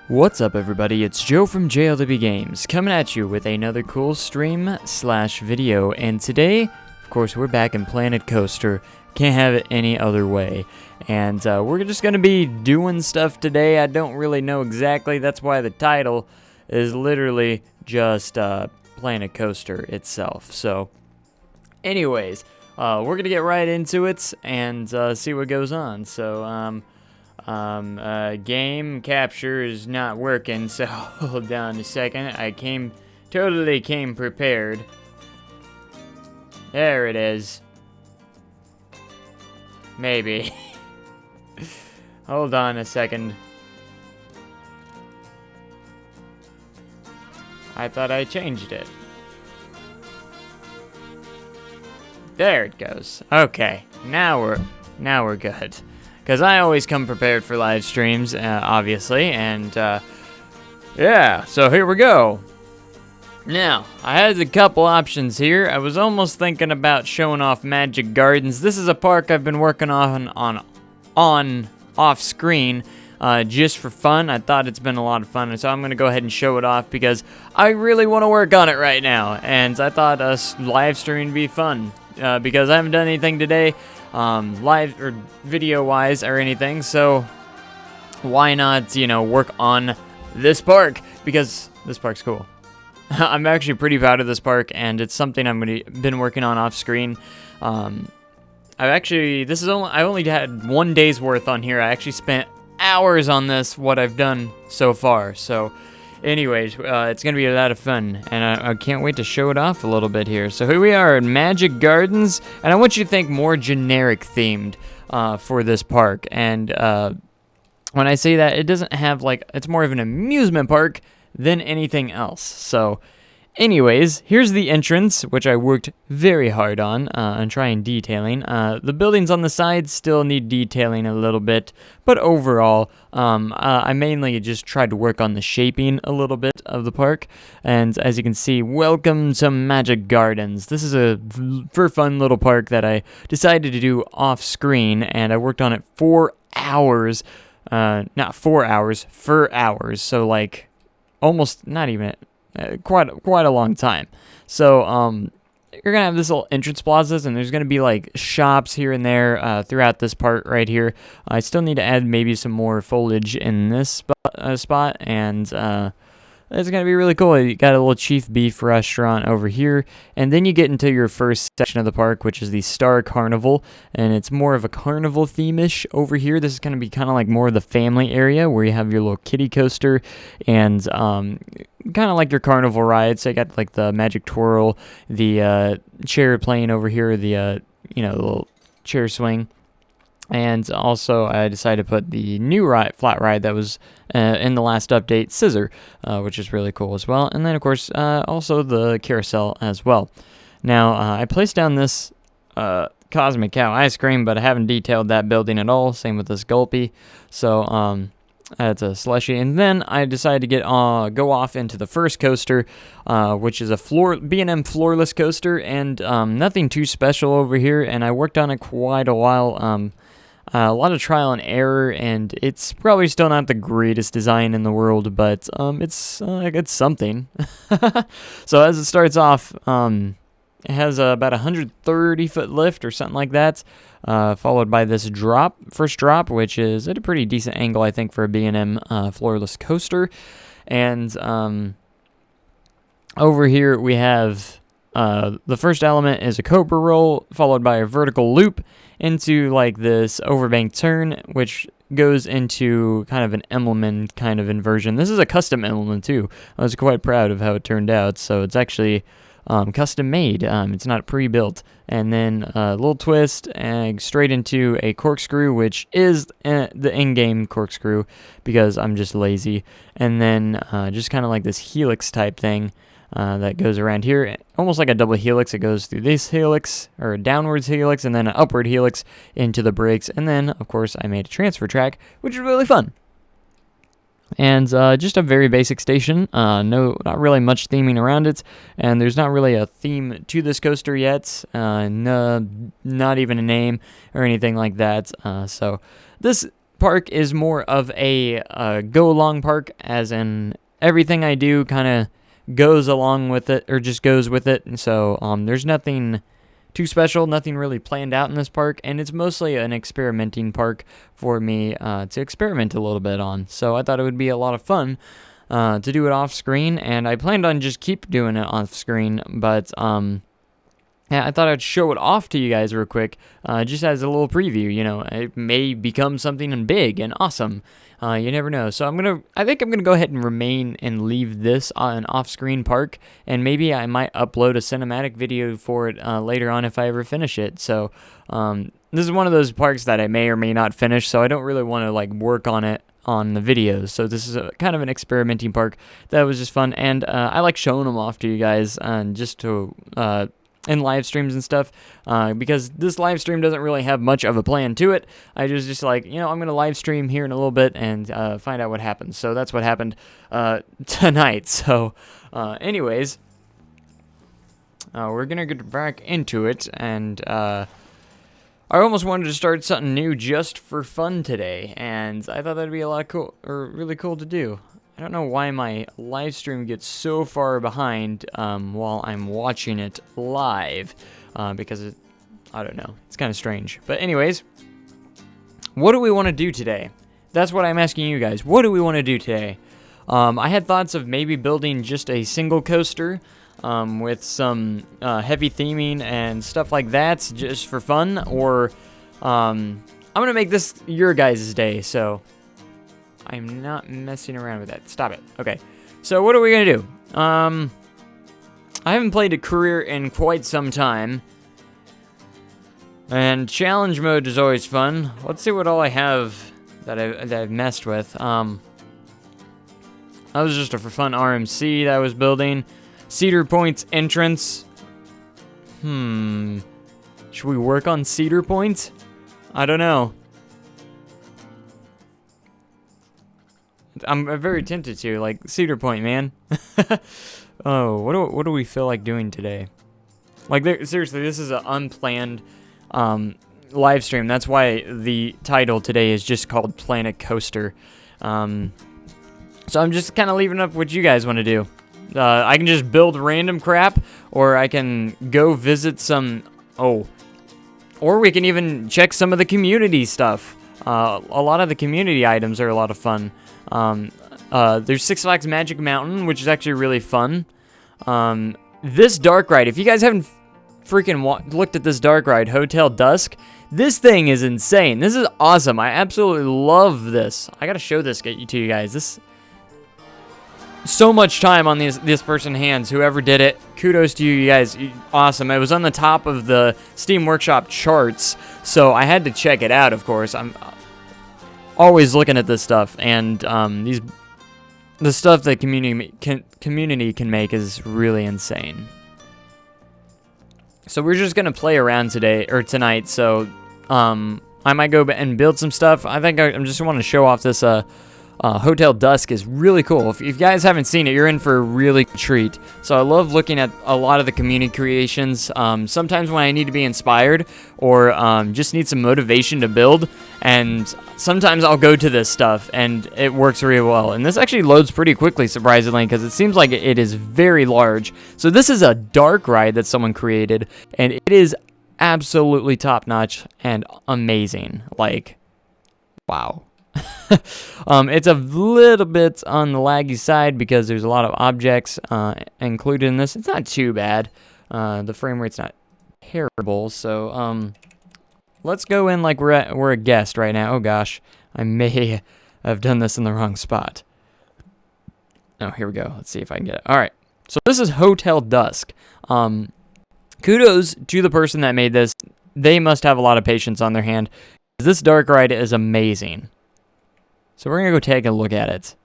What's up everybody, it's Joe from JLW Games, coming at you with another cool stream slash video, and today, of course, we're back in Planet Coaster. Can't have it any other way. And we're just going to be doing stuff today. I don't really know exactly, that's why the title is literally just Planet Coaster itself. So, anyways, we're going to get right into it and see what goes on. So, game capture is not working, so hold on a second. I totally came prepared. There it is. Maybe. Hold on a second. I thought I changed it. There it goes. Okay, now we're good. Because I always come prepared for live streams, obviously, and, yeah, so here we go. Now, I had a couple options here. I was almost thinking about showing off Magic Gardens. This is a park I've been working on off-screen, just for fun. I thought it's been a lot of fun, so I'm going to go ahead and show it off because I really want to work on it right now, and I thought us live streaming would be fun, because I haven't done anything today. Live or video wise or anything, so why not, you know, work on this park, because this park's cool. I'm actually pretty proud of this park, and it's something been working on off screen. I only had 1 day's worth on here. I actually spent hours on this, what I've done so far. So anyways, it's going to be a lot of fun, and I can't wait to show it off a little bit here. So here we are at Magic Gardens, and I want you to think more generic themed for this park. And when I say that, it doesn't have, like, it's more of an amusement park than anything else. So anyways, here's the entrance, which I worked very hard on trying detailing. The buildings on the sides still need detailing a little bit, but overall, I mainly just tried to work on the shaping a little bit of the park. And as you can see, welcome to Magic Gardens. This is a for fun little park that I decided to do off screen, and I worked on it for hours. Not 4 hours, for hours. So like almost not even. Quite a long time. So you're gonna have this little entrance plazas, and there's gonna be like shops here and there throughout this part right here. I still need to add maybe some more foliage in this spot, and it's gonna be really cool. You got a little Chief Beef restaurant over here, and then you get into your first section of the park, which is the Star Carnival, and it's more of a carnival theme-ish over here. This is gonna be kind of like more of the family area where you have your little kiddie coaster and kind of like your carnival ride. So you got like the Magic Twirl, the chair plane over here, the little chair swing. And also, I decided to put the new flat ride that was in the last update, Scissor, which is really cool as well. And then, of course, also the carousel as well. Now, I placed down this Cosmic Cow ice cream, but I haven't detailed that building at all. Same with this Gulpy. So, it's a slushy. And then I decided to go off into the first coaster, which is a B&M floorless coaster, and nothing too special over here. And I worked on it quite a while. A lot of trial and error, and it's probably still not the greatest design in the world, but it's something. So as it starts off, it has about 130-foot lift or something like that, followed by this first drop, which is at a pretty decent angle, I think, for a B&M floorless coaster. And over here we have the first element is a Cobra roll, followed by a vertical loop into like this overbank turn, which goes into kind of an emblem kind of inversion. This is a custom emblem too. I was quite proud of how it turned out. So it's actually custom made. It's not pre-built. And then a little twist and straight into a corkscrew, which is the in-game corkscrew because I'm just lazy. And then just kind of like this helix type thing. That goes around here, almost like a double helix. It goes through this helix, or a downwards helix, and then an upward helix into the brakes. And then, of course, I made a transfer track, which is really fun. And just a very basic station. Not really much theming around it, and there's not really a theme to this coaster yet. No, not even a name or anything like that. So this park is more of a go-along park, as in everything I do kind of goes along with it, or just goes with it. And so there's nothing too special, nothing really planned out in this park, and it's mostly an experimenting park for me to experiment a little bit on. So I thought it would be a lot of fun to do it off screen, and I planned on just keep doing it off screen, but yeah, I thought I'd show it off to you guys real quick, just as a little preview. You know, it may become something big and awesome. You never know. So I think I'm gonna go ahead and remain and leave this an off-screen park, and maybe I might upload a cinematic video for it later on if I ever finish it. So this is one of those parks that I may or may not finish, so I don't really want to like work on it on the videos. So this is kind of an experimenting park that was just fun, and I like showing them off to you guys, just to in live streams and stuff, because this live stream doesn't really have much of a plan to it. I just like, you know, I'm gonna live stream here in a little bit and find out what happens. So that's what happened tonight. So anyways, we're gonna get back into it, and I almost wanted to start something new just for fun today, and I thought that'd be a lot cool, or really cool to do. I don't know why my live stream gets so far behind while I'm watching it live, because I don't know, it's kind of strange. But anyways, what do we want to do today? That's what I'm asking you guys. What do we want to do today? I had thoughts of maybe building just a single coaster with some heavy theming and stuff like that, just for fun, or I'm going to make this your guys' day, so I'm not messing around with that. Stop it. Okay. So what are we going to do? I haven't played a career in quite some time, and challenge mode is always fun. Let's see what all I have that I've messed with. That was just a for fun RMC that I was building. Cedar Point's entrance. Should we work on Cedar Point? I don't know. I'm very tempted to, like, Cedar Point, man. Oh, what do we feel like doing today? Like, seriously, this is an unplanned live stream. That's why the title today is just called Planet Coaster. So I'm just kind of leaving up what you guys want to do. I can just build random crap, or I can go visit some... Oh. Or we can even check some of the community stuff. A lot of the community items are a lot of fun. There's Six Flags Magic Mountain, which is actually really fun. This dark ride, if you guys haven't freaking looked at this dark ride, Hotel Dusk, this thing is insane. This is awesome. I absolutely love this. I gotta show this to you guys. This, so much time on this person's hands. Whoever did it, kudos to you guys. Awesome. It was on the top of the Steam Workshop charts, so I had to check it out. Of course, I'm always looking at this stuff, and the stuff that community can make is really insane. So we're just gonna play around today or tonight. So I might go and build some stuff. I think I just want to show off this Hotel Dusk is really cool. If you guys haven't seen it, you're in for a really treat. So I love looking at a lot of the community creations. Sometimes when I need to be inspired or just need some motivation to build, and sometimes I'll go to this stuff and it works really well. And this actually loads pretty quickly, surprisingly, because it seems like it is very large. So this is a dark ride that someone created, and it is absolutely top-notch and amazing. Like, wow. It's a little bit on the laggy side because there's a lot of objects included in this. It's not too bad. The frame rate's not terrible. So let's go in like we're a guest right now. Oh gosh, I may have done this in the wrong spot. Oh, here we go. Let's see if I can get it. All right. So this is Hotel Dusk. Kudos to the person that made this. They must have a lot of patience on their hand. This dark ride is amazing. So we're going to go take a look at it.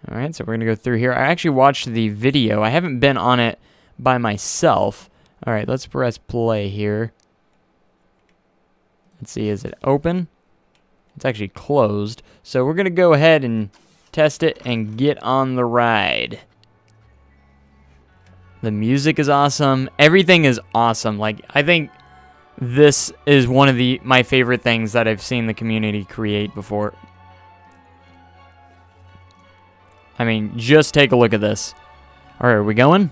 Alright, so we're going to go through here. I actually watched the video. I haven't been on it by myself. Alright, let's press play here. Let's see, is it open? It's actually closed. So we're going to go ahead and test it and get on the ride. The music is awesome. Everything is awesome. Like, I think this is one of my favorite things that I've seen the community create before. I mean, just take a look at this. All right, are we going?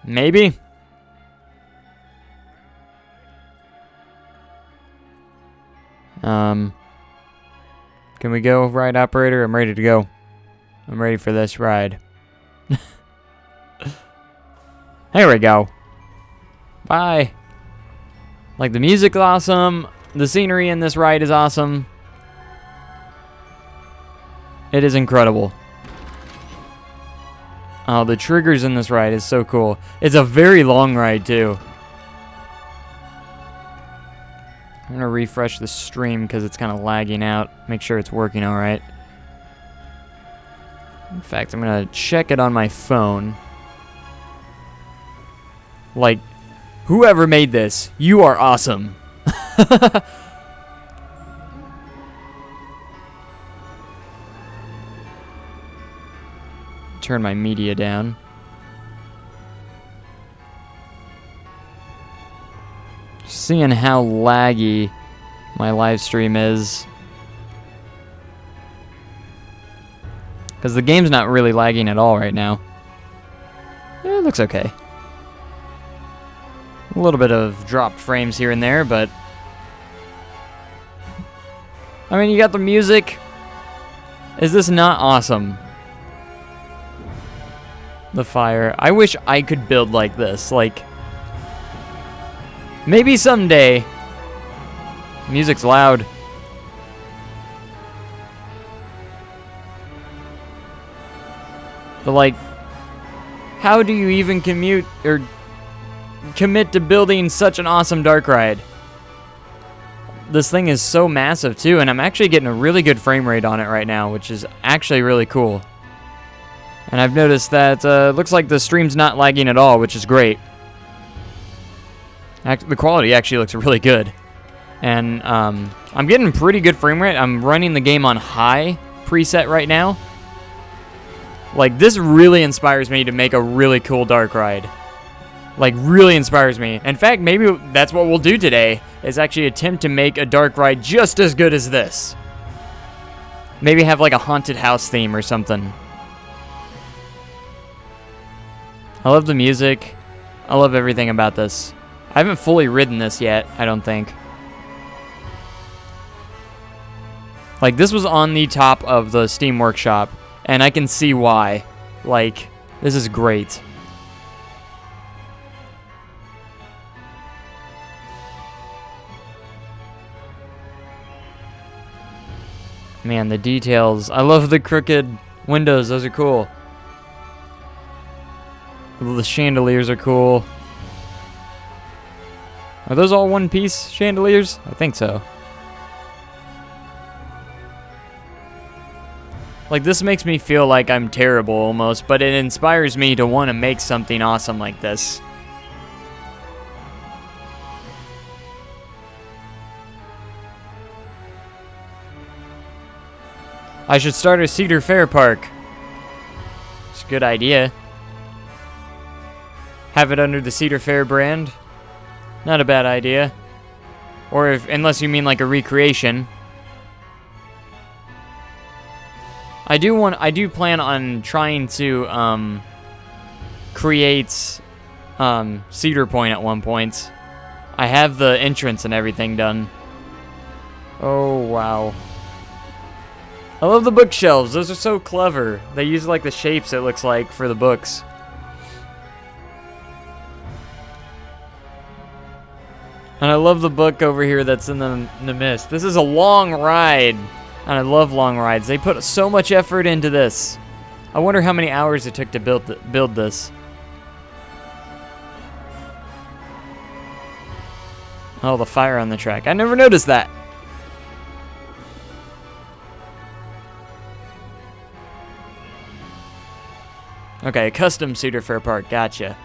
Maybe. Can we go, ride operator? I'm ready to go. I'm ready for this ride. There we go. Bye. Like, the music's awesome. The scenery in this ride is awesome. It is incredible. Oh, the triggers in this ride is so cool. It's a very long ride, too. I'm going to refresh the stream because it's kind of lagging out. Make sure it's working all right. In fact, I'm going to check it on my phone. Like, whoever made this, you are awesome. Turn my media down. Seeing how laggy my live stream is. Because the game's not really lagging at all right now. Yeah, it looks okay. A little bit of dropped frames here and there, but... I mean, you got the music. Is this not awesome? The fire. I wish I could build like this. Like... Maybe someday. Music's loud. But like, how do you even commit to building such an awesome dark ride? This thing is so massive too, and I'm actually getting a really good frame rate on it right now, which is actually really cool. And I've noticed that looks like the stream's not lagging at all, which is great. The quality actually looks really good. And I'm getting pretty good frame rate. I'm running the game on high preset right now. Like, this really inspires me to make a really cool dark ride. Like, really inspires me. In fact, maybe that's what we'll do today, is actually attempt to make a dark ride just as good as this. Maybe have like a haunted house theme or something. I love the music. I love everything about this. I haven't fully ridden this yet, I don't think. Like, this was on the top of the Steam Workshop, and I can see why. Like, this is great. Man, the details. I love the crooked windows. Those are cool. The chandeliers are cool. Are those all one-piece chandeliers? I think so. Like, this makes me feel like I'm terrible almost, but it inspires me to want to make something awesome like this. I should start a Cedar Fair park. It's a good idea. Have it under the Cedar Fair brand. Not a bad idea. Or unless you mean like a recreation. I do plan on trying to create Cedar Point at one point. I have the entrance and everything done. Oh wow. I love the bookshelves. Those are so clever. They use like the shapes, it looks like, for the books. And I love the book over here that's in the mist. This is a long ride. And I love long rides. They put so much effort into this. I wonder how many hours it took to build this. Oh, the fire on the track. I never noticed that. Okay, a custom Cedar Fair park. Gotcha.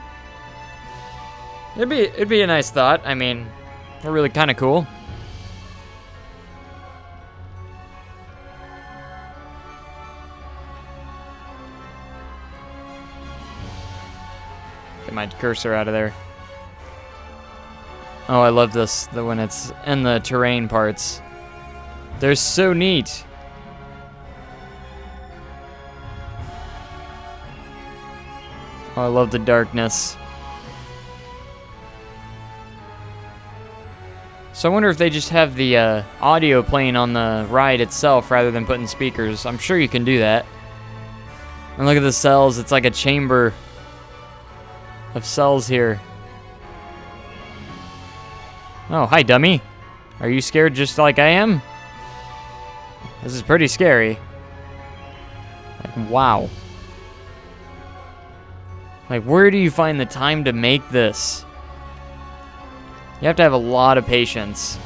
It'd be a nice thought. I mean, they're really kind of cool. Get my cursor out of there. Oh, I love this, when it's in the terrain parts. They're so neat. Oh, I love the darkness. So I wonder if they just have the audio playing on the ride itself rather than putting speakers. I'm sure you can do that. And look at the cells. It's like a chamber of cells here. Oh, hi, dummy. Are you scared just like I am? This is pretty scary. Like, wow. Like, where do you find the time to make this? You have to have a lot of patience.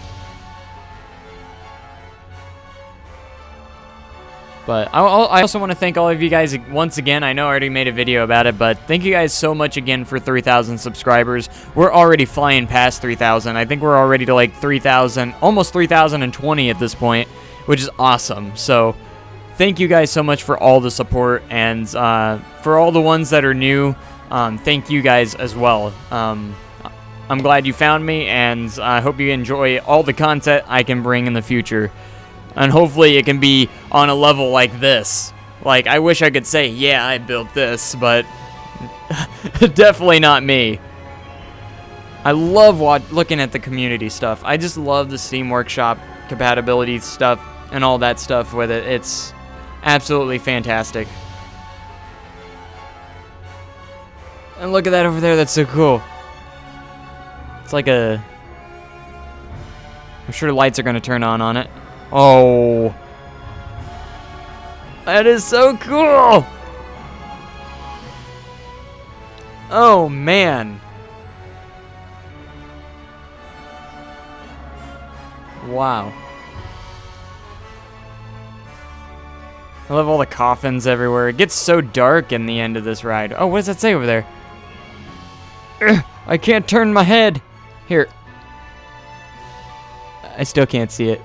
But I also want to thank all of you guys once again. I know I already made a video about it, but thank you guys so much again for 3,000 subscribers. We're already flying past 3,000. I think we're already to like 3,000, almost 3,020 at this point, which is awesome. So thank you guys so much for all the support, and for all the ones that are new, thank you guys as well. I'm glad you found me, and I hope you enjoy all the content I can bring in the future. And hopefully it can be on a level like this. Like, I wish I could say, yeah, I built this, but definitely not me. I love looking at the community stuff. I just love the Steam Workshop compatibility stuff and all that stuff with it. It's absolutely fantastic. And look at that over there. That's so cool. It's like a... I'm sure lights are going to turn on it. Oh. That is so cool. Oh, man. Wow. I love all the coffins everywhere. It gets so dark in the end of this ride. Oh, what does that say over there? I can't turn my head. Here. I still can't see it.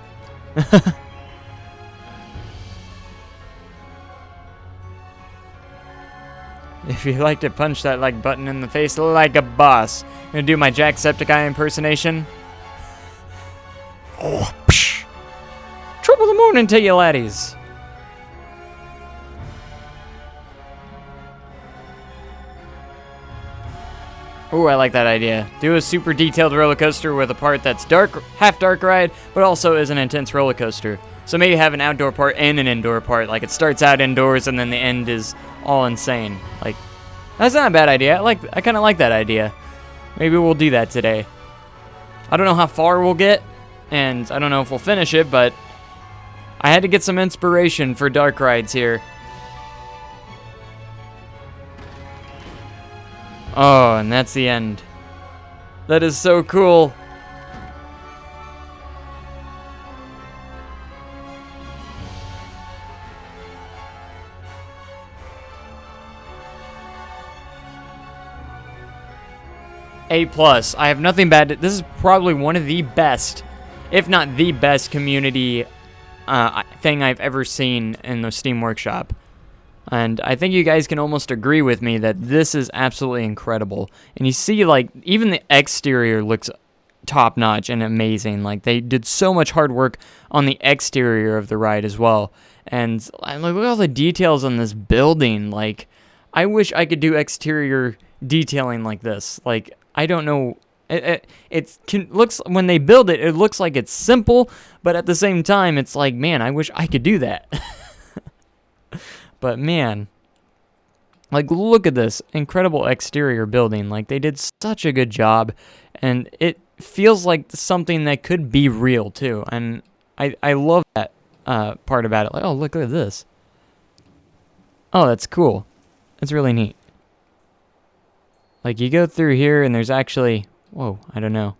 If you'd like to punch that like button in the face like a boss. I'm gonna do my Jacksepticeye impersonation. Oh, psh. Trouble the morning to you laddies. Ooh, I like that idea. Do a super detailed roller coaster with a part that's dark, half dark ride, but also is an intense roller coaster. So maybe have an outdoor part and an indoor part. Like it starts out indoors and then the end is all insane. Like, that's not a bad idea. I kind of like that idea. Maybe we'll do that today. I don't know how far we'll get, and I don't know if we'll finish it, but I had to get some inspiration for dark rides here. Oh, and that's the end. That is so cool. A+. I have nothing bad to, this is probably one of the best, if not the best community thing I've ever seen in the Steam Workshop. And I think you guys can almost agree with me that this is absolutely incredible. And you see, like, even the exterior looks top-notch and amazing. Like, they did so much hard work on the exterior of the ride as well. And like, look at all the details on this building. Like, I wish I could do exterior detailing like this. Like, I don't know. Looks, when they build it, it looks like it's simple, but at the same time, it's like, man, I wish I could do that. But man, like, look at this incredible exterior building. Like, they did such a good job, and it feels like something that could be real too. And I love that part about it. Like, oh, look at this. Oh, that's cool. That's really neat. Like, you go through here, and there's actually, whoa, I don't know.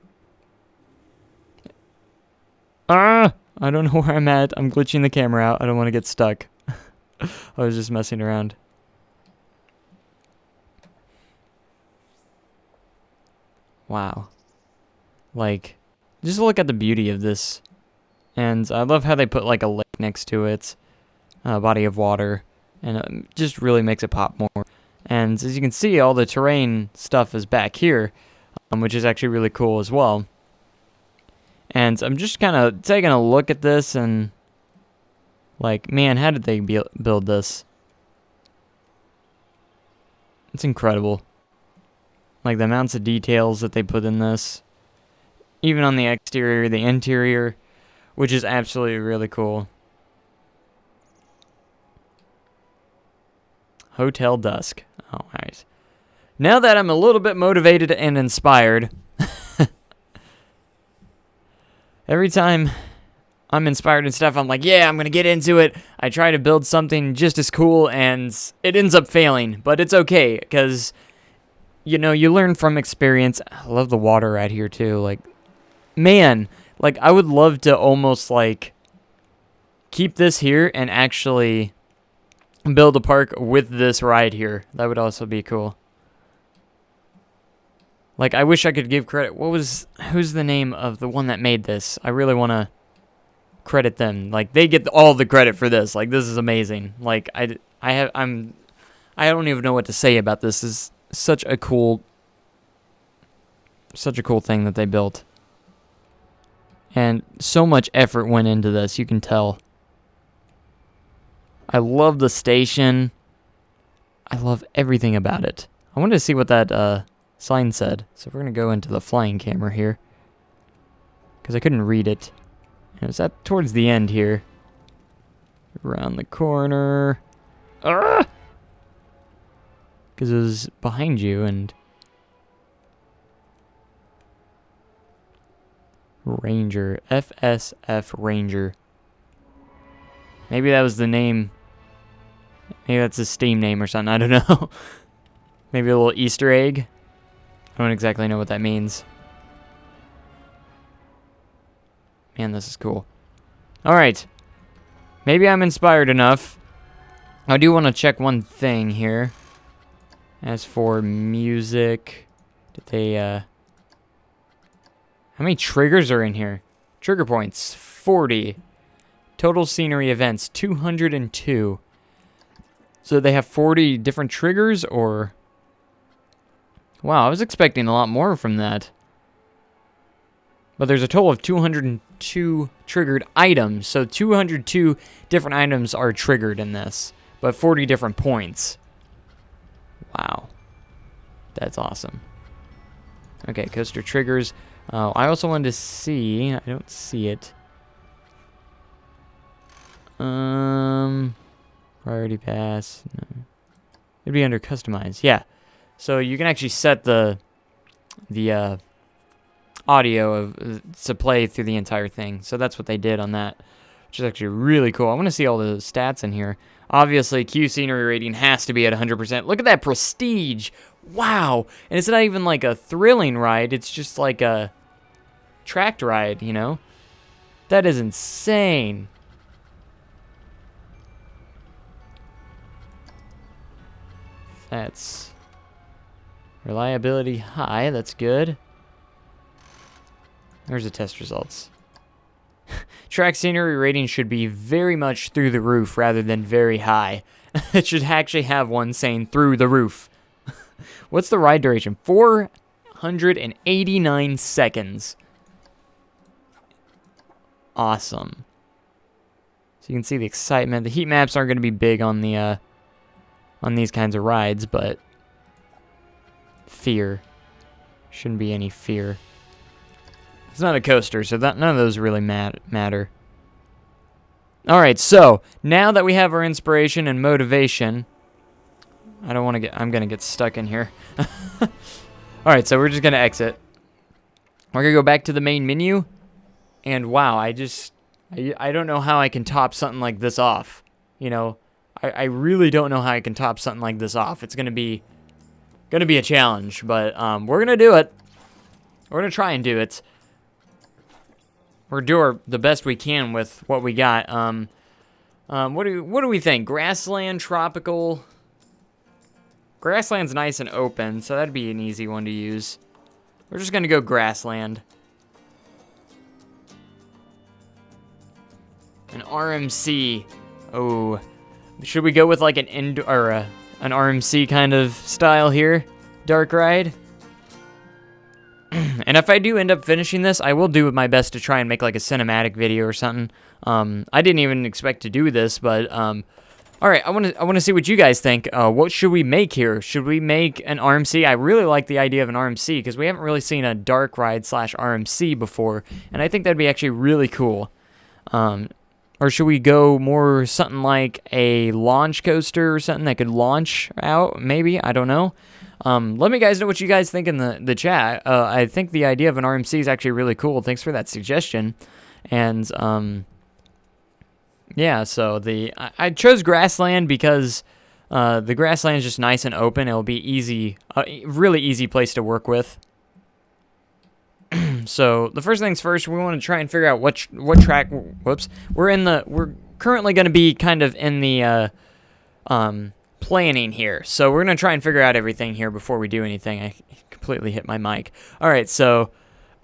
I don't know where I'm at. I'm glitching the camera out. I don't want to get stuck. I was just messing around. Wow. Like, just look at the beauty of this. And I love how they put like a lake next to it, a body of water, and it just really makes it pop more. And as you can see, all the terrain stuff is back here, which is actually really cool as well. And I'm just kind of taking a look at this and like, man, how did they build this? It's incredible. Like the amounts of details that they put in this. Even on the exterior, the interior, which is absolutely really cool. Hotel Dusk. Oh, nice. Now that I'm a little bit motivated and inspired, every time I'm inspired and stuff, I'm like, yeah, I'm going to get into it. I try to build something just as cool, and it ends up failing. But it's okay, because, you know, you learn from experience. I love the water right here, too. Like, man, like, I would love to almost, like, keep this here and actually build a park with this ride here. That would also be cool. Like, I wish I could give credit. Who's the name of the one that made this? I really want to credit them. Like, they get all the credit for this. Like, this is amazing. Like, I don't even know what to say about this. This is such a cool thing that they built. And so much effort went into this, you can tell. I love the station. I love everything about it. I wanted to see what that sign said. So we're going to go into the flying camera here. Because I couldn't read it. And it's at towards the end here. Around the corner. Because it was behind you and... Ranger. FSF Ranger. Maybe that was the name. Maybe that's a Steam name or something. I don't know. Maybe a little Easter egg. I don't exactly know what that means. Man, this is cool. Alright. Maybe I'm inspired enough. I do want to check one thing here. As for music. Did they, How many triggers are in here? Trigger points, 40. Total scenery events, 202. So they have 40 different triggers, or... Wow, I was expecting a lot more from that. But there's a total of 202 triggered items. So 202 different items are triggered in this. But 40 different points. Wow. That's awesome. Okay, coaster triggers. I also wanted to see... I don't see it. Priority pass. No. It'd be under customize. Yeah. So you can actually set the audio to play through the entire thing. So that's what they did on that, which is actually really cool. I want to see all the stats in here. Obviously, Q scenery rating has to be at 100%. Look at that prestige. Wow. And it's not even like a thrilling ride. It's just like a tracked ride, you know? That is insane. That's reliability high. That's good. There's the test results. Track scenery rating should be very much through the roof rather than very high. It should actually have one saying through the roof. What's the ride duration? 489 seconds. Awesome. So you can see the excitement. The heat maps aren't going to be big on the on these kinds of rides, but fear. Shouldn't be any fear. It's not a coaster, so none of those really matter. Alright, so now that we have our inspiration and motivation, I'm gonna get stuck in here. Alright, so we're just gonna exit. We're gonna go back to the main menu, and wow, I don't know how I can top something like this off. You know, I really don't know how I can top something like this off. It's gonna be a challenge, but we're gonna do it. We're gonna try and do it. We're doing the best we can with what we got. What do we think? Grassland, tropical. Grassland's nice and open, so that'd be an easy one to use. We're just gonna go grassland. An RMC. Oh, should we go with like an an RMC kind of style here? Dark ride. And if I do end up finishing this, I will do my best to try and make like a cinematic video or something. I didn't even expect to do this, but all right, I want to see what you guys think. What should we make here? Should we make an RMC? I really like the idea of an RMC because we haven't really seen a dark ride / RMC before, and I think that'd be actually really cool. Or should we go more something like a launch coaster or something that could launch out? Maybe, I don't know. Let me guys know what you guys think in the chat. I think the idea of an RMC is actually really cool. Thanks for that suggestion. And yeah, so I chose grassland because the grassland is just nice and open. It'll be easy, really easy place to work with. So the first things first, we want to try and figure out what track. Whoops, we're currently going to be kind of in the planning here. So we're going to try and figure out everything here before we do anything. I completely hit my mic. All right, so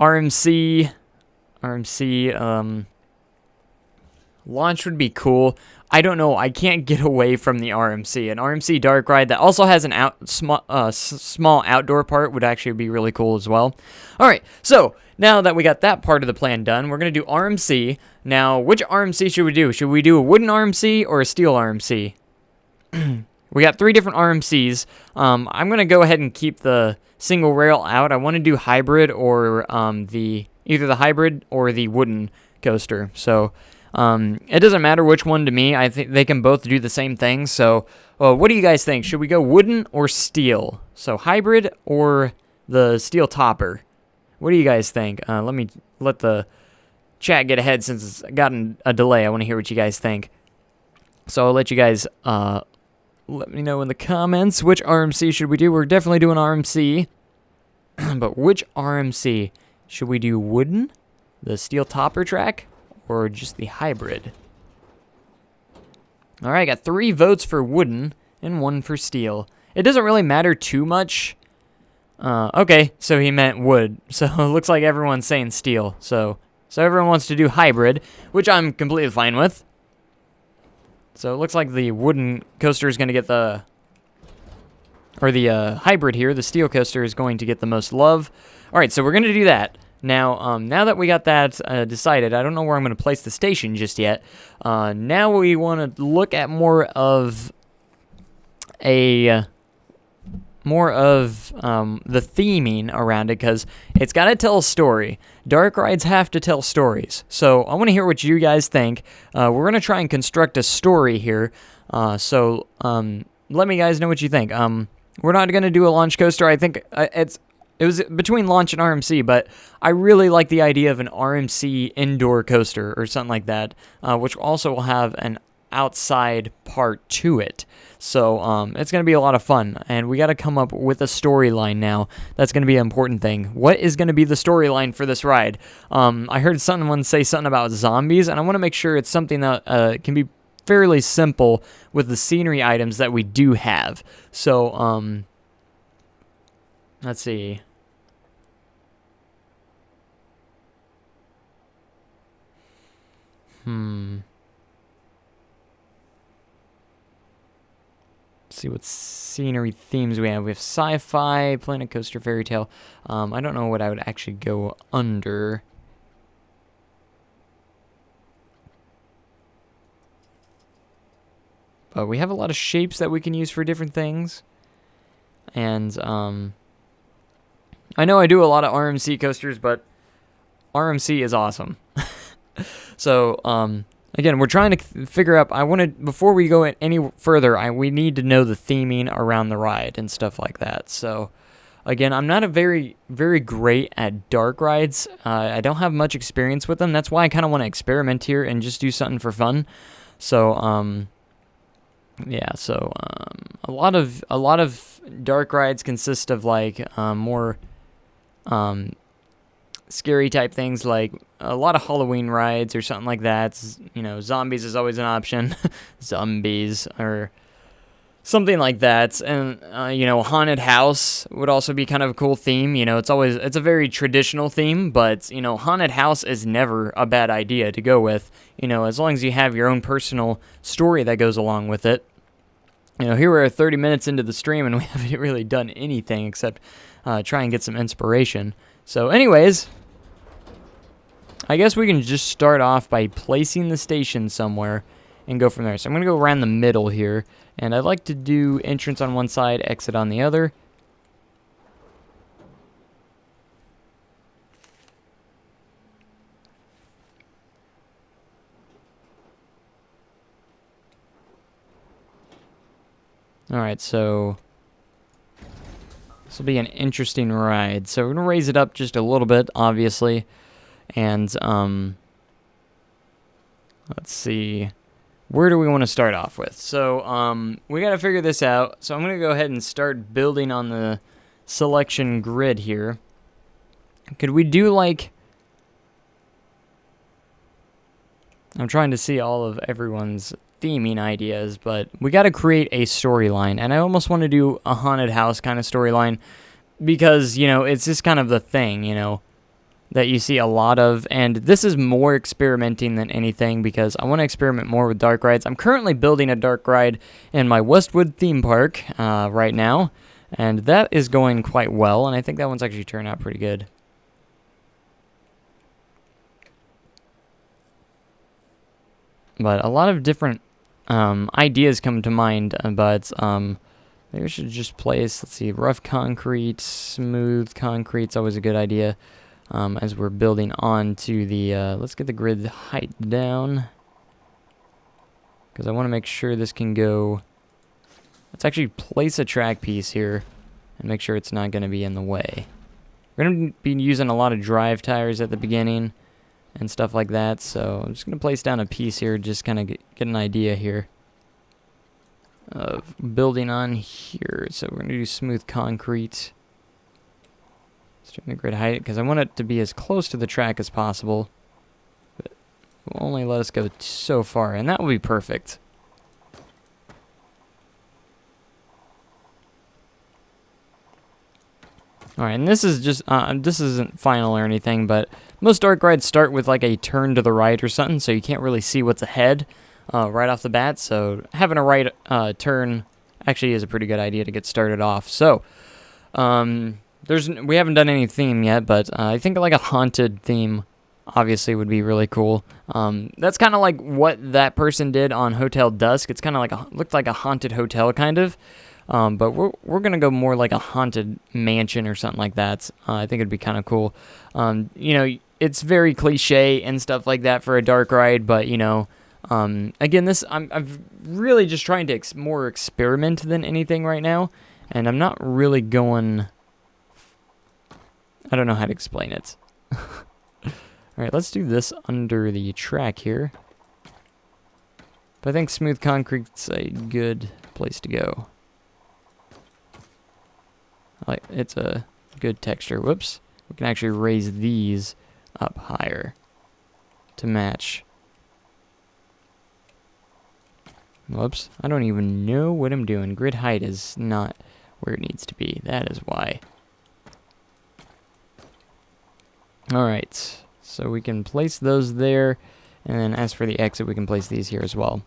RMC, launch would be cool. I don't know. I can't get away from the RMC. An RMC dark ride that also has an small outdoor part would actually be really cool as well. All right, so now that we got that part of the plan done, we're going to do RMC. Now, which RMC should we do? Should we do a wooden RMC or a steel RMC? We got 3 different RMCs. I'm going to go ahead and keep the single rail out. I want to do hybrid or either the hybrid or the wooden coaster. So it doesn't matter which one to me. I think they can both do the same thing. So what do you guys think? Should we go wooden or steel? So hybrid or the steel topper? What do you guys think? Let me let the chat get ahead since it's gotten a delay. I want to hear what you guys think. So I'll let you guys let me know in the comments which RMC should we do. We're definitely doing RMC. But which RMC? Should we do wooden, the steel topper track, or just the hybrid? All right, got 3 votes for wooden and 1 for steel. It doesn't really matter too much. Okay, so he meant wood. So it looks like everyone's saying steel. So everyone wants to do hybrid, which I'm completely fine with. So it looks like the wooden coaster is going to get the hybrid here. The steel coaster is going to get the most love. All right, so we're going to do that. Now, now that we got that decided, I don't know where I'm going to place the station just yet. Now we want to look at more of the theming around it, because it's got to tell a story. Dark rides have to tell stories. So I want to hear what you guys think. We're going to try and construct a story here. So let me guys know what you think. We're not going to do a launch coaster. I think it was between launch and RMC, but I really like the idea of an RMC indoor coaster or something like that, which also will have an outside part to it. So it's going to be a lot of fun, and we got to come up with a storyline now. That's going to be an important thing. What is going to be the storyline for this ride? I heard someone say something about zombies, and I want to make sure it's something that can be fairly simple with the scenery items that we do have. So let's see. See what scenery themes we have. We have sci-fi, Planet Coaster, Fairy Tale. I don't know what I would actually go under. But we have a lot of shapes that we can use for different things. And I know I do a lot of RMC coasters, but RMC is awesome. So, again, we're trying to figure out, before we go any further, we need to know the theming around the ride and stuff like that. So, again, I'm not a very, very great at dark rides. I don't have much experience with them. That's why I kind of want to experiment here and just do something for fun. So, yeah, so, a lot of dark rides consist of, like, more, scary type things, like a lot of Halloween rides or something like that. You know, zombies is always an option. Zombies or something like that. And, you know, haunted house would also be kind of a cool theme. You know, it's a very traditional theme, but, you know, haunted house is never a bad idea to go with, you know, as long as you have your own personal story that goes along with it. You know, here we're 30 minutes into the stream and we haven't really done anything except try and get some inspiration. So anyways, I guess we can just start off by placing the station somewhere and go from there. So I'm going to go around the middle here, and I'd like to do entrance on one side, exit on the other. Alright, so this will be an interesting ride. So we're going to raise it up just a little bit, obviously. And, let's see. Where do we want to start off with? So, we got to figure this out. So I'm going to go ahead and start building on the selection grid here. Could we do, like... I'm trying to see all of everyone's theming ideas, but we got to create a storyline, and I almost want to do a haunted house kind of storyline because, you know, it's just kind of the thing, you know, that you see a lot of, and this is more experimenting than anything because I want to experiment more with dark rides. I'm currently building a dark ride in my Westwood theme park right now, and that is going quite well, and I think that one's actually turned out pretty good. But a lot of different ideas come to mind, but maybe we should just place, let's see, rough concrete, smooth concrete's always a good idea as we're building on to the, let's get the grid height down, because I want to make sure this can go, let's actually place a track piece here and make sure it's not going to be in the way. We're going to be using a lot of drive tires at the beginning and stuff like that, so I'm just going to place down a piece here, just kind of get an idea here of building on here. So we're going to do smooth concrete. Let's turn the grid height, because I want it to be as close to the track as possible, but it will only let us go so far, and that will be perfect. Alright, and this is just, this isn't final or anything, but most dark rides start with like a turn to the right or something, so you can't really see what's ahead right off the bat, so having a right turn actually is a pretty good idea to get started off. So, we haven't done any theme yet, but I think like a haunted theme obviously would be really cool. That's kind of like what that person did on Hotel Dusk. It's kind of like looked like a haunted hotel kind of. But we're gonna go more like a haunted mansion or something like that. I think it'd be kind of cool. You know, it's very cliche and stuff like that for a dark ride, but you know, again, I'm really just trying to more experiment than anything right now, and I'm not really going. I don't know how to explain it. All right, let's do this under the track here. But I think smooth concrete's a good place to go. Like, it's a good texture. Whoops. We can actually raise these up higher to match. Whoops. I don't even know what I'm doing. Grid height is not where it needs to be. That is why. Alright. So we can place those there. And then as for the exit, we can place these here as well.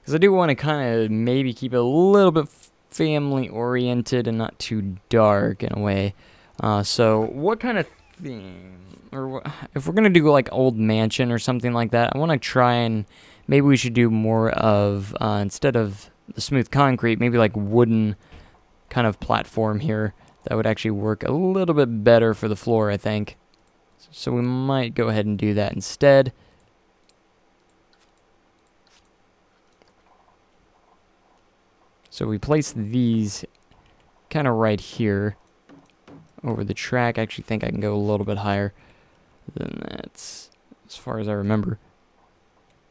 Because I do want to kind of maybe keep it a little bit family-oriented and not too dark in a way. So what kind of theme? Or if we're going to do like old mansion or something like that, I want to try and maybe we should do more of, instead of the smooth concrete, maybe like wooden kind of platform here. That would actually work a little bit better for the floor, I think. So we might go ahead and do that instead. So we place these kind of right here over the track. I actually think I can go a little bit higher than that, as far as I remember.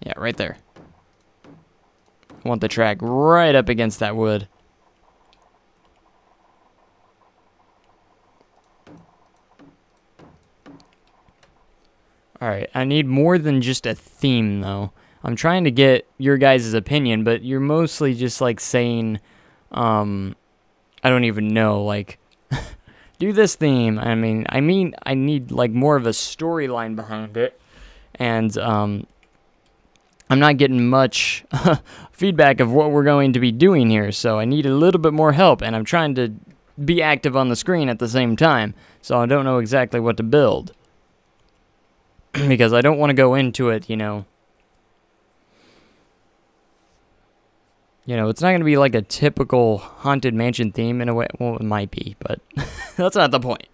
Yeah, right there. I want the track right up against that wood. Alright, I need more than just a theme, though. I'm trying to get your guys' opinion, but you're mostly just, like, saying, I don't even know, like, do this theme. I mean, I need, like, more of a storyline behind it. And, I'm not getting much feedback of what we're going to be doing here, so I need a little bit more help, and I'm trying to be active on the screen at the same time, so I don't know exactly what to build. Because I don't want to go into it, you know. It's not going to be like a typical Haunted Mansion theme in a way. Well, it might be, but that's not the point.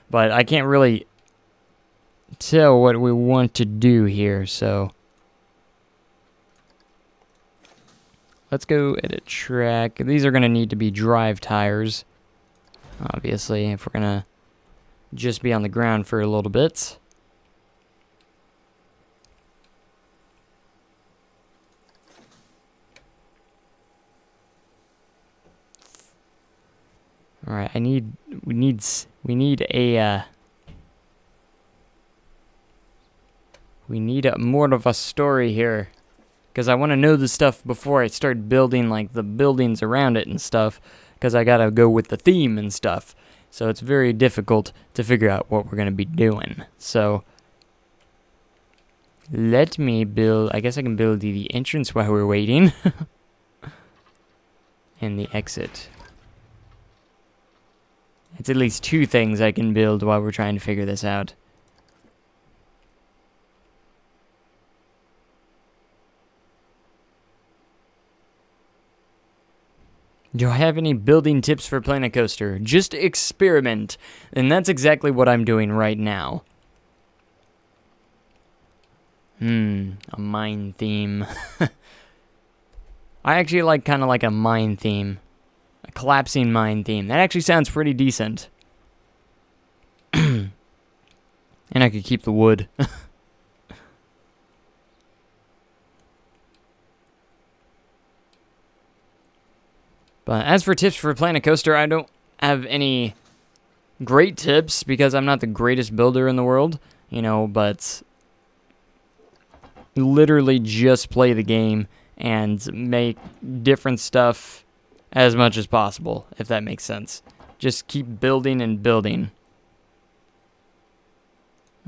But I can't really tell what we want to do here, so let's go edit track. These are going to need to be drive tires, obviously, if we're going to just be on the ground for a little bit. All right, we need more of a story here, because I want to know the stuff before I start building like the buildings around it and stuff, because I gotta go with the theme and stuff. So it's very difficult to figure out what we're gonna be doing. So let me build. I guess I can build the entrance while we're waiting, and the exit. It's at least 2 things I can build while we're trying to figure this out. Do I have any building tips for Planet Coaster? Just experiment. And that's exactly what I'm doing right now. A mine theme. I actually like kind of like a mine theme. A collapsing mine theme. That actually sounds pretty decent. And I could keep the wood. But as for tips for Planet Coaster, I don't have any great tips because I'm not the greatest builder in the world, but literally just play the game and make different stuff as much as possible, if that makes sense. Just keep building and building.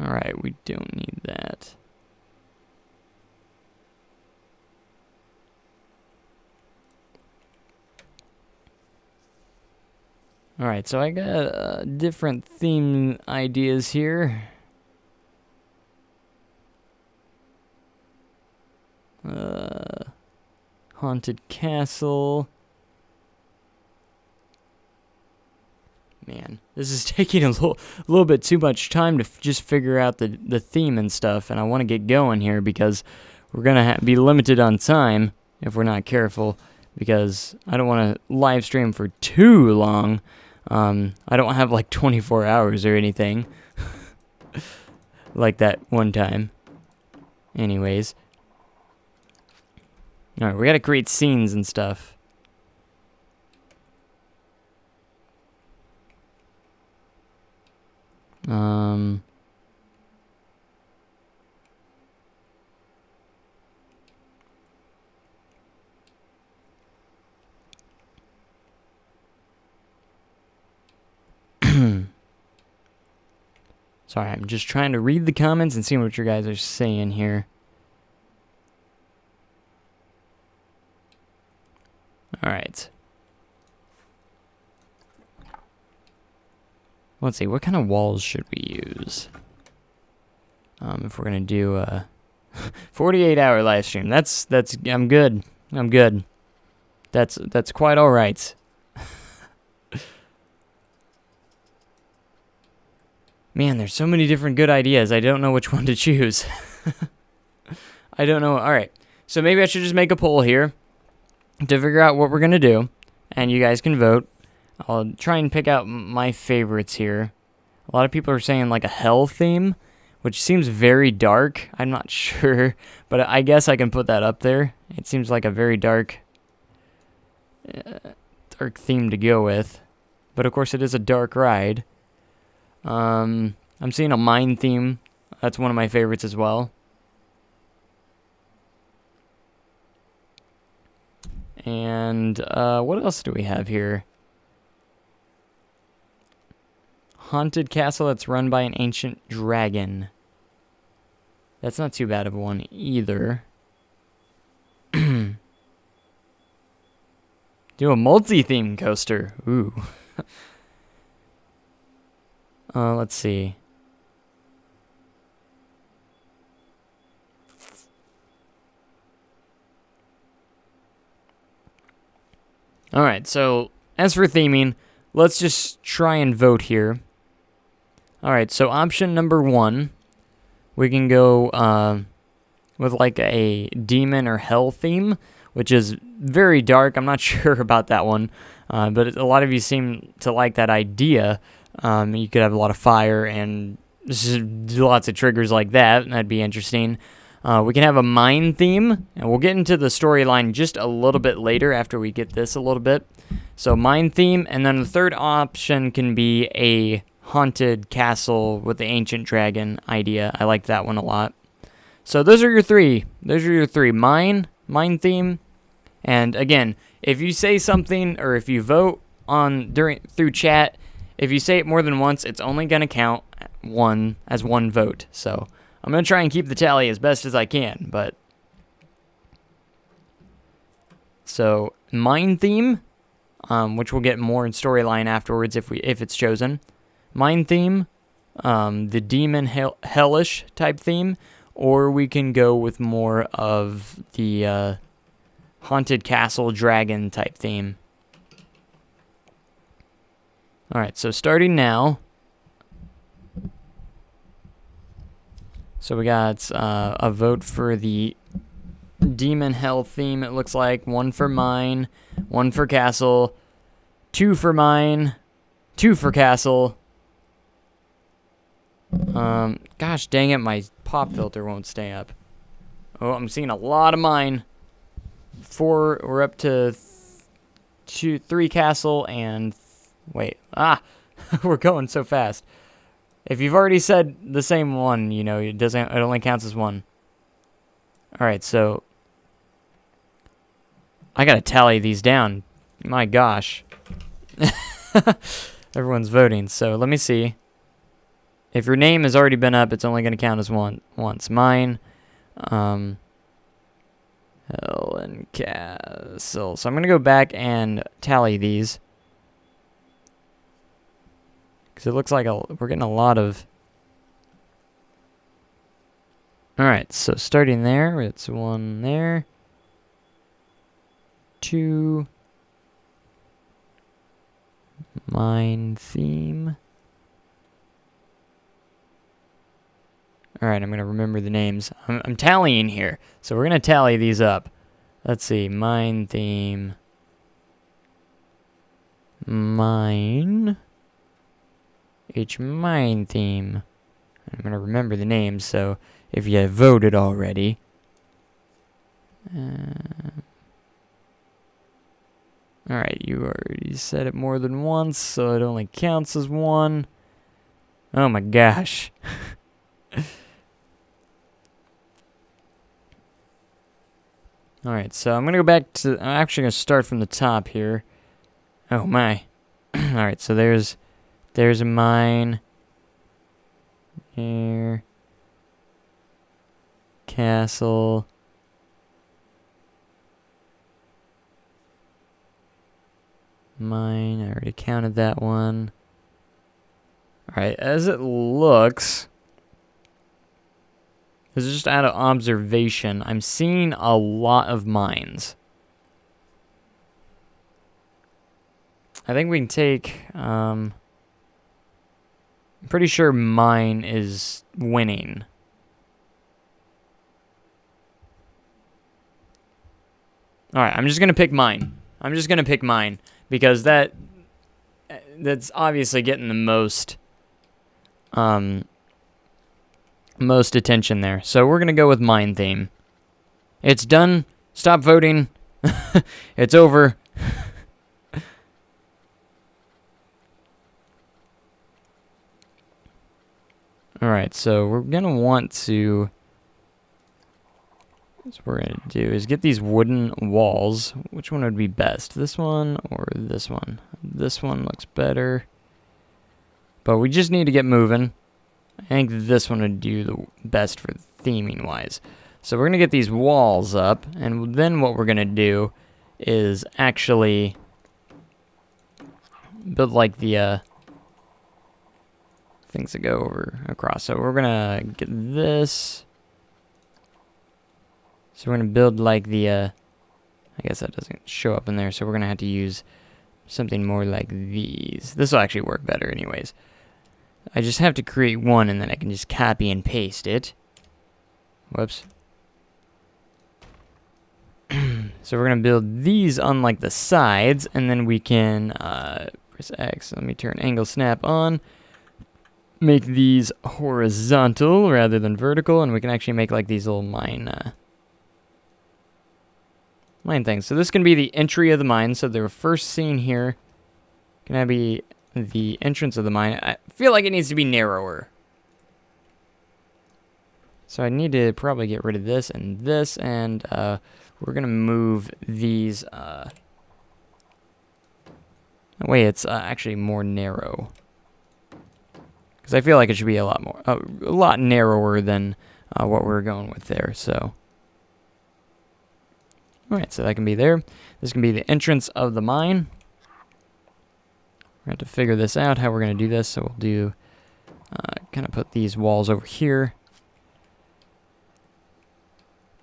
Alright, we don't need that. Alright, so I got different theme ideas here. Haunted castle. Man, this is taking a little bit too much time to just figure out the theme and stuff, and I want to get going here because we're going to be limited on time if we're not careful, because I don't want to live stream for too long. I don't have like 24 hours or anything like that one time. Anyways. Alright, we gotta create scenes and stuff. Sorry, I'm just trying to read the comments and see what you guys are saying here. Alright. Let's see, what kind of walls should we use? If we're gonna do a 48-hour live stream, that's I'm good. I'm good. That's quite all right. Man, there's so many different good ideas. I don't know which one to choose. I don't know. All right. So maybe I should just make a poll here to figure out what we're going to do, and you guys can vote. I'll try and pick out my favorites here. A lot of people are saying like a hell theme, which seems very dark. I'm not sure, but I guess I can put that up there. It seems like a very dark theme to go with. But of course it is a dark ride. I'm seeing a mine theme. That's one of my favorites as well. And what else do we have here? Haunted castle that's run by an ancient dragon. That's not too bad of a one either. Do a multi-theme coaster. Ooh. Let's see. Alright, so as for theming, let's just try and vote here. Alright, so option number 1, we can go with like a demon or hell theme, which is very dark. I'm not sure about that one, but a lot of you seem to like that idea. You could have a lot of fire and just lots of triggers like that. That'd be interesting. We can have a mine theme, and we'll get into the storyline just a little bit later after we get this a little bit. So mine theme, and then the third option can be a haunted castle with the ancient dragon idea. I like that one a lot. So those are your three. Mine theme, and again, if you say something or if you vote on through chat, if you say it more than once, it's only gonna count as one vote. So I'm going to try and keep the tally as best as I can, but... So, mine theme, which we'll get more in storyline afterwards if it's chosen. Mine theme, the demon hellish type theme, or we can go with more of the haunted castle dragon type theme. Alright, so starting now... So we got a vote for the demon hell theme, it looks like. 1 for mine, 1 for castle, 2 for mine, 2 for castle. Gosh dang it, my pop filter won't stay up. Oh, I'm seeing a lot of mine. 4, we're up to 3 castle and... Wait, we're going so fast. If you've already said the same one, you know, it only counts as 1. Alright, so I gotta tally these down. My gosh. Everyone's voting, so let me see. If your name has already been up, it's only gonna count as once. Mine, Hell and Castle. So I'm gonna go back and tally these. Because it looks like we're getting a lot of... Alright, so starting there, it's 1 there. 2. Mine theme. Alright, I'm going to remember the names. I'm tallying here, so we're going to tally these up. Let's see, mine theme. Mine... mine theme. I'm going to remember the names, so if you have voted already. Alright, you already said it more than once, so it only counts as 1. Oh my gosh. Alright, so I'm going to go back to... I'm actually going to start from the top here. Oh my. Alright, so there's a mine. Here. Castle. Mine. I already counted that one. Alright, as it looks... This is just out of observation. I'm seeing a lot of mines. I think we can take... I'm pretty sure mine is winning. Alright, I'm just going to pick mine. Because that's obviously getting the most attention there. So we're going to go with mine theme. It's done. Stop voting. It's over. Alright, so we're going to want to... What we're going to do is get these wooden walls. Which one would be best? This one or this one? This one looks better. But we just need to get moving. I think this one would do the best for theming wise. So we're going to get these walls up. And then what we're going to do is actually build like the things that go over across. So we're gonna get this. So we're gonna build like the I guess that doesn't show up in there, so we're gonna have to use something more like these. This will actually work better anyways. I just have to create one and then I can just copy and paste it. Whoops. So we're gonna build these on like the sides, and then we can press X. Let me turn angle snap on. Make these horizontal rather than vertical, and we can actually make like these little mine things. So this can be the entry of the mine. So the first scene here can be the entrance of the mine. I feel like it needs to be narrower. So I need to probably get rid of this, and we're gonna move these. That way it's actually more narrow. Because I feel like it should be a lot narrower than what we're going with there. So, all right, so that can be there. This can be the entrance of the mine. We're going to have to figure this out, how we're going to do this. So we'll do, kind of put these walls over here.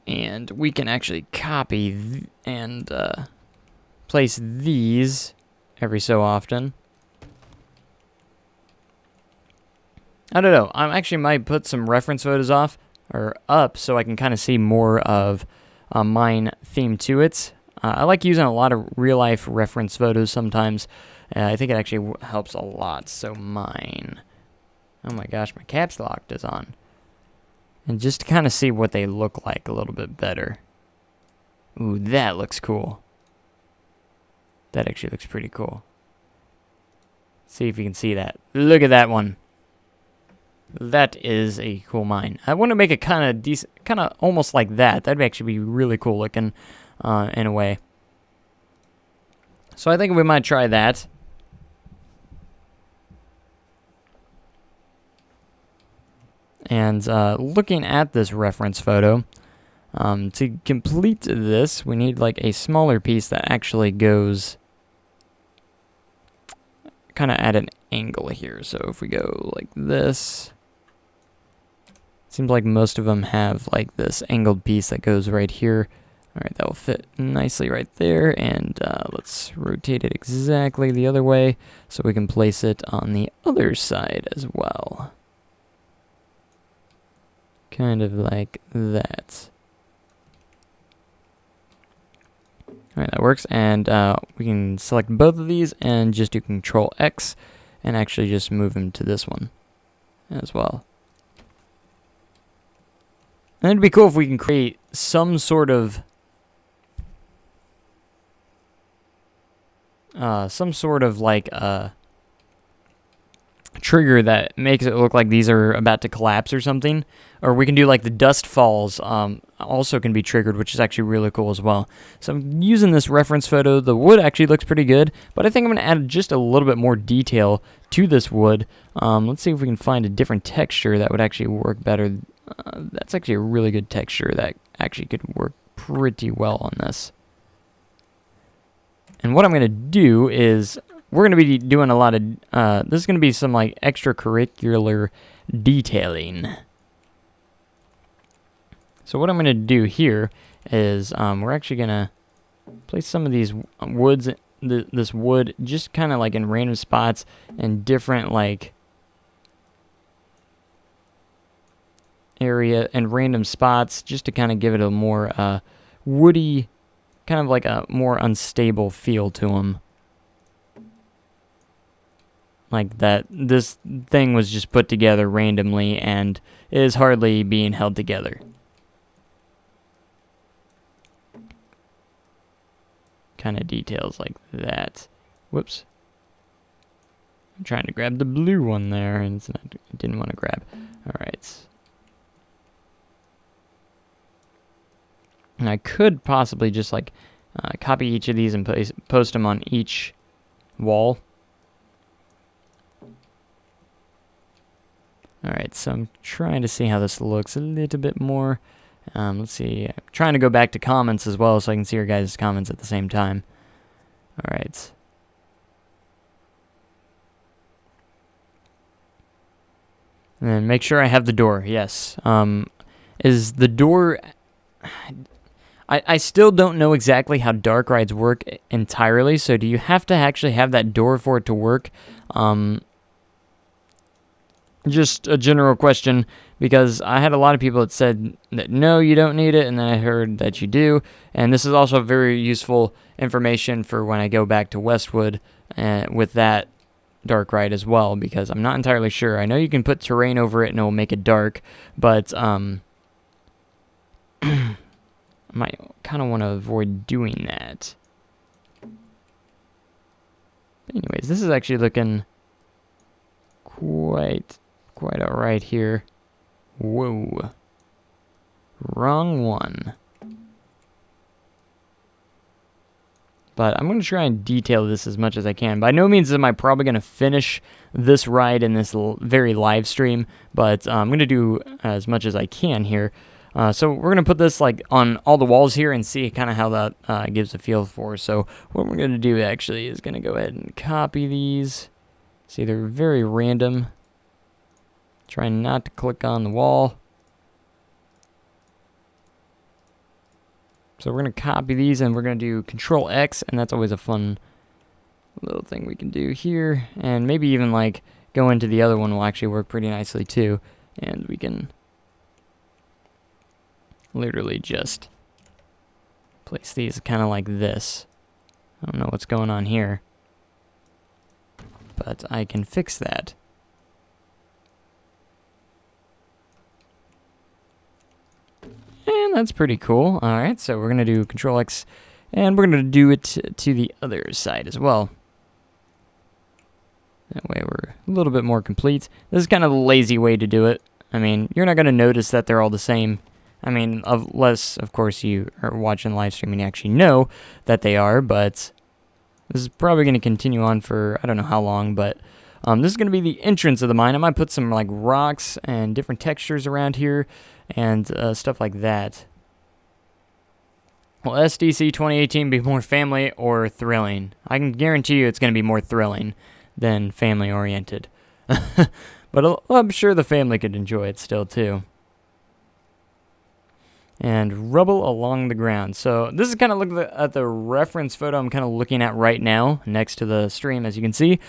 And we can actually copy and place these every so often. I don't know. I actually might put some reference photos up so I can kind of see more of mine theme to it. I like using a lot of real-life reference photos sometimes. I think it actually helps a lot. So mine. Oh my gosh, my caps lock is on. And just to kind of see what they look like a little bit better. Ooh, that looks cool. That actually looks pretty cool. See if you can see that. Look at that one. That is a cool mine. I want to make it kind of decent, kind of almost like that. That'd actually be really cool looking in a way. So I think we might try that. And looking at this reference photo, to complete this, we need like a smaller piece that actually goes kind of at an angle here. So if we go like this, seems like most of them have like this angled piece that goes right here. All right, that will fit nicely right there. And let's rotate it exactly the other way so we can place it on the other side as well. Kind of like that. All right, that works. And we can select both of these and just do Control X and actually just move them to this one as well. And it'd be cool if we can create some sort of like trigger that makes it look like these are about to collapse or something. Or we can do like the dust falls also can be triggered, which is actually really cool as well. So I'm using this reference photo. The wood actually looks pretty good, but I think I'm going to add just a little bit more detail to this wood. Let's see if we can find a different texture that would actually work better. That's actually a really good texture that actually could work pretty well on this. And what I'm going to do is we're going to be doing a lot of, this is going to be some like extracurricular detailing. So what I'm going to do here is we're actually going to place some of these woods, this wood just kind of like in random spots and different like area and random spots just to kind of give it a more woody, kind of like a more unstable feel to them. Like that this thing was just put together randomly and is hardly being held together. Kind of details like that. Whoops. I'm trying to grab the blue one there and it's not, I didn't want to grab. Alright. And I could possibly just like copy each of these and post them on each wall. Alright, so I'm trying to see how this looks a little bit more. Let's see. I'm trying to go back to comments as well so I can see your guys' comments at the same time. Alright. And then make sure I have the door. Yes. Is the door... I still don't know exactly how dark rides work entirely, so do you have to actually have that door for it to work? Just a general question, because I had a lot of people that said that no, you don't need it, and then I heard that you do, and this is also very useful information for when I go back to Westwood with that dark ride as well, because I'm not entirely sure. I know you can put terrain over it and it will make it dark, but I might kind of want to avoid doing that. But anyways, this is actually looking quite alright here. Whoa. Wrong one. But I'm going to try and detail this as much as I can. By no means am I probably going to finish this ride in this very live stream, but I'm going to do as much as I can here. So we're going to put this like on all the walls here and see kind of how that gives a feel for. So what we're going to do actually is going to go ahead and copy these. See, they're very random. Trying not to click on the wall. So we're going to copy these and we're going to do Control X, and that's always a fun little thing we can do here. And maybe even like go into the other one will actually work pretty nicely too. And we can literally just place these kind of like this. I don't know what's going on here, but I can fix that. And that's pretty cool. Alright, so we're going to do Control X, and we're going to do it to the other side as well. That way we're a little bit more complete. This is kind of a lazy way to do it. I mean, you're not going to notice that they're all the same. I mean, unless, of course, you are watching the live stream and you actually know that they are, but this is probably going to continue on for, I don't know how long, but this is going to be the entrance of the mine. I might put some, like, rocks and different textures around here and stuff like that. Will SDC 2018 be more family or thrilling? I can guarantee you it's going to be more thrilling than family-oriented. But I'm sure the family could enjoy it still, too. And rubble along the ground. So this is kind of look at the reference photo I'm kind of looking at right now next to the stream, as you can see.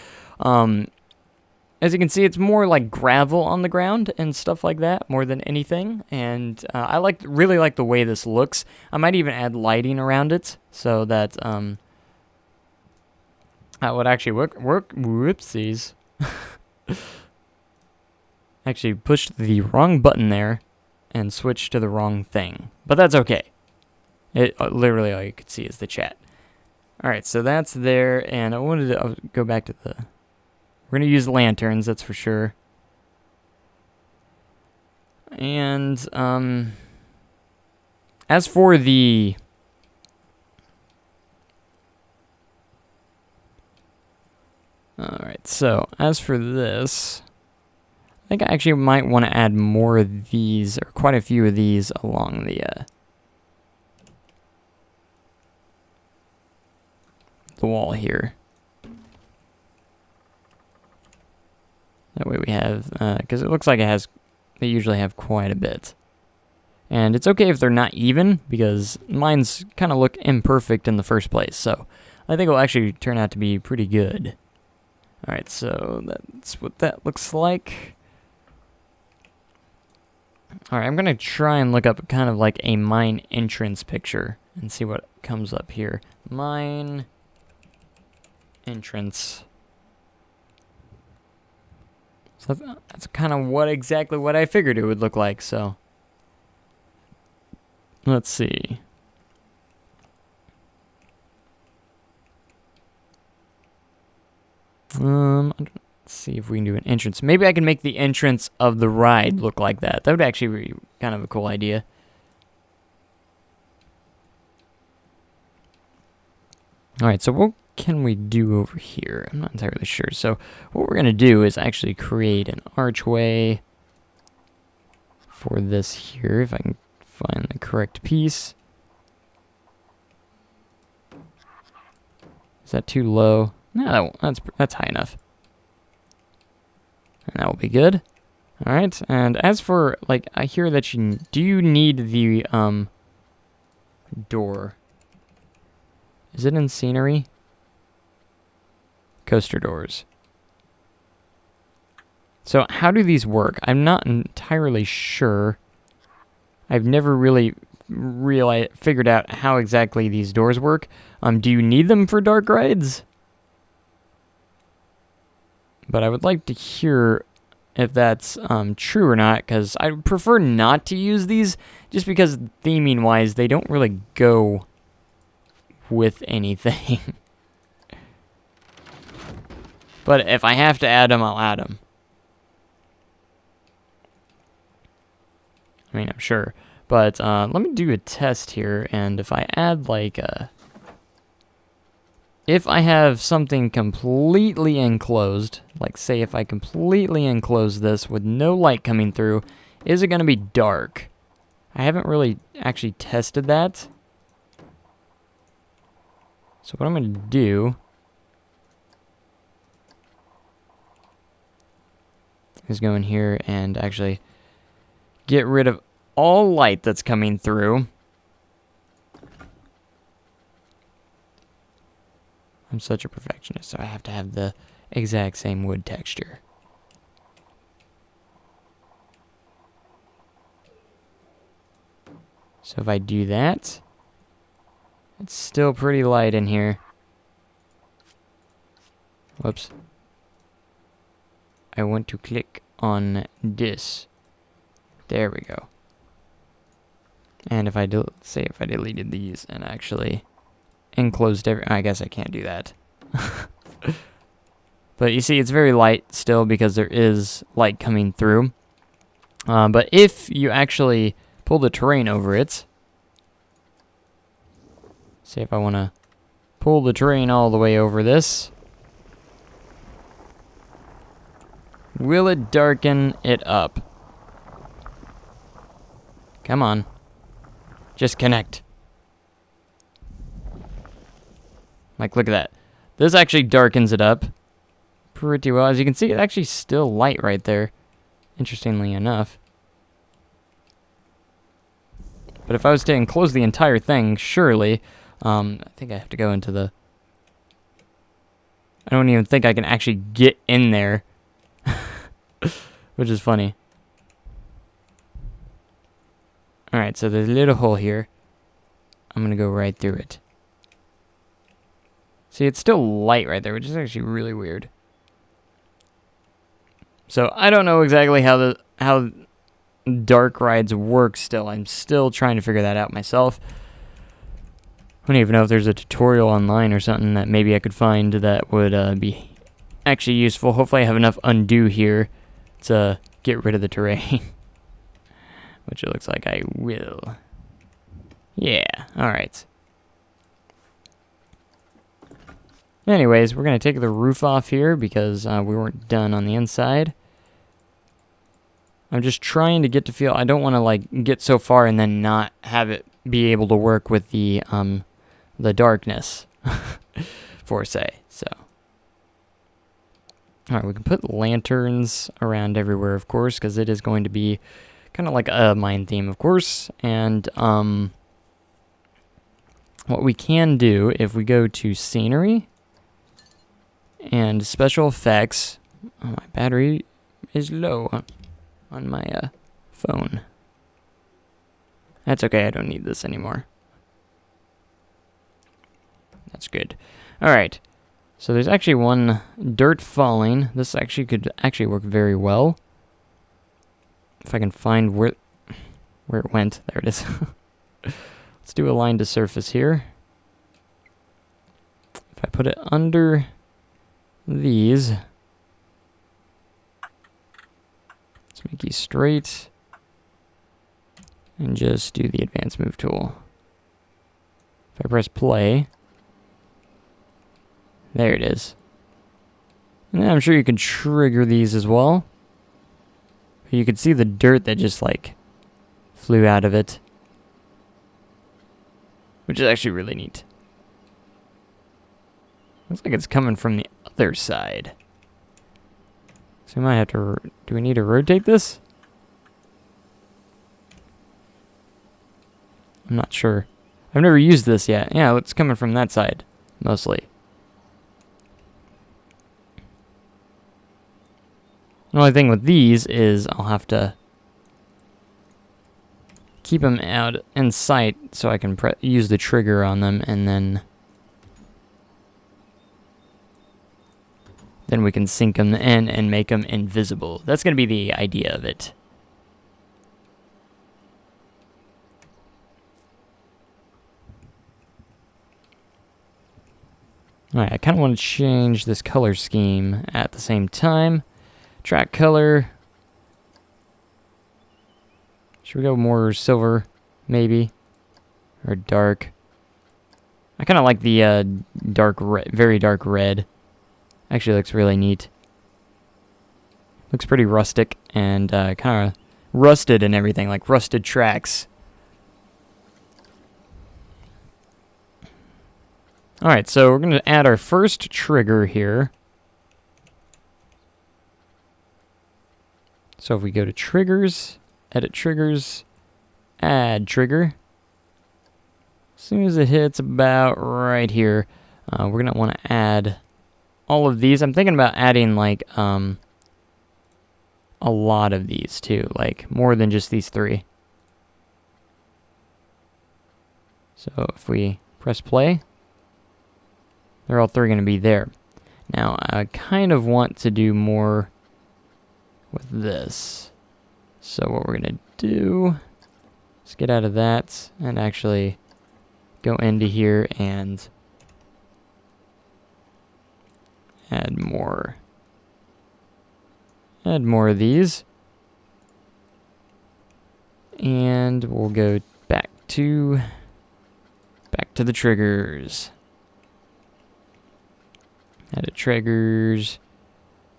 As you can see, it's more like gravel on the ground and stuff like that more than anything. And I really like the way this looks. I might even add lighting around it so that that would actually work. Whoopsies. Actually pushed the wrong button there and switched to the wrong thing. But that's okay. It literally all you could see is the chat. Alright, so that's there, and I wanted to go back to the... We're going to use lanterns, that's for sure. And, as for the... Alright, so, as for this... I think I actually might want to add more of these, or quite a few of these, along the wall here. That way we have, because it looks like they usually have quite a bit. And it's okay if they're not even, because mine's kind of look imperfect in the first place, so I think it'll actually turn out to be pretty good. Alright, so that's what that looks like. Alright, I'm going to try and look up kind of like a mine entrance picture and see what comes up here. Mine entrance. So that's kind of exactly what I figured it would look like, so. Let's see. Let's see if we can do an entrance. Maybe I can make the entrance of the ride look like that. That would actually be kind of a cool idea. Alright, so what can we do over here? I'm not entirely sure. So what we're going to do is actually create an archway for this here, if I can find the correct piece. Is that too low? No, that's high enough. And that will be good. All right, and as for, like, I hear that do you need the, door? Is it in scenery? Coaster doors. So how do these work? I'm not entirely sure. I've never really figured out how exactly these doors work. Do you need them for dark rides? But I would like to hear if that's true or not, because I prefer not to use these, just because theming-wise, they don't really go with anything. But if I have to add them, I'll add them. I mean, I'm sure. But let me do a test here, and if I add, like, if I have something completely enclosed, like, say if I completely enclose this with no light coming through, is it going to be dark? I haven't really actually tested that. So what I'm going to do is go in here and actually get rid of all light that's coming through. I'm such a perfectionist, so I have to have the exact same wood texture. So if I do that, it's still pretty light in here. Whoops. I want to click on this. There we go. And if I say if I deleted these and actually enclosed I guess I can't do that. But you see, it's very light still because there is light coming through. But if you actually pull the terrain over it, say if I want to pull the terrain all the way over this, will it darken it up? Come on. Just connect. Like, look at that. This actually darkens it up pretty well. As you can see, it's actually still light right there, interestingly enough. But if I was to enclose the entire thing, surely, I think I have to go into the... I don't even think I can actually get in there, which is funny. Alright, so there's a little hole here. I'm going to go right through it. See, it's still light right there, which is actually really weird. So I don't know exactly how dark rides work still. I'm still trying to figure that out myself. I don't even know if there's a tutorial online or something that maybe I could find that would be actually useful. Hopefully I have enough undo here to get rid of the terrain. Which it looks like I will. Yeah, alright. Anyways, we're going to take the roof off here because we weren't done on the inside. I'm just trying to get to feel... I don't want to, like, get so far and then not have it be able to work with the darkness, for say, so. Alright, we can put lanterns around everywhere, of course, because it is going to be kind of like a mine theme, of course. And what we can do, if we go to scenery and special effects... Oh, my battery is low on my phone. That's okay, I don't need this anymore. That's good. Alright, so there's actually one dirt falling. This actually could actually work very well. If I can find where it went. There it is. Let's do a line to surface here. If I put it under these, let's make these straight and just do the advanced move tool. If I press play, there it is. And I'm sure you can trigger these as well. You can see the dirt that just, like, flew out of it. Which is actually really neat. Looks like it's coming from the other side. So we might have to... Do we need to rotate this? I'm not sure. I've never used this yet. Yeah, it's coming from that side, mostly. The only thing with these is I'll have to keep them out in sight so I can use the trigger on them, and then we can sink them in and make them invisible. That's going to be the idea of it. Alright, I kind of want to change this color scheme at the same time. Track color. Should we go more silver, maybe? Or dark? I kind of like the dark red, very dark red. Actually looks really neat. Looks pretty rustic and kind of rusted and everything, like rusted tracks. Alright, so we're going to add our first trigger here. So if we go to triggers, edit triggers, add trigger. As soon as it hits about right here, we're going to want to add all of these. I'm thinking about adding like a lot of these too, like more than just these three. So if we press play, they're all three going to be there. Now I kind of want to do more with this. So what we're going to do is get out of that and actually go into here and add more. Add more of these. And we'll go back to the triggers. Edit triggers.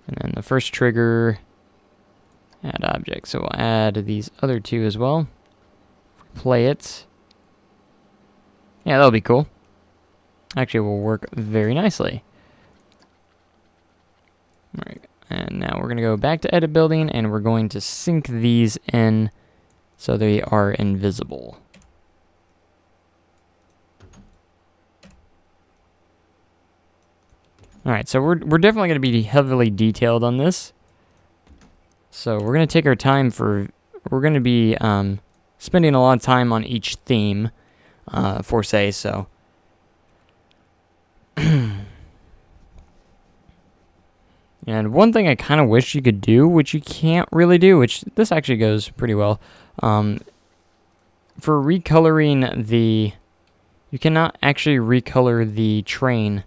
And then the first trigger, add object. So we'll add these other two as well. Play it. Yeah, that'll be cool. Actually, will work very nicely. Alright, and now we're going to go back to edit building and we're going to sink these in so they are invisible. Alright, so we're definitely going to be heavily detailed on this. So we're going to take our time we're going to be spending a lot of time on each theme, for say so. And one thing I kind of wish you could do, which you can't really do, which this actually goes pretty well, for recoloring you cannot actually recolor the train,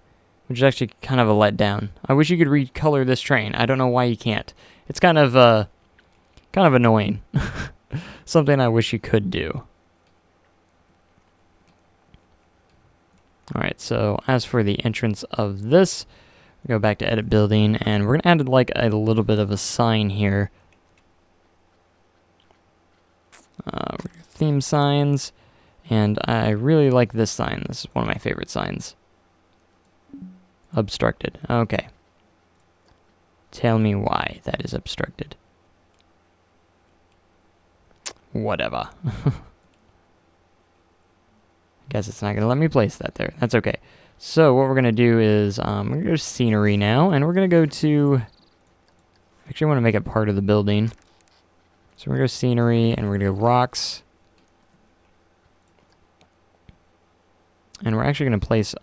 which is actually kind of a letdown. I wish you could recolor this train. I don't know why you can't. It's kind of annoying. Something I wish you could do. Alright, so as for the entrance of this, go back to edit building, and we're going to add like a little bit of a sign here. Theme signs, and I really like this sign. This is one of my favorite signs. Obstructed. Okay. Tell me why that is obstructed. Whatever. Guess it's not going to let me place that there. That's okay. So what we're going to do is, we're going to go to scenery now, and we're going to go to, actually I want to make it part of the building. So we're going to go scenery, and we're going to go rocks. And we're actually going to place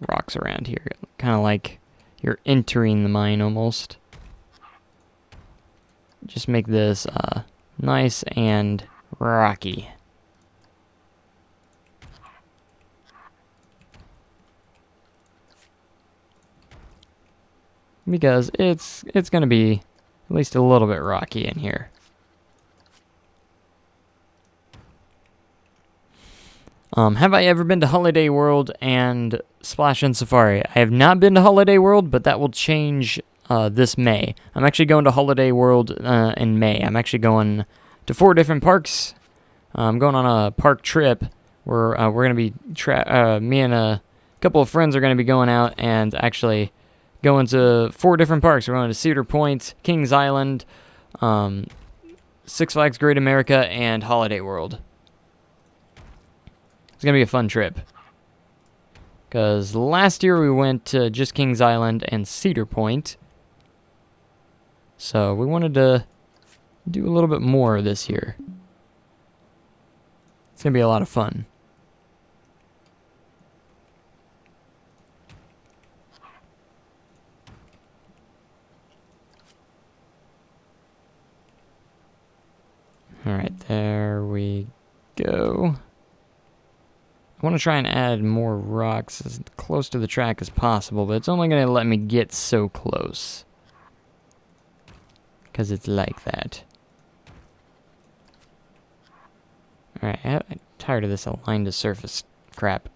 rocks around here, kind of like you're entering the mine almost. Just make this nice and rocky. Because it's going to be at least a little bit rocky in here. Have I ever been to Holiday World and Splash and Safari? I have not been to Holiday World, but that will change this May. I'm actually going to Holiday World in May. I'm actually going to 4 different parks. I'm going on a park trip where we're going to be, me and a couple of friends are going to be going out and actually going to 4 different parks. We're going to Cedar Point, Kings Island, Six Flags Great America, and Holiday World. It's going to be a fun trip. Because last year we went to just Kings Island and Cedar Point. So we wanted to do a little bit more this year. It's going to be a lot of fun. Alright, there we go. I want to try and add more rocks as close to the track as possible, but it's only going to let me get so close. Because it's like that. Alright, I'm tired of this align to surface crap.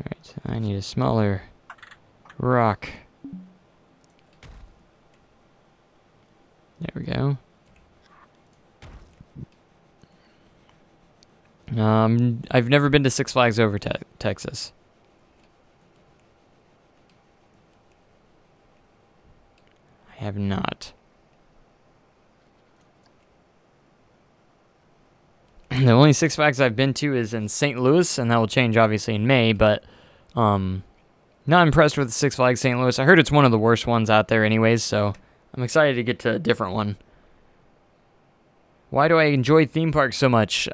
Alright, I need a smaller rock. There we go. I've never been to Six Flags over Texas. I have not. The only Six Flags I've been to is in St. Louis, and that will change obviously in May, but not impressed with Six Flags St. Louis. I heard it's one of the worst ones out there anyways, so I'm excited to get to a different one. Why do I enjoy theme parks so much?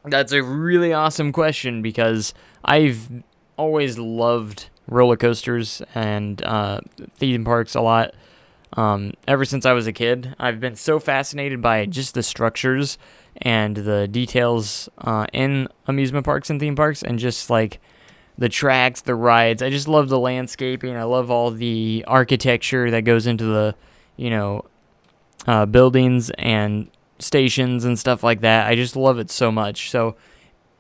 That's a really awesome question because I've always loved roller coasters and theme parks a lot. Ever since I was a kid, I've been so fascinated by just the structures and the details in amusement parks and theme parks, and just like the tracks, the rides. I just love the landscaping. I love all the architecture that goes into the, buildings and stations and stuff like that. I just love it so much. So,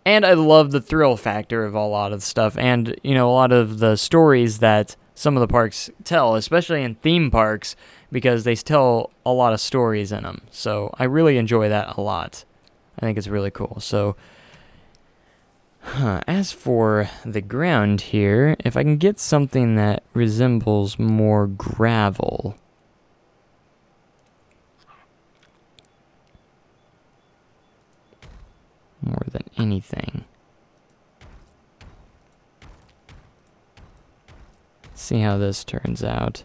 and I love the thrill factor of a lot of stuff, and a lot of the stories that some of the parks tell, especially in theme parks, because they tell a lot of stories in them. So I really enjoy that a lot. I think it's really cool. So as for the ground here, if I can get something that resembles more gravel. More than anything. See how this turns out.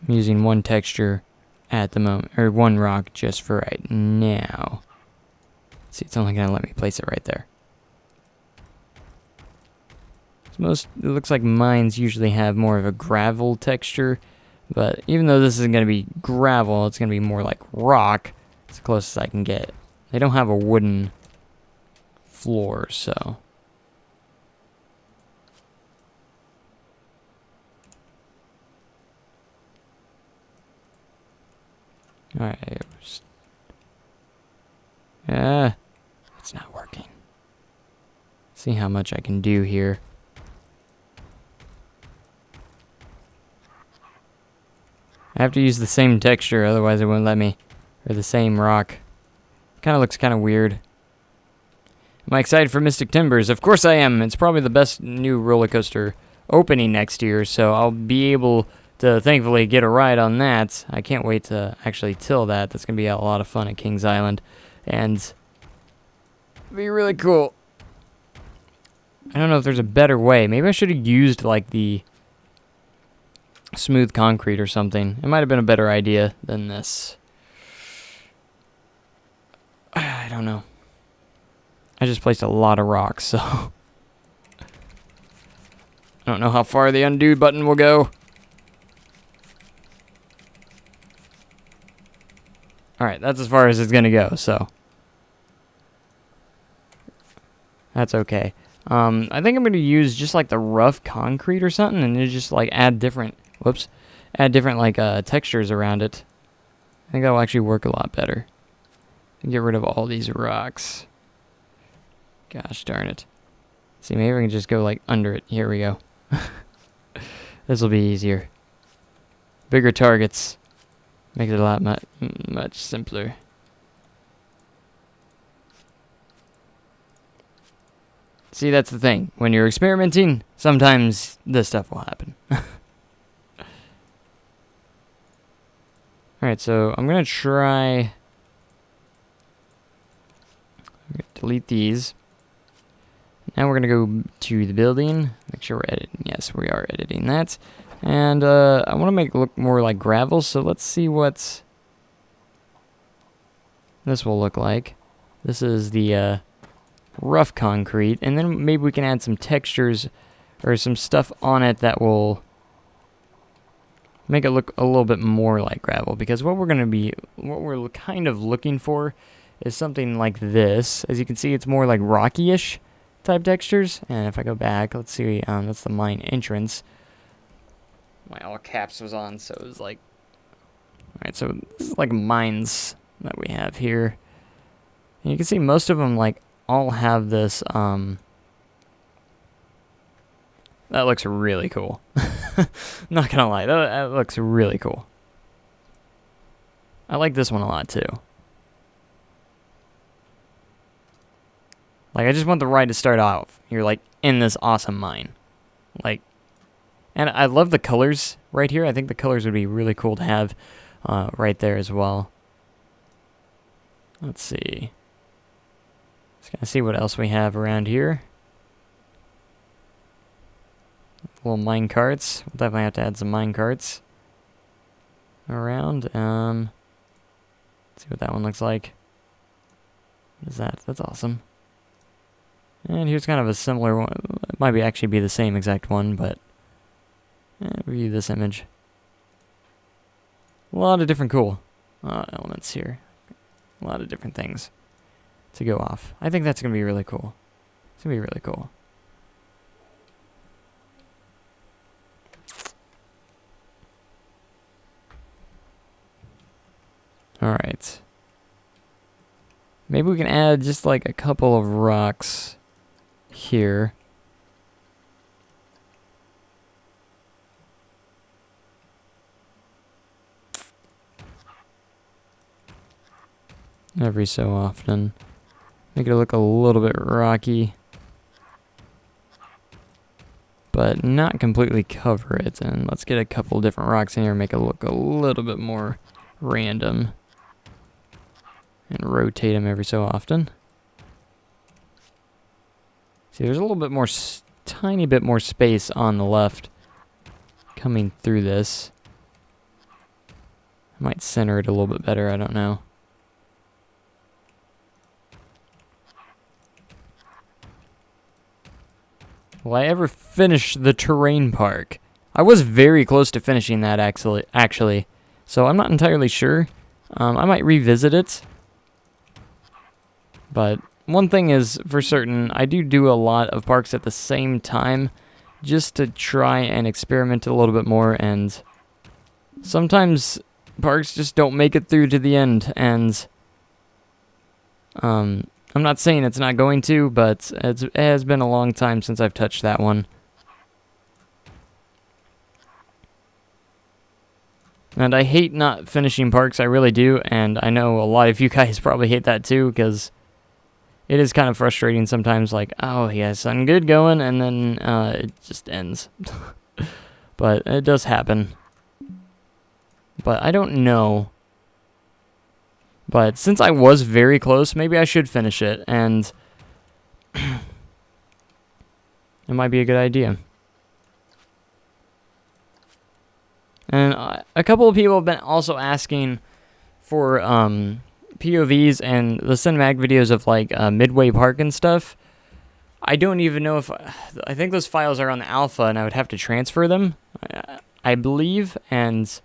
I'm using one texture at the moment, or one rock just for right now. See, it's only gonna let me place it right there. It looks like mines usually have more of a gravel texture, but even though this isn't gonna be gravel, it's gonna be more like rock. It's the closest I can get. They don't have a wooden floor, so. Alright. It's not working. See how much I can do here. I have to use the same texture, otherwise it won't let me. Or the same rock. Kind of looks kind of weird. Am I excited for Mystic Timbers? Of course I am. It's probably the best new roller coaster opening next year, so I'll be able to thankfully get a ride on that. I can't wait to actually till that. That's going to be a lot of fun at Kings Island. And it'll be really cool. I don't know if there's a better way. Maybe I should have used like the smooth concrete or something. It might have been a better idea than this. I don't know. I just placed a lot of rocks, so I don't know how far the undo button will go. Alright, that's as far as it's gonna go, so that's okay. I think I'm gonna use just like the rough concrete or something, and just like add different like textures around it. I think that will actually work a lot better. Get rid of all these rocks. Gosh darn it. See, maybe I can just go like under it. Here we go. This will be easier. Bigger targets. Make it a lot much simpler. See, that's the thing. When you're experimenting, sometimes this stuff will happen. Alright, so I'm going to try... delete these. Now we're going to go to the building. Make sure we're editing. Yes, we are editing that. And I want to make it look more like gravel, so let's see what this will look like. This is the rough concrete, and then maybe we can add some textures or some stuff on it that will make it look a little bit more like gravel, because what we're kind of looking for is something like this. As you can see, it's more like rocky-ish type textures. And if I go back, let's see, that's the mine entrance. My all caps was on, so it was like, alright, so this is like mines that we have here. And you can see most of them like all have this, that looks really cool. Not gonna lie, that looks really cool. I like this one a lot too. Like, I just want the ride to start off. You're like in this awesome mine. Like, and I love the colors right here. I think the colors would be really cool to have right there as well. Let's see. Just gonna see what else we have around here. Little mine carts. We'll definitely have to add some mine carts around. Let's see what that one looks like. What is that? That's awesome. And here's kind of a similar one. It might actually be the same exact one, but review this image. A lot of different cool elements here. A lot of different things to go off. I think that's going to be really cool. It's going to be really cool. Alright. Maybe we can add just like a couple of rocks here. Every so often. Make it look a little bit rocky, but not completely cover it. And let's get a couple different rocks in here and make it look a little bit more random. And rotate them every so often. See, there's a little bit more, tiny bit more space on the left coming through this. I might center it a little bit better, I don't know. Will I ever finish the terrain park? I was very close to finishing that actually. So I'm not entirely sure. I might revisit it. But one thing is for certain, I do a lot of parks at the same time just to try and experiment a little bit more, and sometimes parks just don't make it through to the end, and I'm not saying it's not going to, but it has been a long time since I've touched that one. And I hate not finishing parks, I really do, and I know a lot of you guys probably hate that too, because it is kind of frustrating sometimes, like, oh, he has something good going, and then it just ends. But it does happen. But I don't know. But since I was very close, maybe I should finish it, and it might be a good idea. And a couple of people have been also asking for POVs and the cinematic videos of like Midway Park and stuff. I don't even know if I think those files are on the alpha, and I would have to transfer them, I believe. And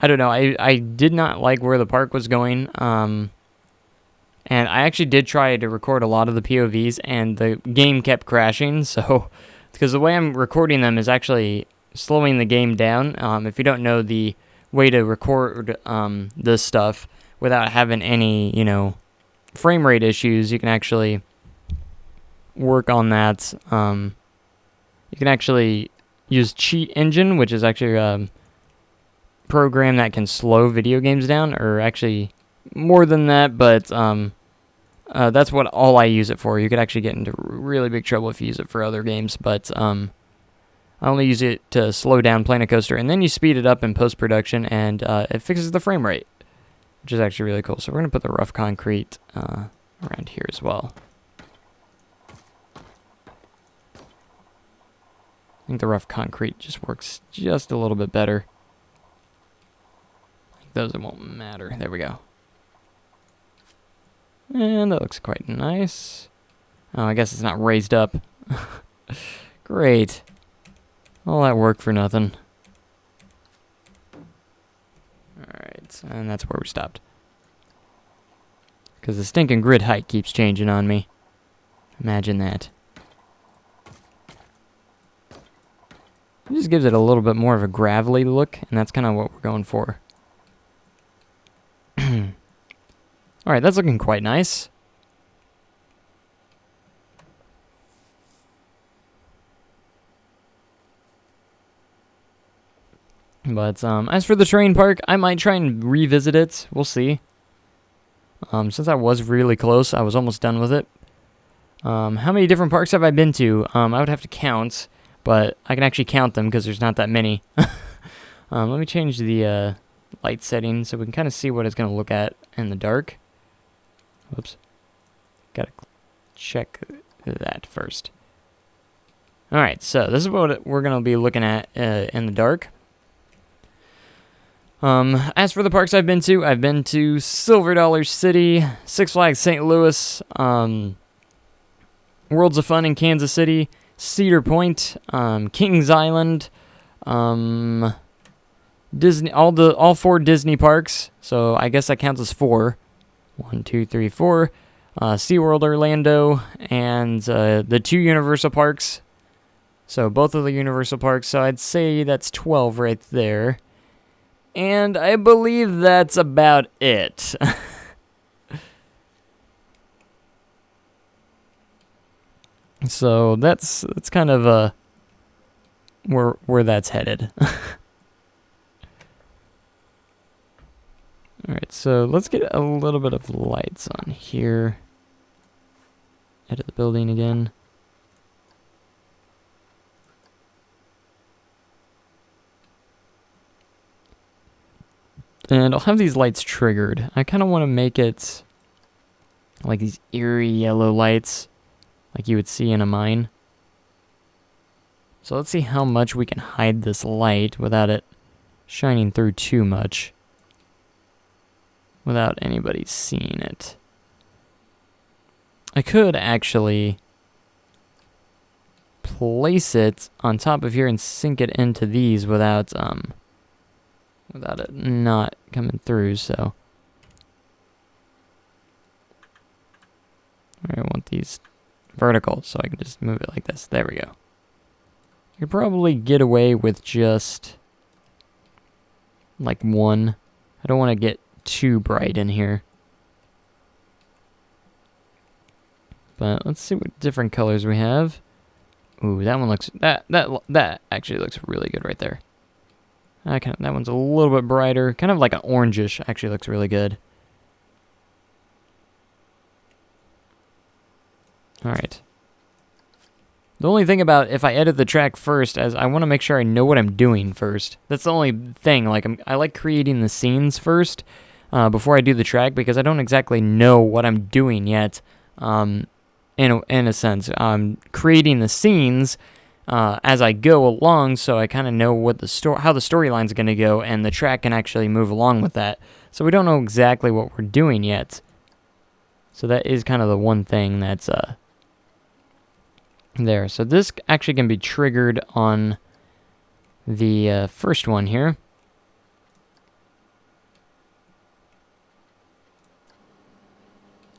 I don't know. I did not like where the park was going. And I actually did try to record a lot of the POVs, and the game kept crashing. So because the way I'm recording them is actually slowing the game down. If you don't know the way to record this stuff without having any, frame rate issues, you can actually work on that, you can actually use Cheat Engine, which is actually a program that can slow video games down, or actually more than that, but that's what all I use it for. You could actually get into really big trouble if you use it for other games, but I only use it to slow down Planet Coaster, and then you speed it up in post-production, and it fixes the frame rate, which is actually really cool. So we're going to put the rough concrete around here as well. I think the rough concrete just works just a little bit better. I think those, it won't matter. There we go. And that looks quite nice. Oh, I guess it's not raised up. Great. All that work for nothing. Alright, and that's where we stopped. Because the stinking grid height keeps changing on me. Imagine that. It just gives it a little bit more of a gravelly look, and that's kind of what we're going for. Alright, that's looking quite nice. But as for the train park, I might try and revisit it. We'll see. Since I was really close, I was almost done with it. How many different parks have I been to? I would have to count, but I can actually count them because there's not that many. Let me change the light setting so we can kind of see what it's going to look at in the dark. Whoops. Gotta check that first. Alright, so this is what we're going to be looking at in the dark. As for the parks I've been to Silver Dollar City, Six Flags St. Louis, Worlds of Fun in Kansas City, Cedar Point, Kings Island, Disney, all 4 Disney parks. So I guess that counts as 4. 1, 2, 3, 4. SeaWorld Orlando and the 2 Universal parks. So both of the Universal parks. So I'd say that's 12 right there. And I believe that's about it. So that's kind of where that's headed. Alright, so let's get a little bit of lights on here. Edit the building again. And I'll have these lights triggered. I kind of want to make it like these eerie yellow lights like you would see in a mine. So let's see how much we can hide this light without it shining through too much. Without anybody seeing it. I could actually place it on top of here and sink it into these without it not coming through, so. I want these vertical, so I can just move it like this. There we go. You could probably get away with just like 1. I don't want to get too bright in here. But let's see what different colors we have. Ooh, that one looks that actually looks really good right there. That one's a little bit brighter, kind of like an orangish. Actually looks really good. All right. The only thing about if I edit the track first, as I want to make sure I know what I'm doing first. That's the only thing. Like I like creating the scenes first before I do the track because I don't exactly know what I'm doing yet. In a sense, I'm creating the scenes as I go along, so I kind of know what how the storyline's going to go, and the track can actually move along with that. So we don't know exactly what we're doing yet. So that is kind of the one thing that's there. So this actually can be triggered on the first one here.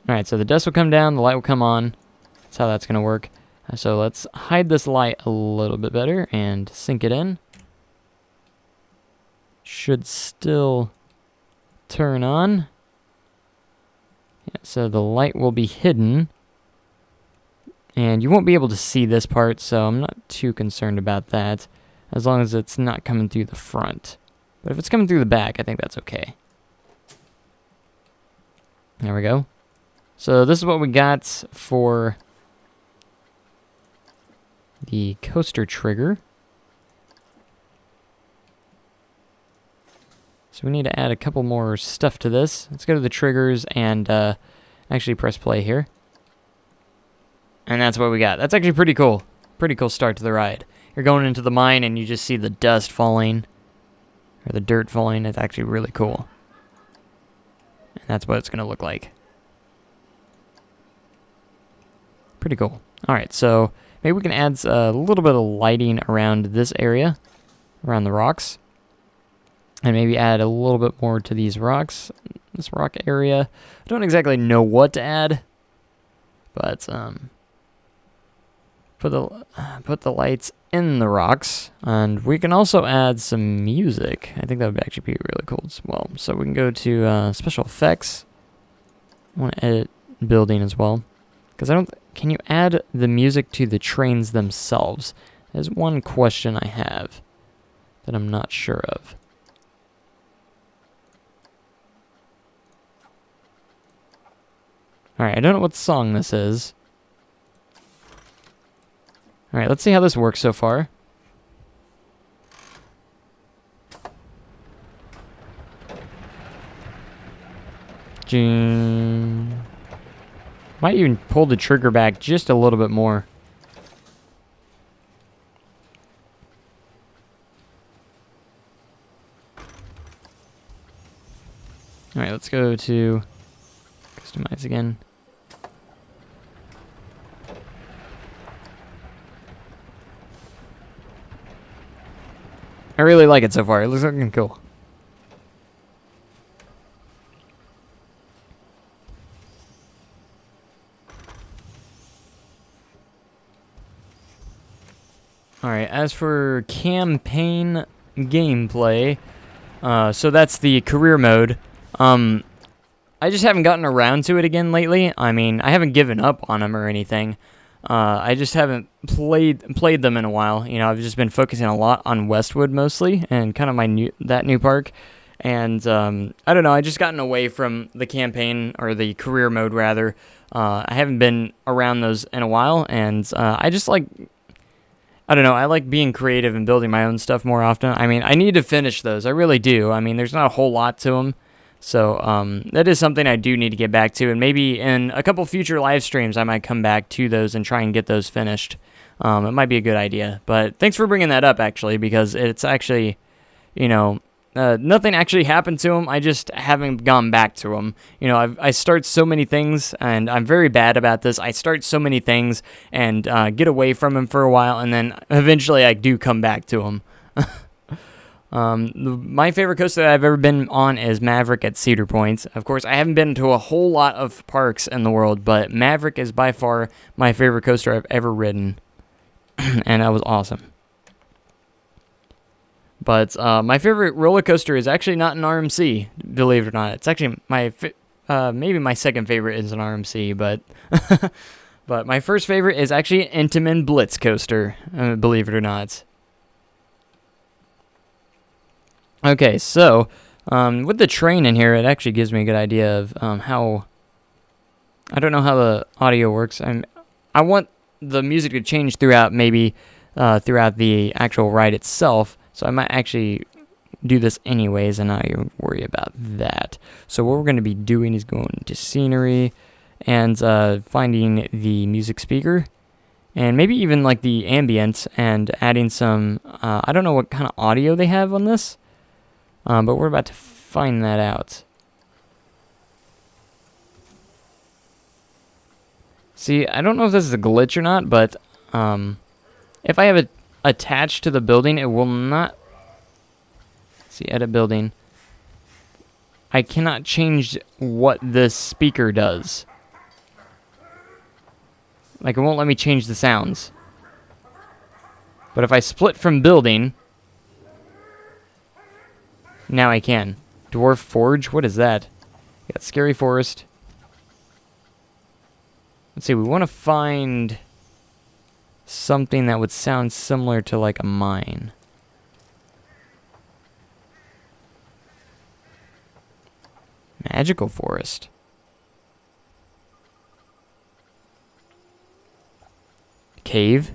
Alright, so the dust will come down, the light will come on. That's how that's going to work. So let's hide this light a little bit better and sink it in. Should still turn on. Yeah, so the light will be hidden. And you won't be able to see this part, so I'm not too concerned about that, as long as it's not coming through the front. But if it's coming through the back, I think that's okay. There we go. So this is what we got for the coaster trigger. So we need to add a couple more stuff to this. Let's go to the triggers and actually press play here. And that's what we got. That's actually pretty cool. Pretty cool start to the ride. You're going into the mine and you just see the dust falling, or the dirt falling. It's actually really cool. And that's what it's going to look like. Pretty cool. Alright, so maybe we can add a little bit of lighting around this area, around the rocks. And maybe add a little bit more to these rocks, this rock area. I don't exactly know what to add, but put the lights in the rocks, and we can also add some music. I think that would actually be really cool as well. So we can go to special effects. I want to edit building as well, because I don't. Can you add the music to the trains themselves? There's one question I have that I'm not sure of. Alright, I don't know what song this is. Alright, let's see how this works so far. Might even pull the trigger back just a little bit more. Alright, let's go to customize again. I really like it so far. It looks looking cool. Alright, as for campaign gameplay, so that's the career mode. I just haven't gotten around to it again lately. I mean, I haven't given up on them or anything. I just haven't played them in a while. You know, I've just been focusing a lot on Westwood mostly, and kind of that new park. And I don't know, I just gotten away from the campaign, or the career mode rather. I haven't been around those in a while, and I just like, I don't know, I like being creative and building my own stuff more often. I mean, I need to finish those. I really do. I mean, there's not a whole lot to them. So that is something I do need to get back to, and maybe in a couple future live streams I might come back to those and try and get those finished. It might be a good idea. But thanks for bringing that up, actually, because it's actually, you know, nothing actually happened to them. I just haven't gone back to them. You know, I start so many things, and I'm very bad about this. I start so many things and get away from them for a while, and then eventually I do come back to them. My favorite coaster that I've ever been on is Maverick at Cedar Point. Of course, I haven't been to a whole lot of parks in the world, but Maverick is by far my favorite coaster I've ever ridden, and that was awesome. But my favorite roller coaster is actually not an RMC, believe it or not. It's actually maybe my second favorite is an RMC, but but my first favorite is actually an Intamin Blitz coaster, believe it or not. Okay, so with the train in here, it actually gives me a good idea of how. I don't know how the audio works. I want the music to change throughout, maybe throughout the actual ride itself. So I might actually do this anyways, and not even worry about that. So what we're going to be doing is going to scenery and finding the music speaker, and maybe even like the ambient, and adding some. I don't know what kind of audio they have on this. But we're about to find that out. See, I don't know if this is a glitch or not, but if I have it attached to the building, it will not. See, edit building. I cannot change what this speaker does. Like, it won't let me change the sounds. But if I split from building, now I can. Dwarf Forge? What is that? We got Scary Forest. Let's see, we want to find something that would sound similar to like a mine. Magical forest. Cave.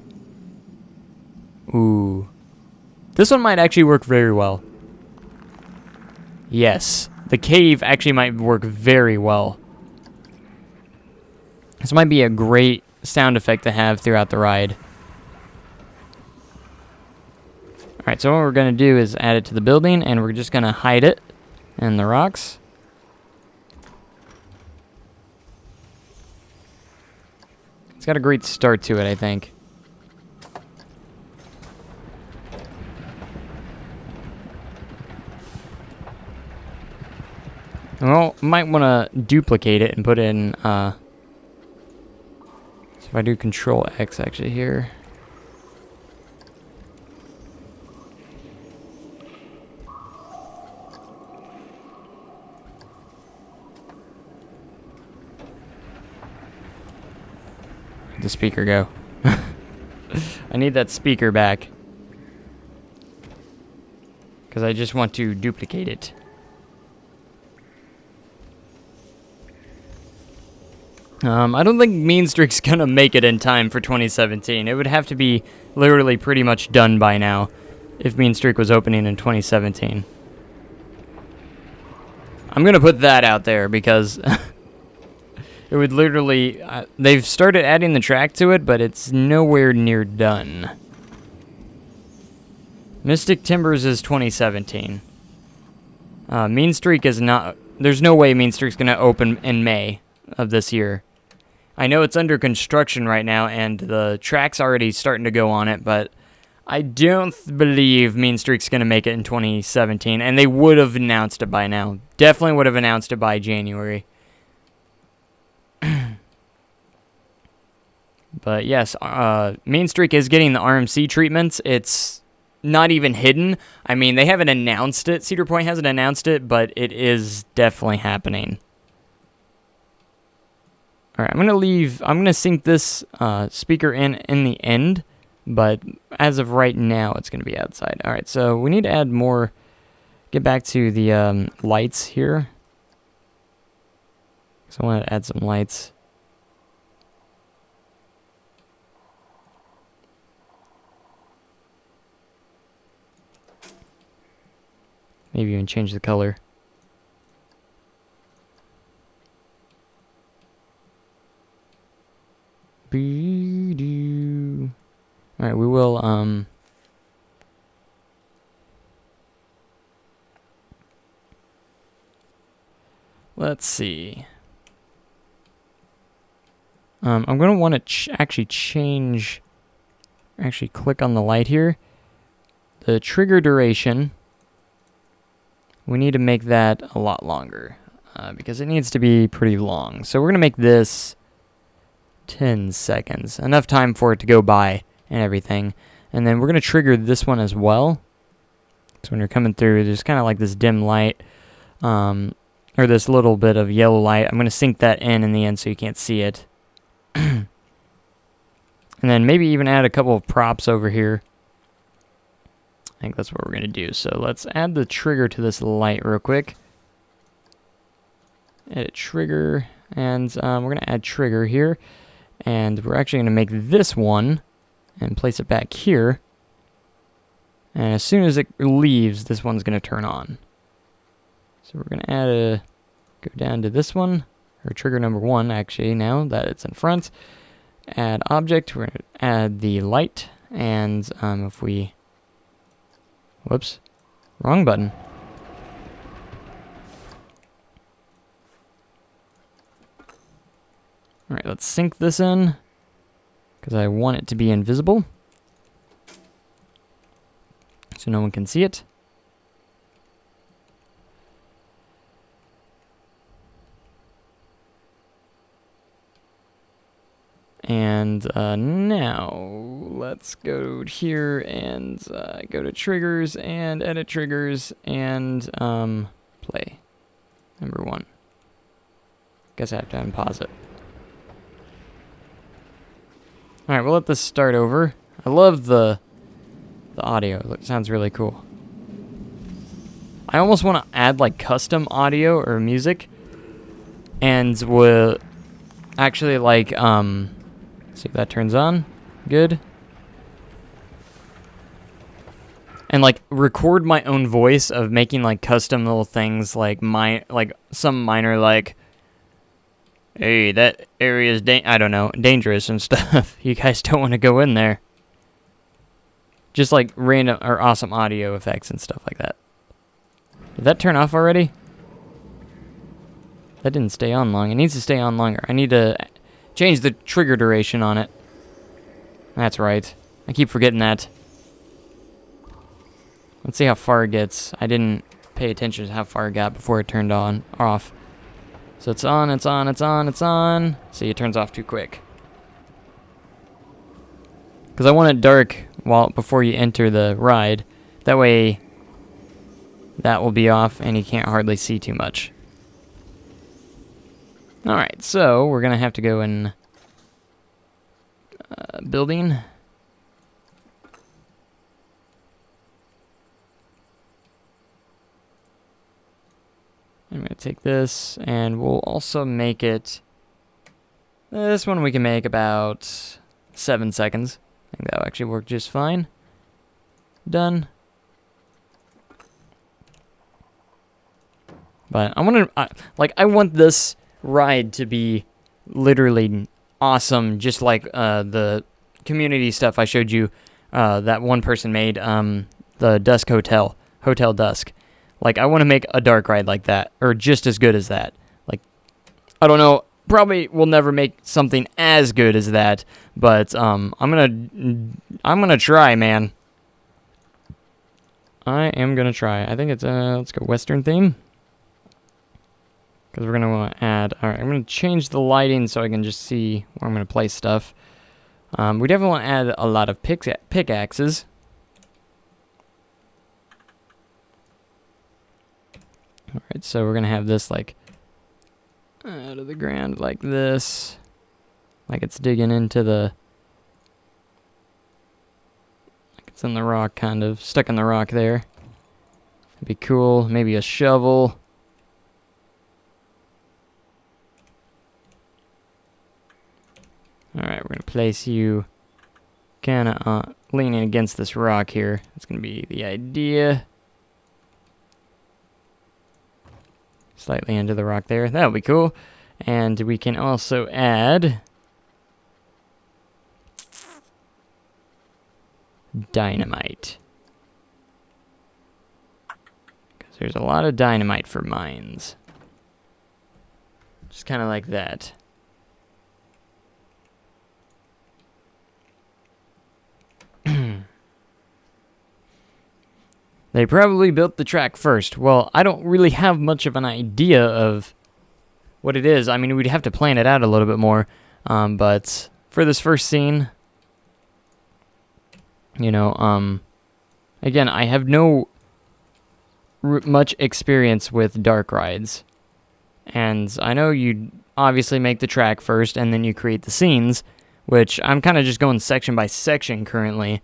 Ooh. This one might actually work very well. Yes. The cave actually might work very well. This might be a great sound effect to have throughout the ride. Alright, so what we're going to do is add it to the building, and we're just going to hide it in the rocks. It's got a great start to it, I think. Well, might want to duplicate it and put in, so if I do Control X actually here. Where'd the speaker go? I need that speaker back. Because I just want to duplicate it. I don't think Mean Streak's gonna make it in time for 2017. It would have to be literally pretty much done by now if Mean Streak was opening in 2017. I'm gonna put that out there because it would literally... they've started adding the track to it, but it's nowhere near done. Mystic Timbers is 2017. Mean Streak is not... There's no way Mean Streak's gonna open in May of this year. I know it's under construction right now, and the track's already starting to go on it, but I don't believe Mean Streak's going to make it in 2017, and they would have announced it by now. Definitely would have announced it by January. But yes, Mean Streak is getting the RMC treatments. It's not even hidden. I mean, they haven't announced it. Cedar Point hasn't announced it, but it is definitely happening. Alright, I'm going to sync this speaker in the end, but as of right now, it's going to be outside. Alright, so we need to add more, get back to the lights here. So I want to add some lights. Maybe even change the color. Alright, we will, let's see. I'm going to want to actually change, actually click on the light here. The trigger duration, we need to make that a lot longer, because it needs to be pretty long. So we're going to make this 10 seconds. Enough time for it to go by and everything. And then we're going to trigger this one as well. So when you're coming through, there's kind of like this dim light, or this little bit of yellow light. I'm going to sync that in the end so you can't see it. And then maybe even add a couple of props over here. I think that's what we're going to do. So let's add the trigger to this light real quick. Edit trigger. And we're going to add trigger here. And we're actually going to make this one and place it back here. And as soon as it leaves, this one's going to turn on. So we're going to add go down to this one, or trigger number 1 actually now that it's in front. Add object, we're going to add the light. And if we, whoops, wrong button. Alright, let's sync this in, because I want it to be invisible, so no one can see it. And now, let's go here and go to triggers, and edit triggers, and play. Number 1. Guess I have to unpause it. Alright, we'll let this start over. I love the audio. It sounds really cool. I almost want to add like custom audio or music. And we'll actually like, see if that turns on. Good. And like record my own voice of making like custom little things like some minor like, hey, that area is I don't know, dangerous and stuff. You guys don't want to go in there. Just like random or awesome audio effects and stuff like that. Did that turn off already? That didn't stay on long. It needs to stay on longer. I need to change the trigger duration on it. That's right. I keep forgetting that. Let's see how far it gets. I didn't pay attention to how far it got before it turned off. So it's on, it's on, it's on, it's on. See, it turns off too quick. Because I want it dark before you enter the ride. That way, that will be off and you can't hardly see too much. Alright, so we're going to have to go in building. I'm going to take this, and we'll also make it... This one we can make about 7 seconds. I think that'll actually work just fine. Done. But I want to... I want this ride to be literally awesome, just like the community stuff I showed you that one person made, the Dusk Hotel Dusk. Like, I want to make a dark ride like that, or just as good as that. Like, I don't know, probably will never make something as good as that, but I'm gonna try, man. I am gonna try. I think it's let's go Western theme, because we're gonna want to add. All right, I'm gonna change the lighting so I can just see where I'm gonna place stuff. We definitely want to add a lot of pickaxes. Alright, so we're going to have this, like, out of the ground like this. Like it's digging into the... Like it's in the rock, kind of. Stuck in the rock there. That'd be cool. Maybe a shovel. Alright, we're going to place you kind of leaning against this rock here. That's going to be the idea. Slightly into the rock there. That'll be cool. And we can also add dynamite. Because there's a lot of dynamite for mines. Just kind of like that. They probably built the track first. Well, I don't really have much of an idea of what it is. I mean, we'd have to plan it out a little bit more. But for this first scene, you know, again, I have no much experience with dark rides. And I know you obviously make the track first, and then you create the scenes, which I'm kind of just going section by section currently.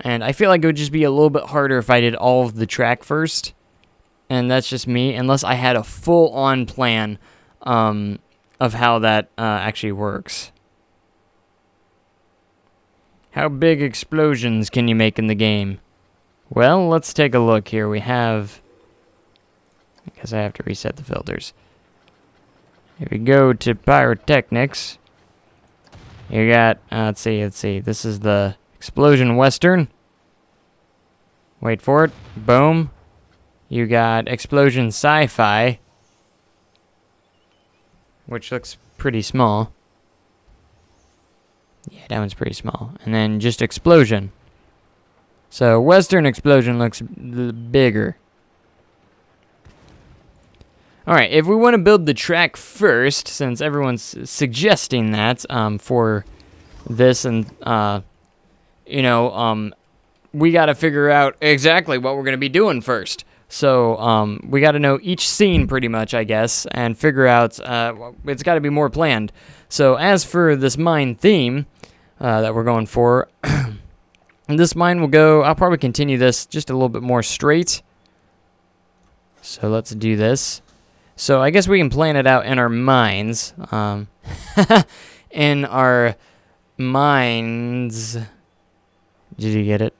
And I feel like it would just be a little bit harder if I did all of the track first. And that's just me, unless I had a full-on plan of how that actually works. How big explosions can you make in the game? Well, let's take a look here. We have... I guess I have to reset the filters. If we go to pyrotechnics, you got... let's see. This is the... Explosion Western. Wait for it. Boom. You got Explosion Sci-Fi, which looks pretty small. Yeah, that one's pretty small. And then just Explosion. So Western Explosion looks bigger. Alright, if we want to build the track first, since everyone's suggesting that for this and... you know, we got to figure out exactly what we're going to be doing first. So, we got to know each scene pretty much, I guess, and figure out, it's got to be more planned. So, as for this mine theme, that we're going for. And this mine will go, I'll probably continue this just a little bit more straight. So let's do this. So I guess we can plan it out in our minds. In our minds. Did you get it?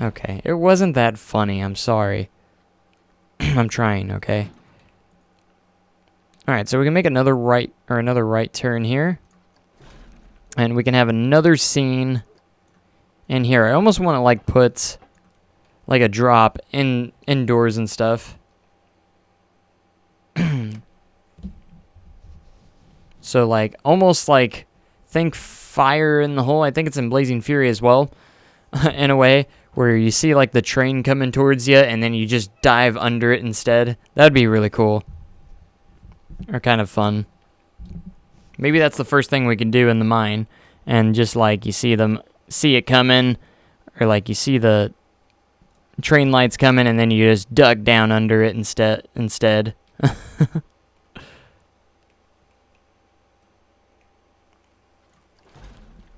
Okay, it wasn't that funny, I'm sorry. I'm trying, okay? Alright, so we can make another right turn here. And we can have another scene in here. I almost want to like put like a drop indoors and stuff. So like almost like think Fire in the Hole. I think it's in Blazing Fury as well. In a way where you see like the train coming towards you and then you just dive under it instead. That'd be really cool. Or kind of fun. Maybe that's the first thing we can do in the mine, and just like you see it coming, or like you see the train lights coming, and then you just duck down under it instead.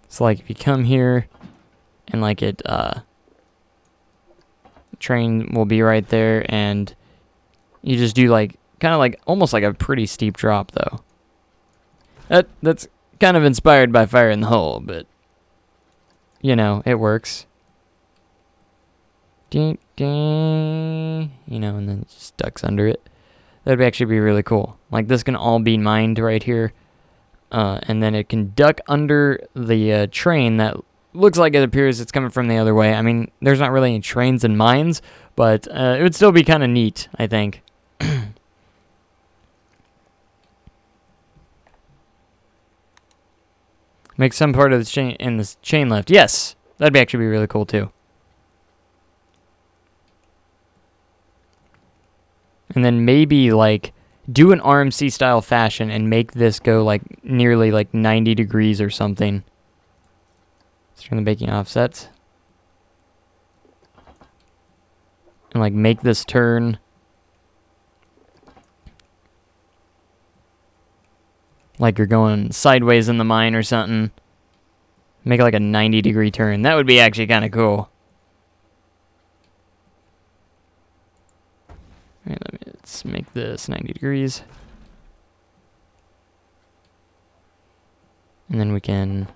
So like if you come here, and like train will be right there, and you just do like kind of like almost like a pretty steep drop though. That's kind of inspired by Fire in the Hole, but you know, it works. Ding, ding, you know, and then it just ducks under it. That'd actually be really cool. Like this can all be mined right here, and then it can duck under the train that looks like it appears it's coming from the other way. I mean, there's not really any trains and mines, but it would still be kind of neat, I think. Make some part of the chain in this chain lift. Yes, that'd actually be really cool too. And then maybe like do an RMC style fashion and make this go like nearly like 90 degrees or something. Let's turn the baking offsets. And like make this turn like you're going sideways in the mine or something. Make like a 90-degree turn. That would be actually kind of cool. Alright, let's make this 90 degrees. And then we can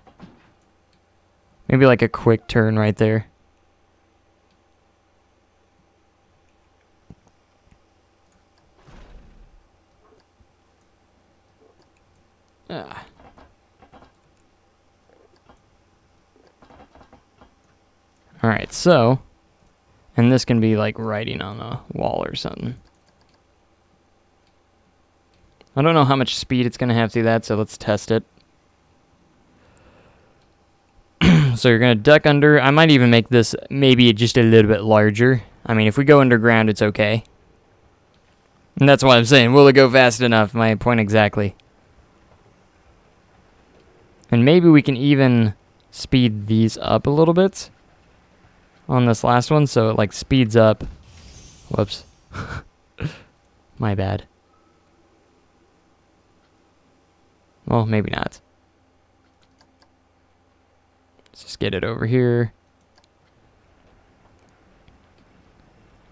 maybe like a quick turn right there. Alright, so, and this can be like writing on a wall or something. I don't know how much speed it's going to have through that, so let's test it. So you're going to duck under. I might even make this maybe just a little bit larger. I mean, if we go underground, it's okay. And that's why I'm saying, will it go fast enough? My point exactly. And maybe we can even speed these up a little bit on this last one, so it like speeds up. Whoops. My bad. Well, maybe not. Let's just get it over here.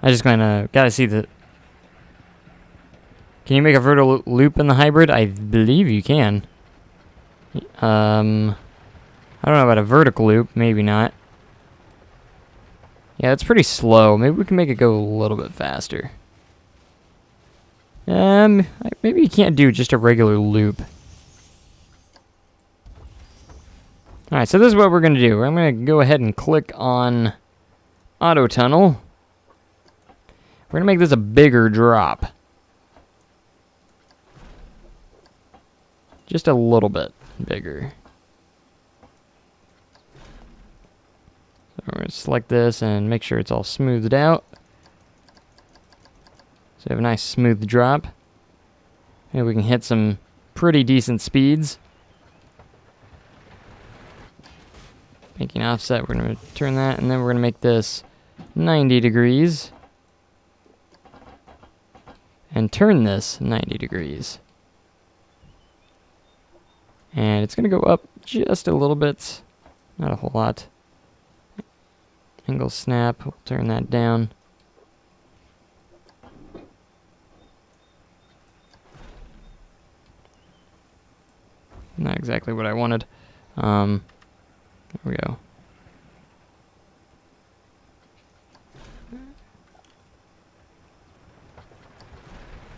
I just gotta see the... Can you make a vertical loop in the hybrid? I believe you can. I don't know about a vertical loop. Maybe not. Yeah, it's pretty slow. Maybe we can make it go a little bit faster. Maybe you can't do just a regular loop. Alright, so this is what we're going to do. I'm going to go ahead and click on Auto Tunnel. We're going to make this a bigger drop. Just a little bit bigger. So we're going to select this and make sure it's all smoothed out. So we have a nice smooth drop. And we can hit some pretty decent speeds. Making offset, we're going to turn that, and then we're going to make this 90 degrees. And turn this 90 degrees. And it's going to go up just a little bit. Not a whole lot. Angle snap. We'll turn that down. Not exactly what I wanted. There we go.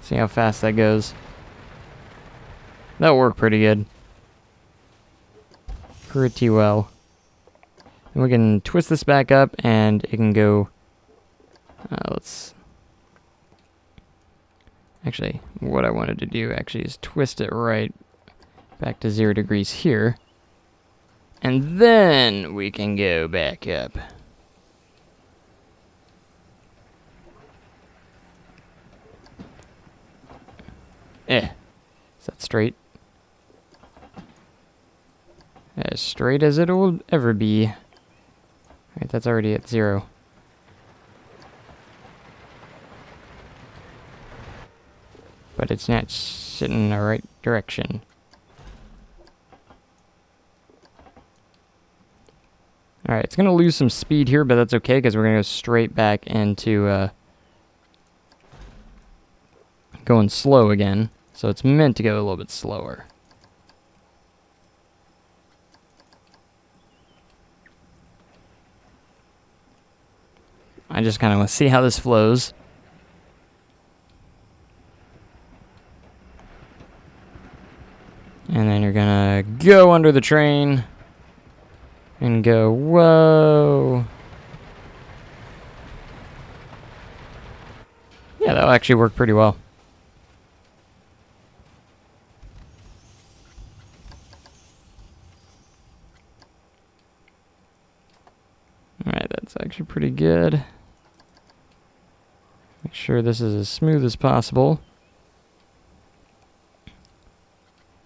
See how fast that goes. That'll work pretty good. Pretty well. And we can twist this back up and it can go... let's... Actually, what I wanted to do actually is twist it right back to 0 degrees here. And then we can go back up. Is that straight? As straight as it will ever be. Alright, that's already at 0. But it's not sitting in the right direction. Alright, it's going to lose some speed here, but that's okay, because we're going to go straight back into going slow again. So it's meant to go a little bit slower. I just kind of want to see how this flows. And then you're going to go under the train. And go, whoa. Yeah, that'll actually work pretty well. Alright, that's actually pretty good. Make sure this is as smooth as possible.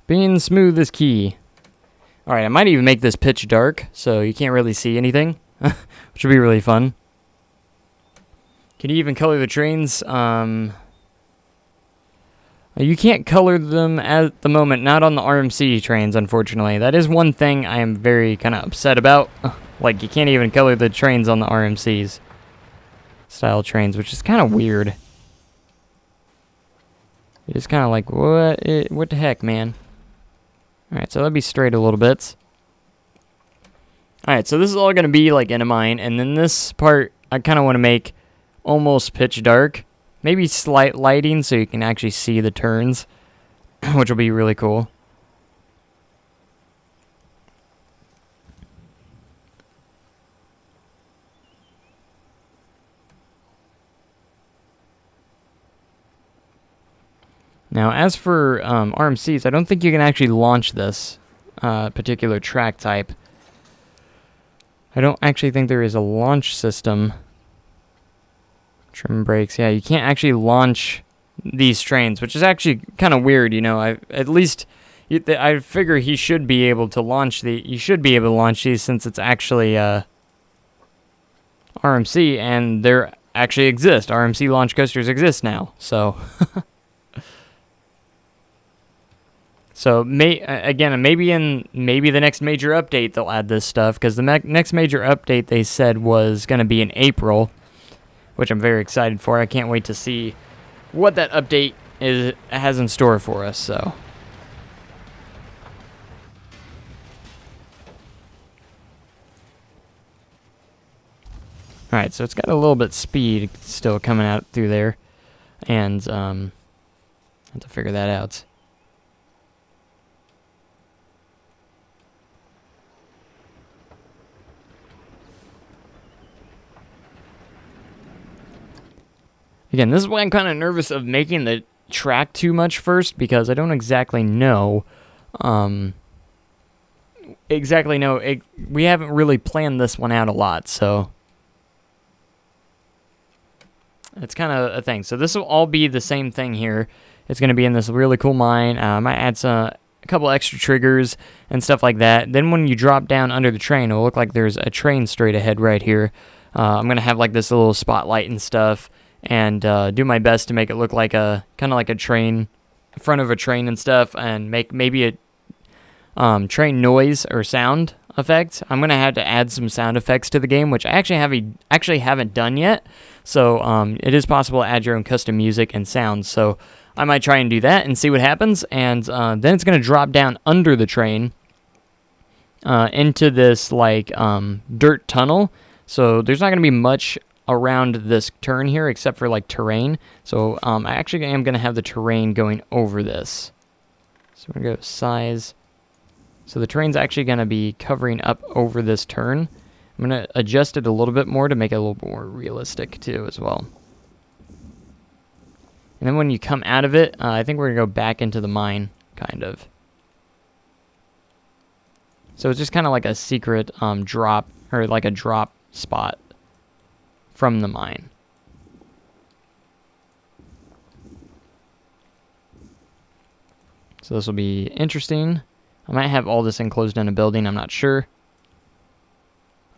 Being smooth is key. Alright, I might even make this pitch dark, so you can't really see anything, which would be really fun. Can you even color the trains? You can't color them at the moment, not on the RMC trains, unfortunately. That is one thing I am very kind of upset about. Like, you can't even color the trains on the RMCs style trains, which is kind of weird. It's kind of like, what the heck, man? Alright, so that'll be straight a little bit. Alright, so this is all going to be like in a mine, and then this part I kind of want to make almost pitch dark. Maybe slight lighting so you can actually see the turns, which will be really cool. Now, as for RMCs, I don't think you can actually launch this particular track type. I don't actually think there is a launch system. Trim brakes, yeah, you can't actually launch these trains, which is actually kind of weird, you know. I figure he should be able to launch you should be able to launch these since it's actually RMC, and there actually exist. RMC launch coasters exist now, so... So, again, maybe the next major update they'll add this stuff, because the next major update they said was going to be in April, which I'm very excited for. I can't wait to see what that update has in store for us, so. Alright, so it's got a little bit speed still coming out through there, and I have to figure that out. Again, this is why I'm kind of nervous of making the track too much first, because I don't exactly know. We haven't really planned this one out a lot, so it's kind of a thing. So this will all be the same thing here. It's going to be in this really cool mine. I might add a couple extra triggers and stuff like that. Then when you drop down under the train, it'll look like there's a train straight ahead right here. I'm going to have like this little spotlight and stuff, and do my best to make it look like kind of like a train, front of a train and stuff, and make maybe train noise or sound effects. I'm gonna have to add some sound effects to the game, which I actually haven't done yet. So it is possible to add your own custom music and sounds. So I might try and do that and see what happens. And then it's gonna drop down under the train into this like dirt tunnel. So there's not gonna be much around this turn here except for like terrain. So I actually am gonna have the terrain going over this. So we're gonna go size. So the train's actually going to be covering up over this turn. I'm going to adjust it a little bit more to make it a little bit more realistic too as well. And then when you come out of it, I think we're going to go back into the mine, kind of. So it's just kind of like a secret drop, or like a drop spot from the mine. So this will be interesting. I might have all this enclosed in a building. I'm not sure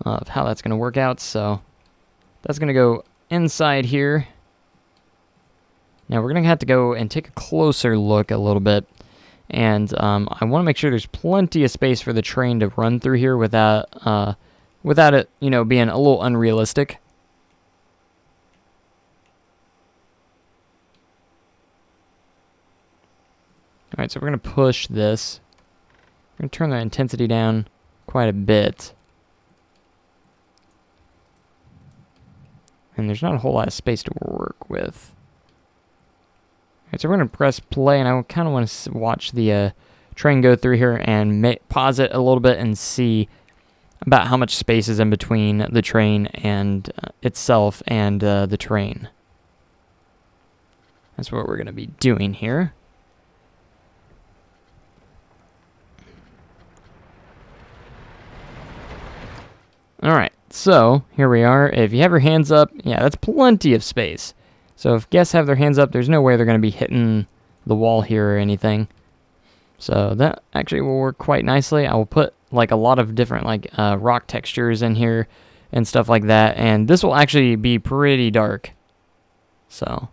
of how that's going to work out. So that's going to go inside here. Now we're going to have to go and take a closer look a little bit. And I want to make sure there's plenty of space for the train to run through here without it, you know, being a little unrealistic. All right, so we're going to push this. We're going to turn the intensity down quite a bit. And there's not a whole lot of space to work with. Alright, so we're going to press play, and I kind of want to watch the train go through here and pause it a little bit and see about how much space is in between the train and itself and the train. That's what we're going to be doing here. Alright, so here we are. If you have your hands up, yeah, that's plenty of space. So if guests have their hands up, there's no way they're going to be hitting the wall here or anything. So that actually will work quite nicely. I will put like a lot of different like rock textures in here and stuff like that. And this will actually be pretty dark. So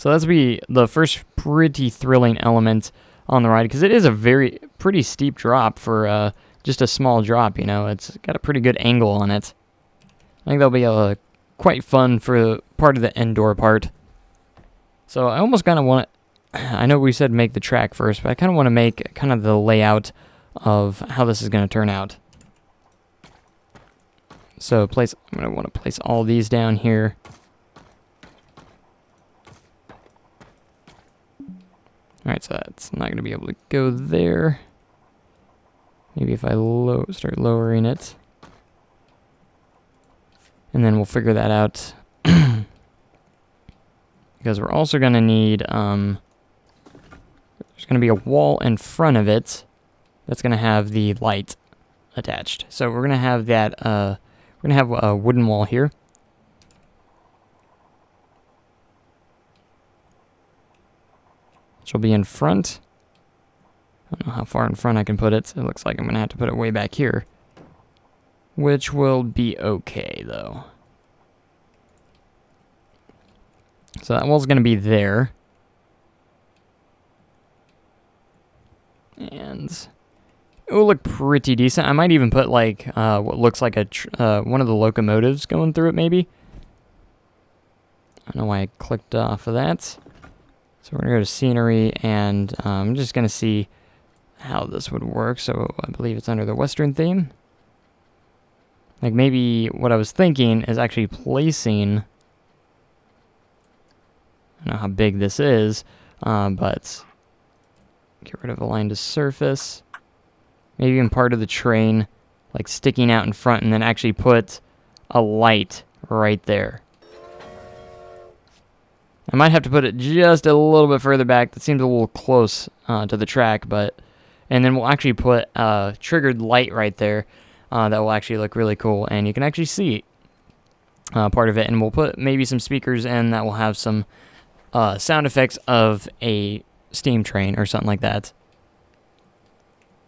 that's be the first pretty thrilling element on the ride, because it is a pretty steep drop for just a small drop, you know. It's got a pretty good angle on it. I think that'll be quite fun for part of the indoor part. So I almost kind of want to, I know we said make the track first, but I kind of want to make kind of the layout of how this is going to turn out. So I'm going to want to place all these down here. Alright, so that's not going to be able to go there. Maybe if I start lowering it. And then we'll figure that out. Because we're also going to need, there's going to be a wall in front of it that's going to have the light attached. So we're going to have that, we're going to have a wooden wall here. Which will be in front. I don't know how far in front I can put it. It looks like I'm going to have to put it way back here. Which will be okay, though. So that wall's going to be there. And it will look pretty decent. I might even put, like, what looks like one of the locomotives going through it, maybe. I don't know why I clicked off of that. So we're going to go to scenery, and I'm just going to see how this would work. So I believe it's under the Western theme. Like maybe what I was thinking is actually placing, I don't know how big this is, but get rid of align to surface. Maybe even part of the train, like sticking out in front, and then actually put a light right there. I might have to put it just a little bit further back. That seems a little close to the track, and then we'll actually put a triggered light right there that will actually look really cool, and you can actually see part of it. And we'll put maybe some speakers in that will have some sound effects of a steam train or something like that.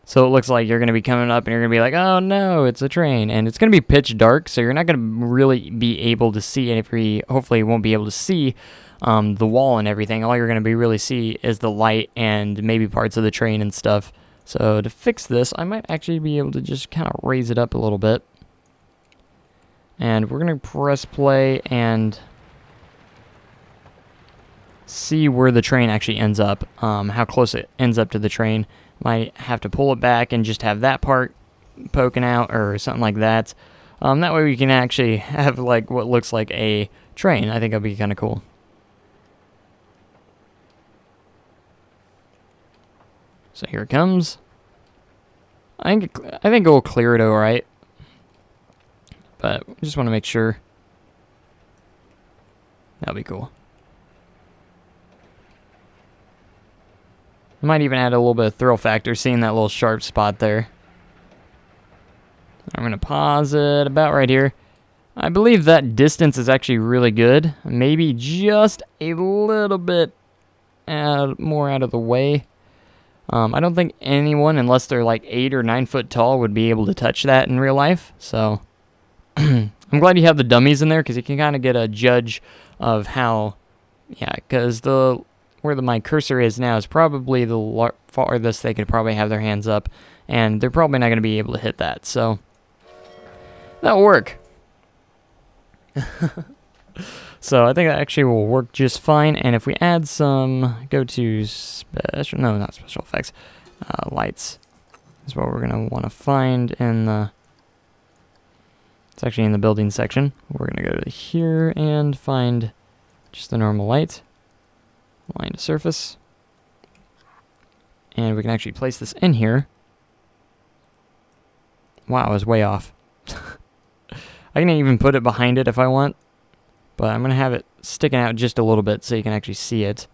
So it looks like you're going to be coming up and you're going to be like, oh no, it's a train. And it's going to be pitch dark, so you're not going to really be able to see it. Hopefully you won't be able to see the wall and everything. All you're going to be really see is the light and maybe parts of the train and stuff. So to fix this, I might actually be able to just kind of raise it up a little bit. And we're going to press play and see where the train actually ends up, how close it ends up to the train. Might have to pull it back and just have that part poking out or something like that. That way we can actually have like what looks like a train. I think that'd be kind of cool. So here it comes. I think it will clear it all right, but we just want to make sure. That'll be cool. I might even add a little bit of thrill factor, seeing that little sharp spot there. I'm going to pause it about right here. I believe that distance is actually really good. Maybe just a little bit more out of the way. I don't think anyone, unless they're like 8 or 9 foot tall, would be able to touch that in real life. So I'm glad you have the dummies in there, because you can kind of get a judge of how, yeah, because where my cursor is now is probably the farthest they could probably have their hands up, and they're probably not going to be able to hit that, so that'll work. So I think that actually will work just fine, and if we add some, go to special, no, not special effects, lights is what we're going to want to find in the, it's actually in the building section. We're going to go to here and find just the normal light. Line to surface, and we can actually place this in here. Wow, I was way off. I can even put it behind it if I want, but I'm gonna have it sticking out just a little bit so you can actually see it.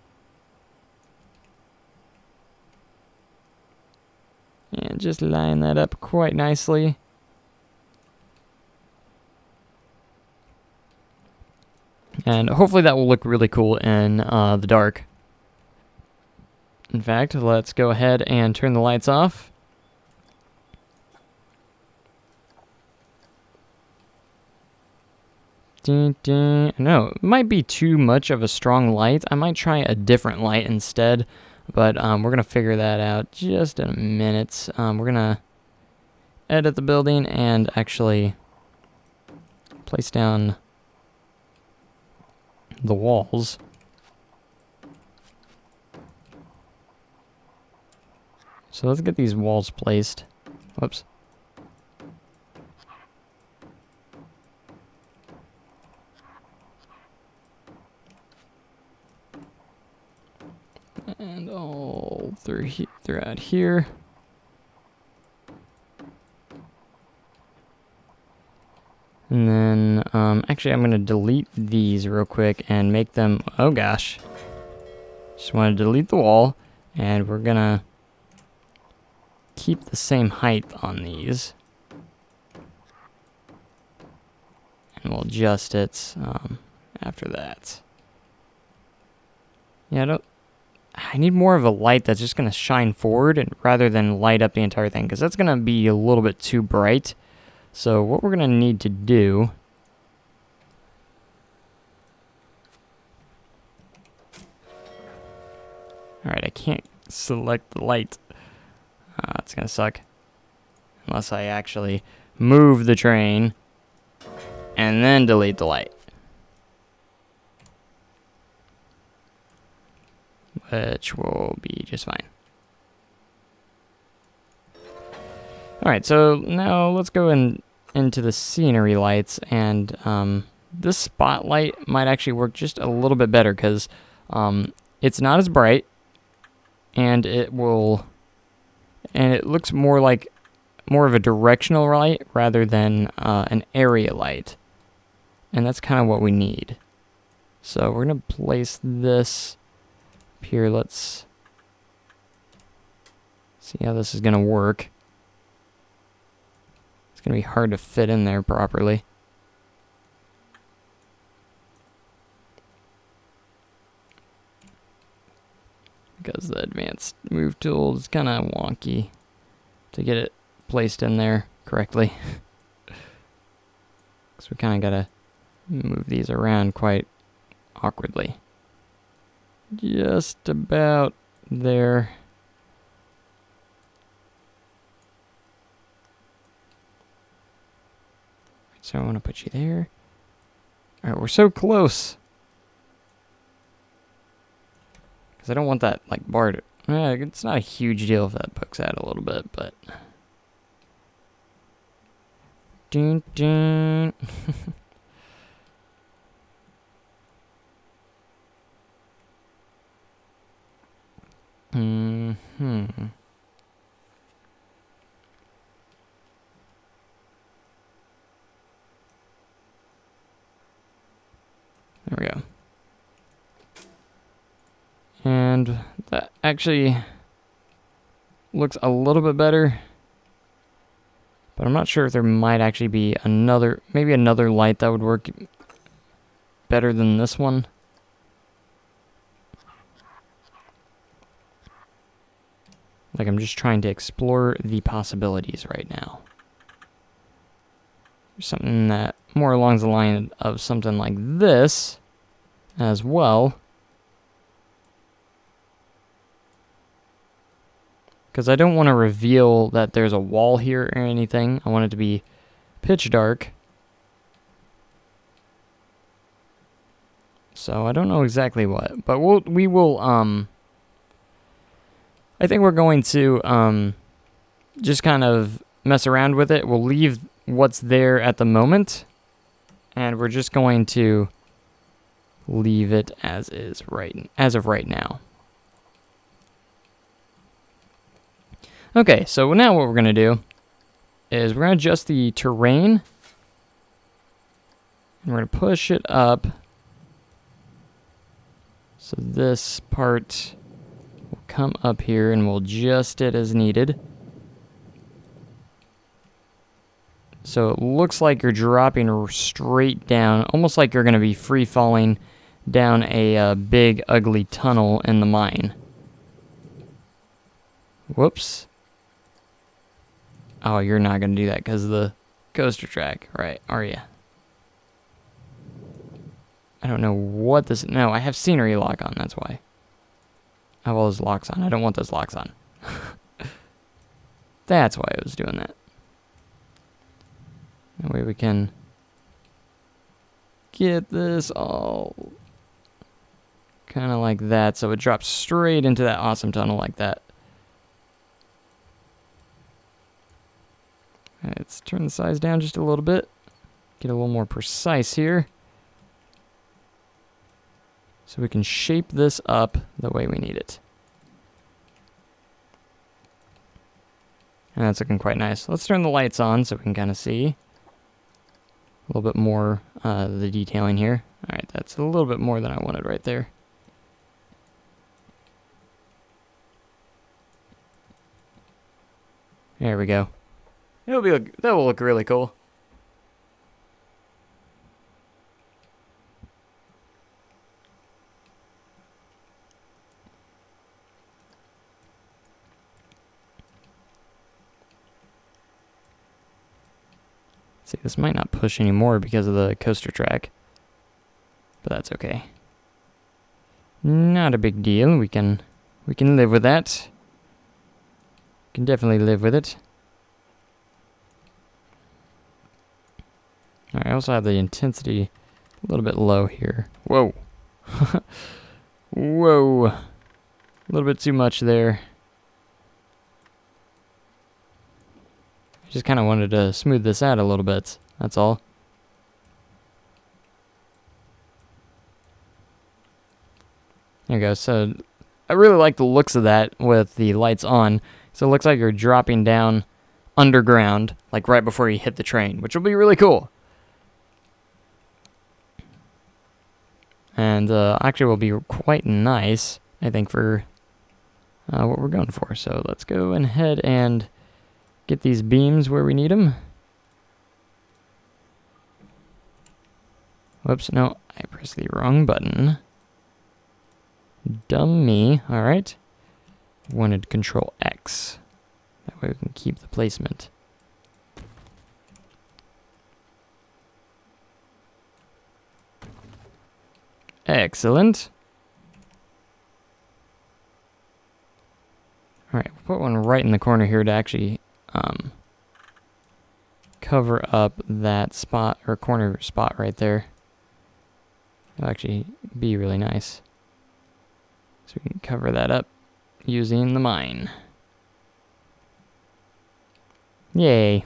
And just line that up quite nicely. And hopefully that will look really cool in the dark. In fact, let's go ahead and turn the lights off. No, it might be too much of a strong light. I might try a different light instead, but we're going to figure that out just in a minute. We're going to edit the building and actually place down the walls. So let's get these walls placed. Whoops. And all throughout here. And then, actually I'm going to delete these real quick and make them, oh gosh. Just want to delete the wall, and we're going to keep the same height on these. And we'll adjust it after that. Yeah, I need more of a light that's just going to shine forward rather than light up the entire thing, because that's going to be a little bit too bright. So what we're going to need to do Alright, I can't select the light. It's going to suck. Unless I actually move the train and then delete the light. Which will be just fine. Alright, so now let's go into the scenery lights, and this spotlight might actually work just a little bit better because it's not as bright, and it looks more of a directional light rather than an area light, and that's kind of what we need. So we're gonna place this up here. Let's see how this is gonna work. It's going to be hard to fit in there properly. Because the advanced move tool is kind of wonky. to get it placed in there correctly. Because we kind of got to move these around quite awkwardly. Just about there. So I want to put you there. All right, we're so close. Because I don't want that, like, bar to... it's not a huge deal if that pokes out a little bit, but... Dun, dun. There we go. And that actually looks a little bit better. But I'm not sure if there might actually be maybe another light that would work better than this one. Like, I'm just trying to explore the possibilities right now. Something that more along the line of something like this as well. Because I don't want to reveal that there's a wall here or anything. I want it to be pitch dark. So I don't know exactly what, but we will I think we're going to just kind of mess around with it. We'll leave what's there at the moment, and we're just going to leave it as is as of right now. Okay, so now what we're going to do is we're going to adjust the terrain, and we're going to push it up. So this part will come up here, and we'll adjust it as needed. So it looks like you're dropping straight down, almost like you're going to be free falling down a big, ugly tunnel in the mine. Whoops. Oh, you're not going to do that because of the coaster track, right? Are you? I don't know what this... No, I have scenery lock on, that's why. I have all those locks on. I don't want those locks on. That's why I was doing that. That way we can get this all kind of like that, so it drops straight into that awesome tunnel like that. Let's turn the size down just a little bit. Get a little more precise here. So we can shape this up the way we need it. And that's looking quite nice. Let's turn the lights on so we can kind of see a little bit more the detailing here. All right, that's a little bit more than I wanted right there. There we go. That will look really cool. See, this might not push anymore because of the coaster track, but that's okay. Not a big deal. We can live with that. We can definitely live with it. All right, I also have the intensity a little bit low here. Whoa. Whoa. A little bit too much there. I just kind of wanted to smooth this out a little bit. That's all. There you go. So I really like the looks of that with the lights on. So it looks like you're dropping down underground, like right before you hit the train, which will be really cool. And actually will be quite nice, I think, for what we're going for. So let's go ahead and get these beams where we need them. Whoops, no, I pressed the wrong button. Dumb me. All right. Wanted Control X. That way we can keep the placement. Excellent. Alright, we'll put one right in the corner here to actually cover up that spot, or corner spot right there. It'll actually be really nice. So we can cover that up using the mine. Yay.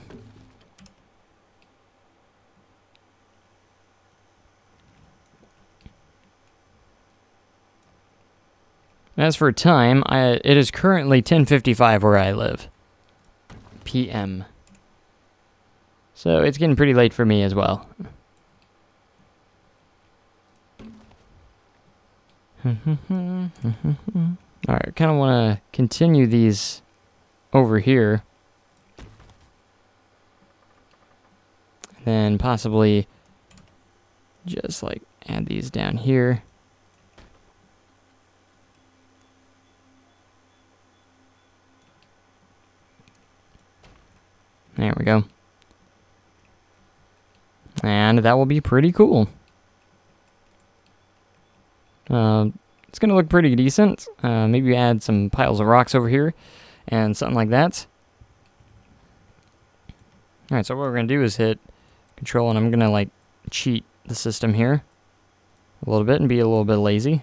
As for time, it is currently 10:55 where I live. PM. So it's getting pretty late for me as well. Alright, I kind of want to continue these over here. Then possibly just like add these down here. There we go. And that will be pretty cool. It's going to look pretty decent. Maybe add some piles of rocks over here and something like that. Alright, so what we're going to do is hit Control, and I'm going to like cheat the system here a little bit and be a little bit lazy.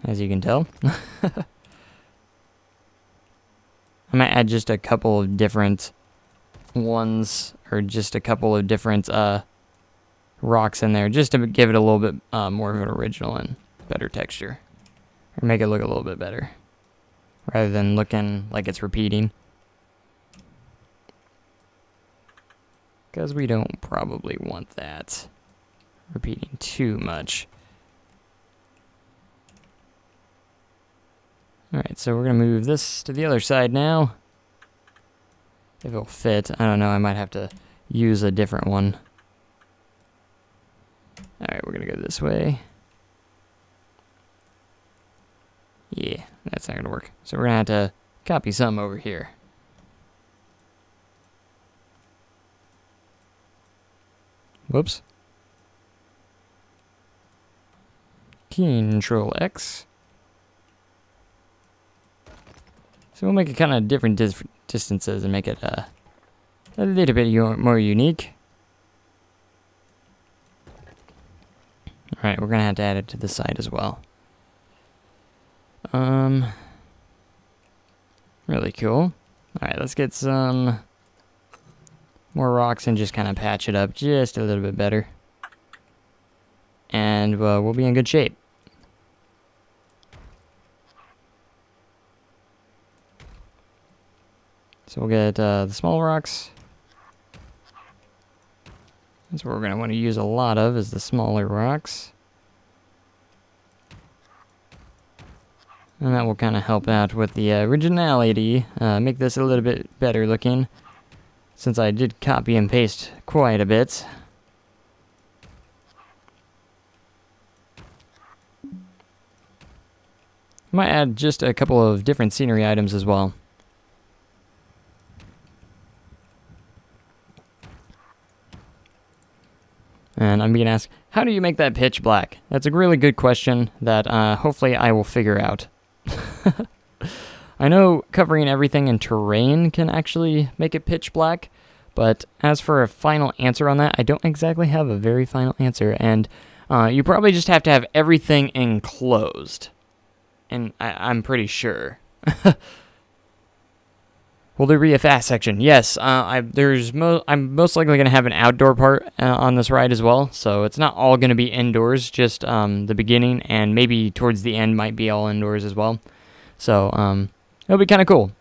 As you can tell. I might add just a couple of different ones, or just a couple of different rocks in there, just to give it a little bit more of an original and better texture. Or make it look a little bit better, rather than looking like it's repeating. Because we don't probably want that repeating too much. Alright, so we're going to move this to the other side now. If it'll fit. I don't know, I might have to use a different one. Alright, we're going to go this way. Yeah, that's not going to work. So we're going to have to copy some over here. Whoops. Control X. So we'll make it kind of different distances and make it a little bit more unique. Alright, we're going to have to add it to the side as well. Really cool. Alright, let's get some more rocks and just kind of patch it up just a little bit better. And we'll be in good shape. So we'll get the small rocks. That's what we're going to want to use a lot of, is the smaller rocks. And that will kind of help out with the originality, make this a little bit better looking, since I did copy and paste quite a bit. Might add just a couple of different scenery items as well. And I'm being asked, how do you make that pitch black? That's a really good question that hopefully I will figure out. I know covering everything in terrain can actually make it pitch black, but as for a final answer on that, I don't exactly have a very final answer, and you probably just have to have everything enclosed. And I'm pretty sure. Will there be a fast section? Yes, I'm most likely going to have an outdoor part on this ride as well, so it's not all going to be indoors, just the beginning, and maybe towards the end might be all indoors as well. So it'll be kind of cool.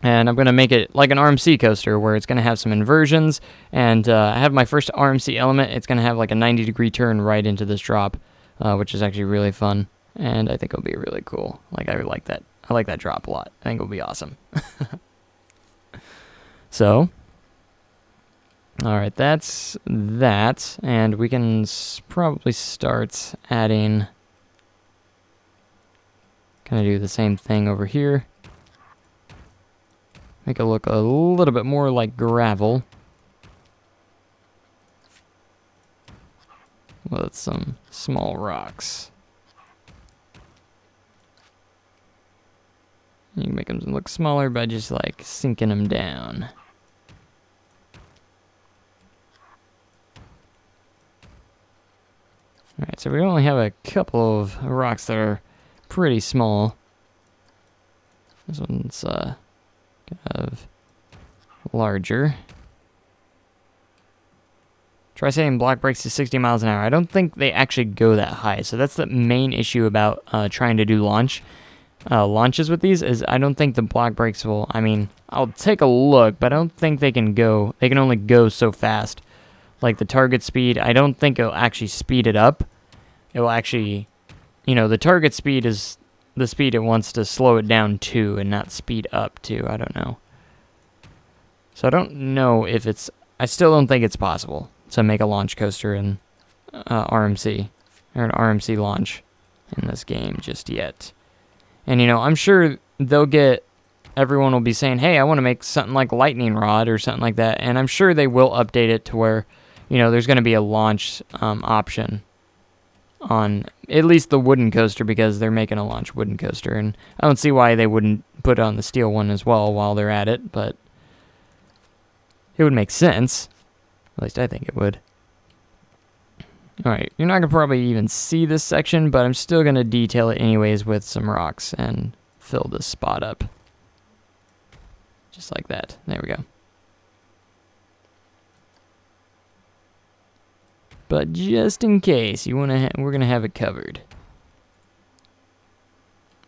And I'm going to make it like an RMC coaster, where it's going to have some inversions, and I have my first RMC element. It's going to have like a 90-degree turn right into this drop, which is actually really fun, and I think it'll be really cool. Like, I like that drop a lot. I think it'll be awesome. So, All right, that's that, and we can probably start adding, kind of do the same thing over here. Make it look a little bit more like gravel. With some small rocks. You can make them look smaller by just like sinking them down. Alright, so we only have a couple of rocks that are pretty small. This one's kind of larger. Try setting block breaks to 60 miles an hour. I don't think they actually go that high, so that's the main issue about trying to do launches with these, is I don't think the block breaks will, I mean, I'll take a look, but I don't think they can only go so fast. Like the target speed, I don't think it'll actually speed it up. It will actually, you know, the target speed is the speed it wants to slow it down to and not speed up to. I don't know. So I don't know if it's, I still don't think it's possible to make a launch coaster in RMC, or an RMC launch in this game just yet. And, you know, I'm sure everyone will be saying, hey, I want to make something like Lightning Rod or something like that. And I'm sure they will update it to where, you know, there's going to be a launch option on at least the wooden coaster, because they're making a launch wooden coaster. And I don't see why they wouldn't put it on the steel one as well while they're at it, but it would make sense. At least I think it would. Alright, you're not going to probably even see this section, but I'm still going to detail it anyways with some rocks and fill this spot up. Just like that. There we go. But just in case, we're going to have it covered.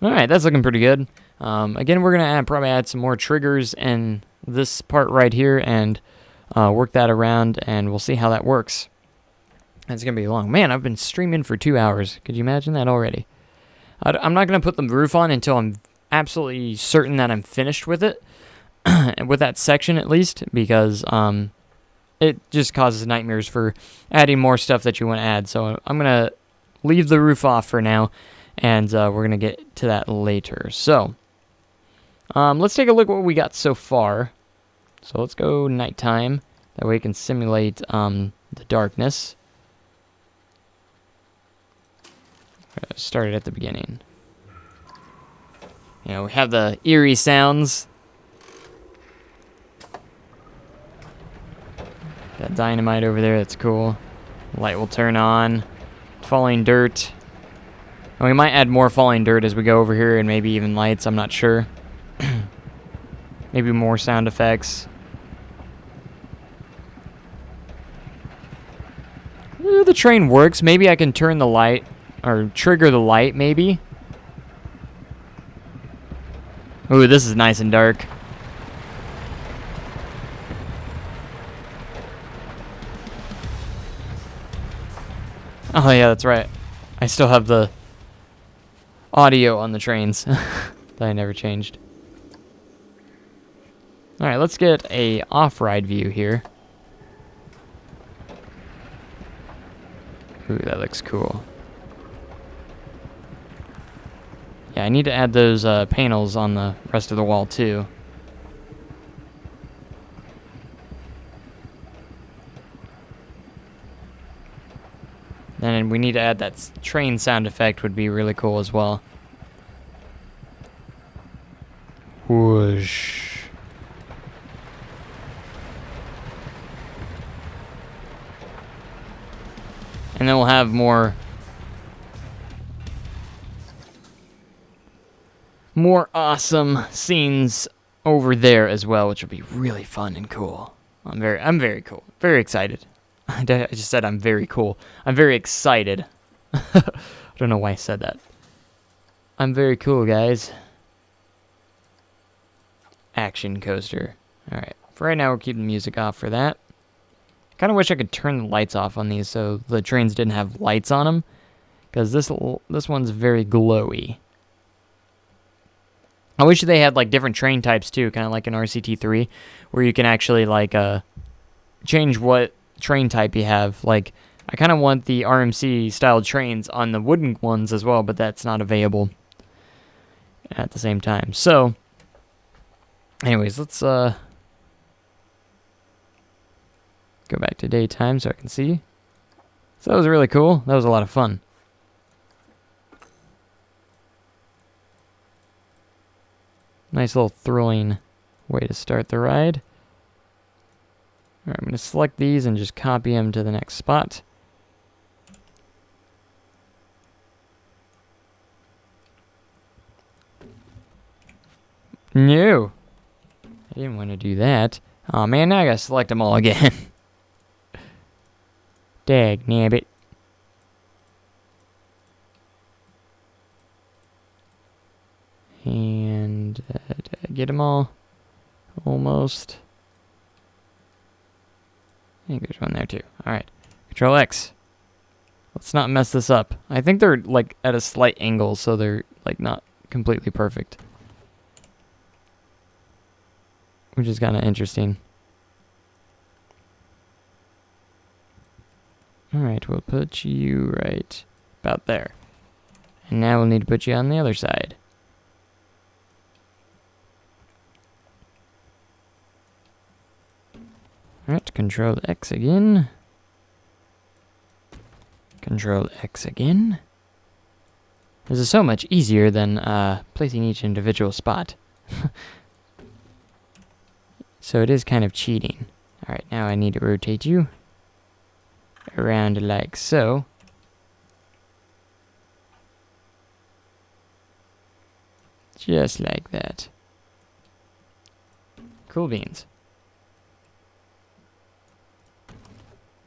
Alright, that's looking pretty good. Again, we're going to probably add some more triggers in this part right here and work that around, and we'll see how that works. It's going to be long. Man, I've been streaming for 2 hours. Could you imagine that already? I'm not going to put the roof on until I'm absolutely certain that I'm finished with it. With that section, at least. Because it just causes nightmares for adding more stuff that you want to add. So I'm going to leave the roof off for now. And we're going to get to that later. So, let's take a look at what we got so far. So let's go nighttime. That way we can simulate the darkness. Started at the beginning. You know, we have the eerie sounds. Got dynamite over there, that's cool. Light will turn on. Falling dirt. And we might add more falling dirt as we go over here, and maybe even lights, I'm not sure. Maybe more sound effects. The train works. Maybe I can turn the light, or trigger the light, maybe. Ooh, this is nice and dark. Oh yeah, that's right. I still have the audio on the trains that I never changed. Alright, let's get a off-ride view here. Ooh, that looks cool. Yeah, I need to add those panels on the rest of the wall too. Then we need to add that train sound effect, would be really cool as well. Whoosh. And then we'll have more awesome scenes over there as well, which will be really fun and cool. I'm very cool. Very excited. I just said I'm very cool. I'm very excited. I don't know why I said that. I'm very cool, guys. Action coaster. Alright. For right now, we're keeping the music off for that. Kind of wish I could turn the lights off on these so the trains didn't have lights on them. Because this one's very glowy. I wish they had like different train types too, kind of like in RCT3, where you can actually like change what train type you have. Like, I kind of want the RMC style trains on the wooden ones as well, but that's not available at the same time. So, anyways, let's go back to daytime so I can see. So that was really cool. That was a lot of fun. Nice little thrilling way to start the ride. Alright, I'm going to select these and just copy them to the next spot. No! I didn't want to do that. Oh man, now I gotta select them all again. Dag nabbit. And did I get them all? Almost. I think there's one there too. Alright. Control X. Let's not mess this up. I think they're like at a slight angle, so they're like not completely perfect. Which is kind of interesting. Alright, we'll put you right about there. And now we'll need to put you on the other side. Alright, Control X again. Control X again. This is so much easier than placing each individual spot. So it is kind of cheating. Alright, now I need to rotate you around like so. Just like that. Cool beans.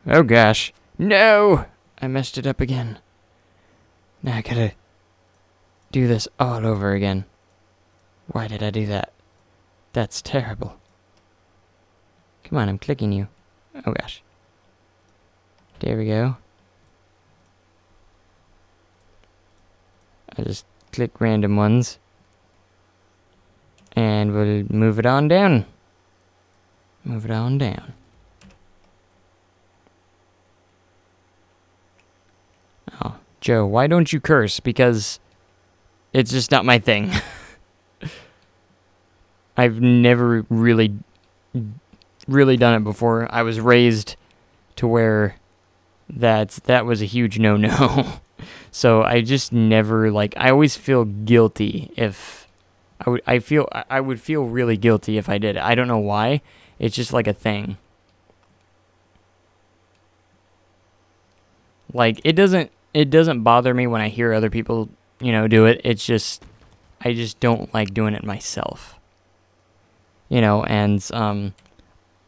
Oh gosh. No! I messed it up again. Now I gotta do this all over again. Why did I do that? That's terrible. Come on, I'm clicking you. Oh gosh. There we go. I'll just click random ones. And we'll move it on down. Move it on down. Oh, Joe, why don't you curse? Because it's just not my thing. I've never really done it before. I was raised to where that was a huge no-no. So I just never, like, I always feel guilty if I would feel really guilty if I did it. I don't know why. It's just like a thing. Like, it doesn't bother me when I hear other people, do it. It's just I just don't like doing it myself. And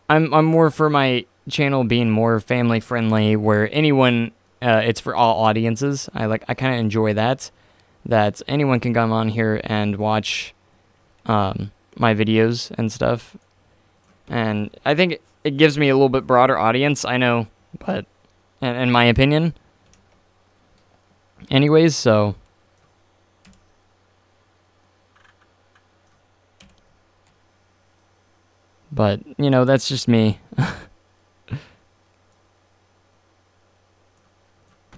I'm more for my channel being more family friendly, where anyone it's for all audiences. I kind of enjoy that anyone can come on here and watch my videos and stuff. And I think it gives me a little bit broader audience, I know, but in my opinion. Anyways, so but, that's just me.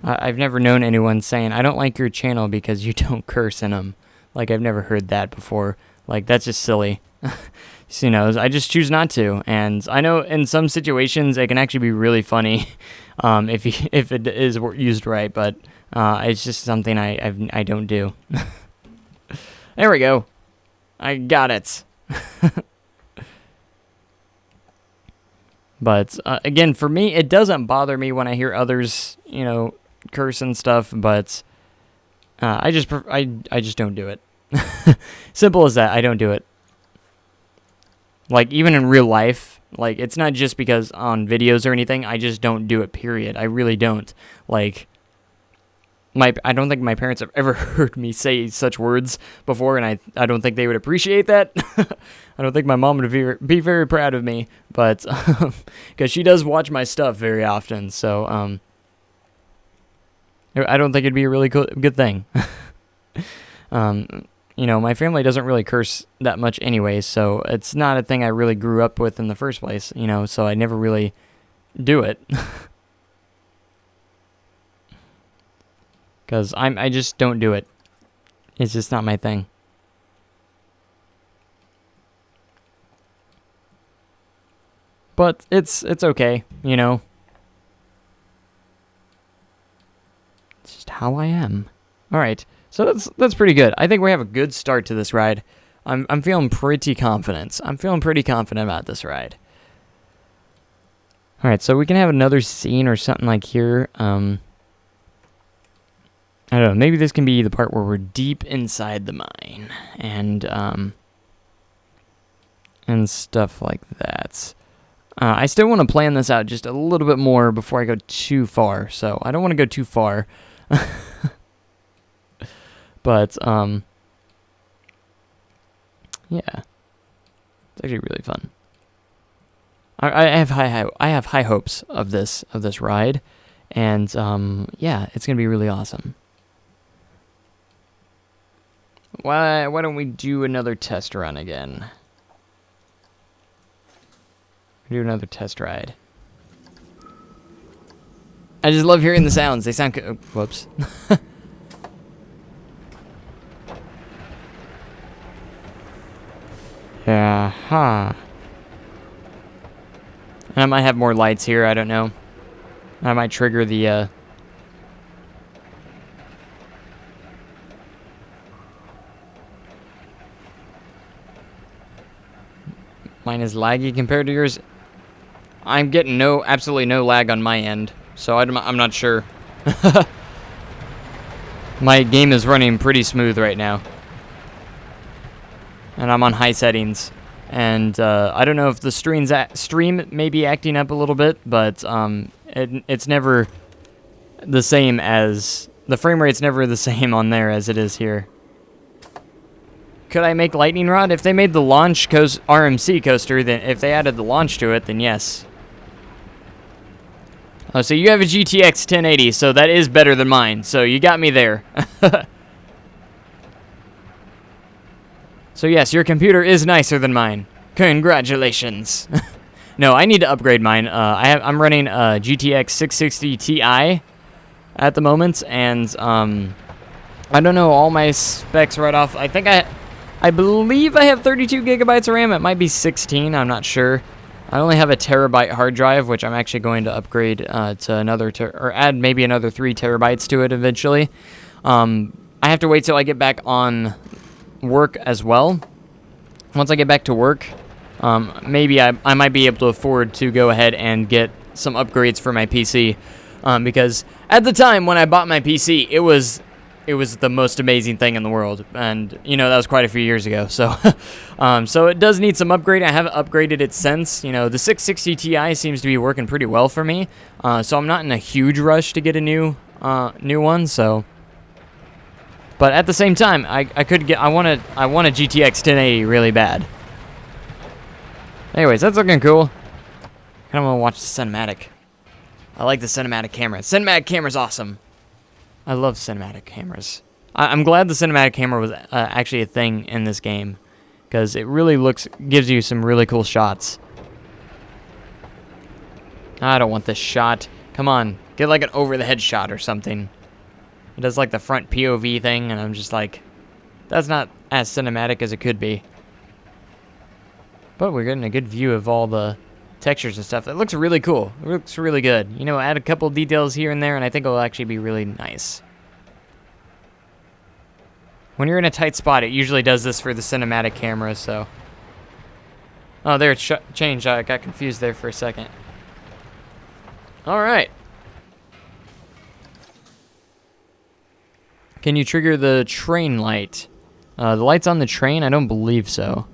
I've never known anyone saying, I don't like your channel because you don't curse in them. Like, I've never heard that before. Like, that's just silly. I just choose not to. And I know in some situations it can actually be really funny if it is used right, but it's just something I don't do. There we go. I got it. But again, for me, it doesn't bother me when I hear others, curse and stuff. But I just don't do it. Simple as that. I don't do it. Like, even in real life, like, it's not just because on videos or anything. I just don't do it. Period. I really don't. Like, I don't think my parents have ever heard me say such words before, and I don't think they would appreciate that. I don't think my mom would be very proud of me, but because she does watch my stuff very often, so I don't think it'd be a really good thing. My family doesn't really curse that much anyway, so it's not a thing I really grew up with in the first place, so I never really do it. Because I just don't do it. It's just not my thing. But it's okay, you know. It's just how I am. All right, so that's pretty good. I think we have a good start to this ride. I'm feeling pretty confident. I'm feeling pretty confident about this ride. All right, so we can have another scene or something like here. I don't know. Maybe this can be the part where we're deep inside the mine and stuff like that. I still want to plan this out just a little bit more before I go too far. So I don't want to go too far. But, yeah. It's actually really fun. I have high hopes of this ride. And, yeah, it's going to be really awesome. Why don't we do another test run again? Do another test ride. I just love hearing the sounds. They sound good. Whoops. Yeah, huh. And I might have more lights here, I don't know. I might trigger the, Mine is laggy compared to yours. I'm getting absolutely no lag on my end, so I'm not sure. My game is running pretty smooth right now. And I'm on high settings. And I don't know if the stream may be acting up a little bit, but it's never the same as... The frame rate's never the same on there as it is here. Could I make Lightning Rod? If they made the launch RMC coaster, then if they added the launch to it, then yes. Oh, so you have a GTX 1080, so that is better than mine. So you got me there. So yes, your computer is nicer than mine. Congratulations. No, I need to upgrade mine. I'm running a GTX 660 Ti at the moment, and I don't know all my specs right off. I believe I have 32 gigabytes of RAM. It might be 16. I'm not sure. I only have a terabyte hard drive, which I'm actually going to upgrade to another, or add maybe another 3 terabytes to it eventually. I have to wait till I get back on work as well. Once I get back to work, maybe I might be able to afford to go ahead and get some upgrades for my PC. Because at the time when I bought my PC, it was the most amazing thing in the world, and you know that was quite a few years ago. So, so it does need some upgrade. I haven't upgraded it since. You know, the 660 Ti seems to be working pretty well for me. So I'm not in a huge rush to get a new one. So, but at the same time, I want a GTX 1080 really bad. Anyways, that's looking cool. Kind of want to watch the cinematic. I like the cinematic camera. Cinematic camera's awesome. I love cinematic cameras. I'm glad the cinematic camera was actually a thing in this game, because it really gives you some really cool shots. I don't want this shot. Come on, get like an over-the-head shot or something. It does like the front POV thing, and I'm just like, that's not as cinematic as it could be. But we're getting a good view of all the textures and stuff. It looks really cool. It looks really good. You know, add a couple details here and there, and I think it'll actually be really nice. When you're in a tight spot, it usually does this for the cinematic camera, so... Oh, there, it changed. I got confused there for a second. Alright. Can you trigger the train light? The light's on the train? I don't believe so.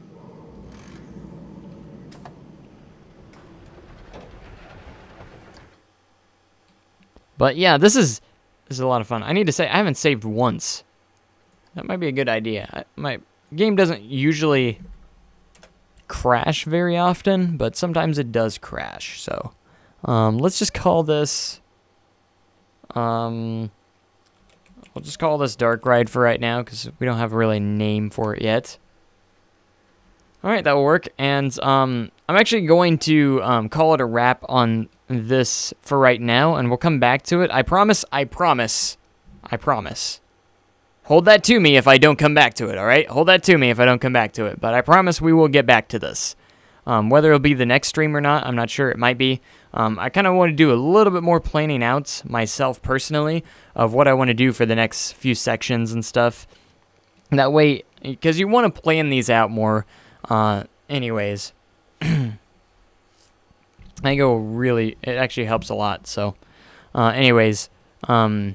But yeah, this is a lot of fun. I need to say, I haven't saved once. That might be a good idea. My game doesn't usually crash very often, but sometimes it does crash. So, let's just call this, we'll just call this Dark Ride for right now, because we don't have really a name for it yet. All right, that will work. And I'm actually going to call it a wrap on this for right now, and we'll come back to it. I promise. Hold that to me if I don't come back to it, all right? Hold that to me if I don't come back to it. But I promise we will get back to this. Whether it'll be the next stream or not, I'm not sure. It might be. I kind of want to do a little bit more planning out myself personally of what I want to do for the next few sections and stuff. That way, because you want to plan these out more. Anyways, I think it actually helps a lot. So, anyways, I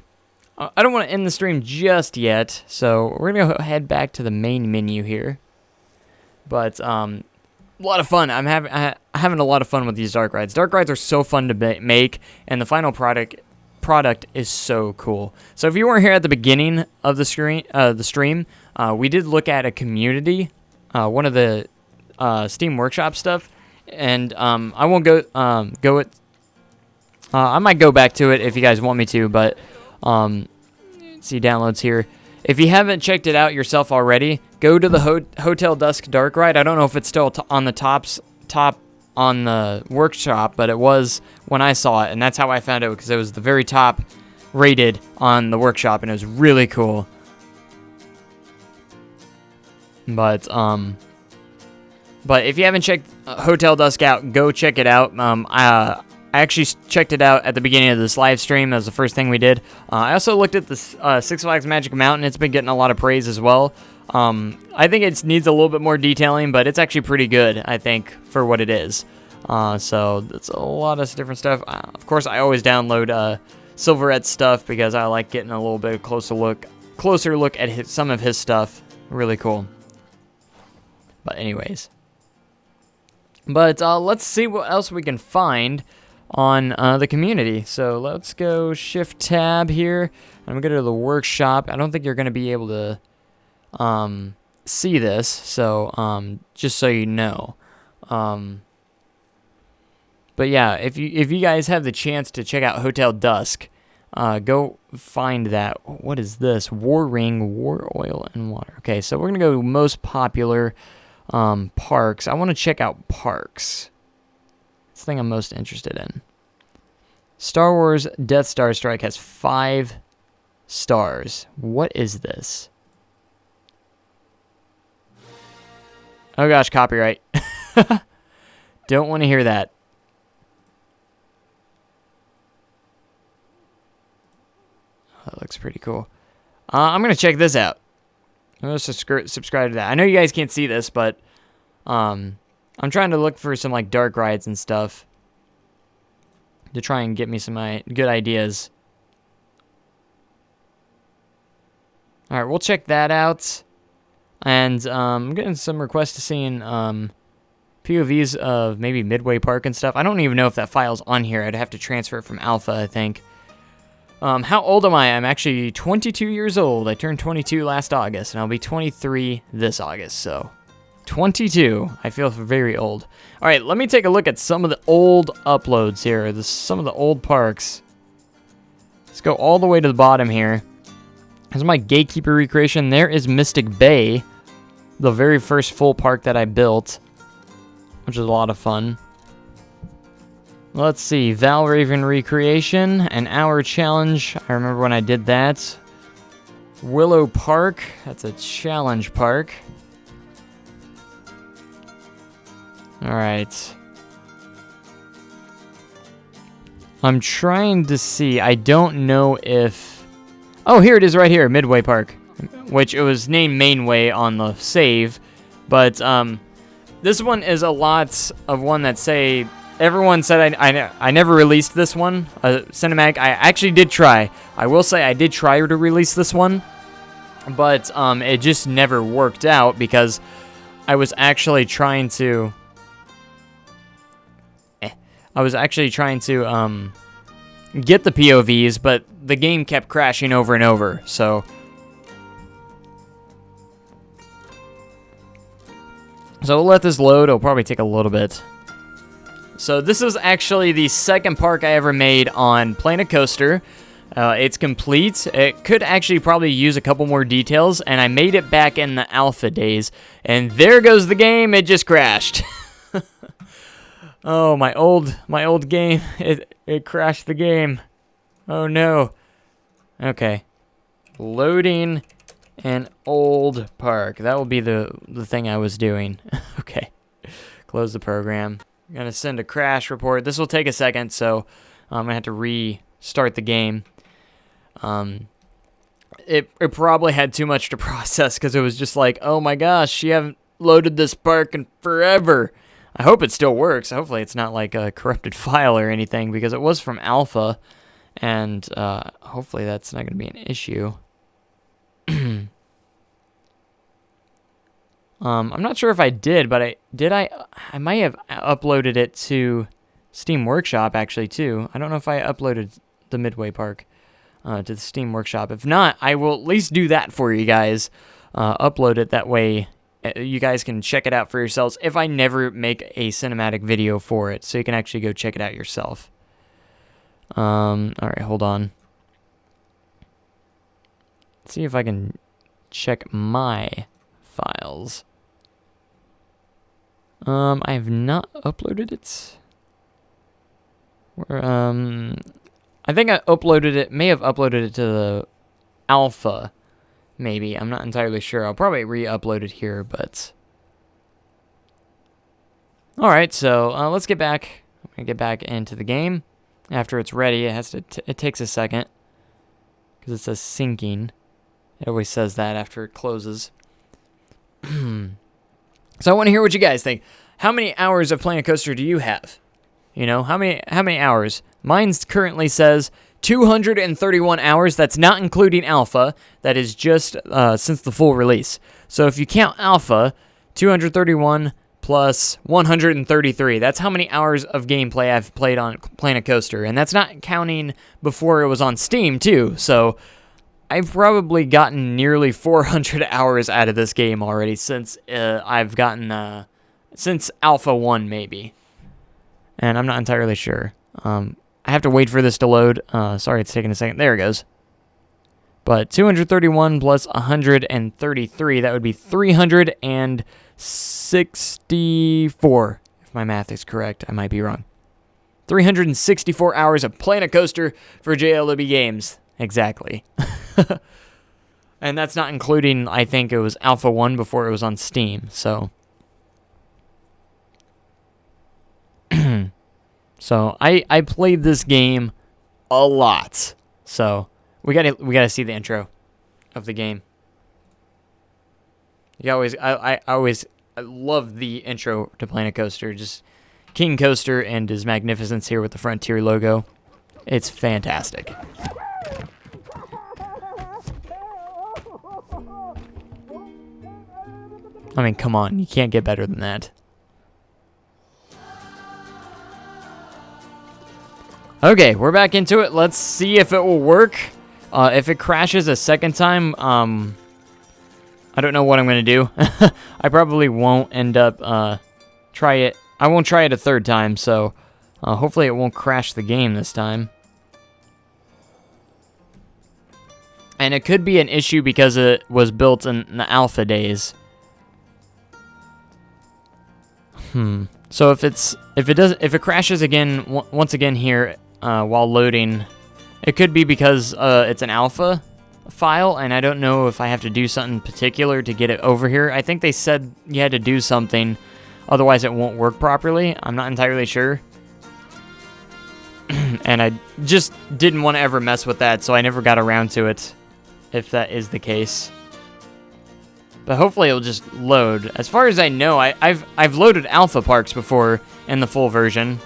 don't want to end the stream just yet, so we're going to head back to the main menu here. But, a lot of fun. I'm having a lot of fun with these dark rides. Dark rides are so fun to make, and the final product is so cool. So if you weren't here at the beginning of the stream, we did look at a community, one of the Steam Workshop stuff, and I won't go it. I might go back to it if you guys want me to, but see downloads here. If you haven't checked it out yourself already, go to the Hotel Dusk Dark Ride. I don't know if it's still on the top on the workshop, but it was when I saw it, and that's how I found it, because it was the very top rated on the workshop, and it was really cool. But if you haven't checked Hotel Dusk out, go check it out. I actually checked it out at the beginning of this live stream. That was the first thing we did. I also looked at the Six Flags Magic Mountain. It's been getting a lot of praise as well. I think it needs a little bit more detailing, but it's actually pretty good, I think, for what it is. So that's a lot of different stuff. Of course, I always download Silverette's stuff because I like getting a little bit closer look at some of his stuff. Really cool. But anyways. But let's see what else we can find on the community. So let's go Shift Tab here. I'm going to go to the workshop. I don't think you're going to be able to see this, so just so you know. But yeah, if you guys have the chance to check out Hotel Dusk, go find that. What is this? War Ring, War Oil, and Water. Okay, so we're going to go most popular parks. I want to check out parks. It's the thing I'm most interested in. Star Wars Death Star Strike has 5 stars. What is this? Oh gosh, copyright. Don't want to hear that. That looks pretty cool. I'm going to check this out. I'm going to subscribe to that. I know you guys can't see this, but I'm trying to look for some like dark rides and stuff to try and get me some good ideas. All right, we'll check that out. And I'm getting some requests to seeing POVs of maybe Midway Park and stuff. I don't even know if that file's on here. I'd have to transfer it from Alpha, I think. How old am I? I'm actually 22 years old. I turned 22 last August, and I'll be 23 this August, so 22. I feel very old. All right, let me take a look at some of the old uploads here. Some of the old parks. Let's go all the way to the bottom here. Here's my Gatekeeper recreation. There is Mystic Bay, the very first full park that I built, which is a lot of fun. Let's see, Valraven recreation, an hour challenge. I remember when I did that. Willow Park, that's a challenge park. All right. I'm trying to see. I don't know if... Oh, here it is right here, Midway Park, which it was named Mainway on the save. But this one is a lot of one that say... Everyone said I never released this one, Cinematic. I actually did try. I will say I did try to release this one, but it just never worked out because I was actually trying to... I was actually trying to get the POVs, but the game kept crashing over and over, so... So we'll let this load. It'll probably take a little bit. So this is actually the second park I ever made on Planet Coaster. It's complete. It could actually probably use a couple more details, and I made it back in the alpha days. And there goes the game. It just crashed. Oh, my old game. It crashed the game. Oh no. Okay. Loading an old park. That will be the thing I was doing. Okay. Close the program. I'm gonna send a crash report. This will take a second, so I'm gonna have to restart the game. It probably had too much to process because it was just like, oh my gosh, you haven't loaded this park in forever. I hope it still works. Hopefully it's not like a corrupted file or anything because it was from alpha, and hopefully that's not gonna be an issue. I'm not sure if I did, but I might have uploaded it to Steam Workshop actually too. I don't know if I uploaded the Midway Park to the Steam Workshop. If not, I will at least do that for you guys. Upload it, that way you guys can check it out for yourselves if I never make a cinematic video for it, so you can actually go check it out yourself. Alright, hold on. Let's see if I can check my files. I have not uploaded it. I think I uploaded it, may have uploaded it to the alpha, maybe. I'm not entirely sure. I'll probably re-upload it here, but... Alright, so let's get back. I'm going to get back into the game. After it's ready, it takes a second, because it says syncing. It always says that after it closes. So I want to hear what you guys think. How many hours of Planet Coaster do you have? You know, how many hours? Mine currently says 231 hours. That's not including alpha. That is just since the full release. So if you count alpha, 231 plus 133. That's how many hours of gameplay I've played on Planet Coaster. And that's not counting before it was on Steam, too. So I've probably gotten nearly 400 hours out of this game already since I've gotten, since Alpha 1 maybe. And I'm not entirely sure. I have to wait for this to load. Sorry, it's taking a second. There it goes. But 231 plus 133, that would be 364, if my math is correct. I might be wrong. 364 hours of Planet Coaster for JLW Games. Exactly. And that's not including, I think it was Alpha 1 before it was on Steam, so. So, I played this game a lot. So, we gotta see the intro of the game. I love the intro to Planet Coaster. Just King Coaster and his magnificence here with the Frontier logo. It's fantastic. I mean, come on. You can't get better than that. Okay, we're back into it. Let's see if it will work. If it crashes a second time, I don't know what I'm going to do. I probably won't end up try it. I won't try it a third time, so hopefully it won't crash the game this time. And it could be an issue because it was built in the alpha days. So if it crashes again once again here while loading, it could be because it's an alpha file, and I don't know if I have to do something particular to get it over here. I think they said you had to do something, otherwise it won't work properly. I'm not entirely sure. And I just didn't want to ever mess with that, so I never got around to it, if that is the case. But hopefully it'll just load. As far as I know, I've loaded alpha parks before in the full version.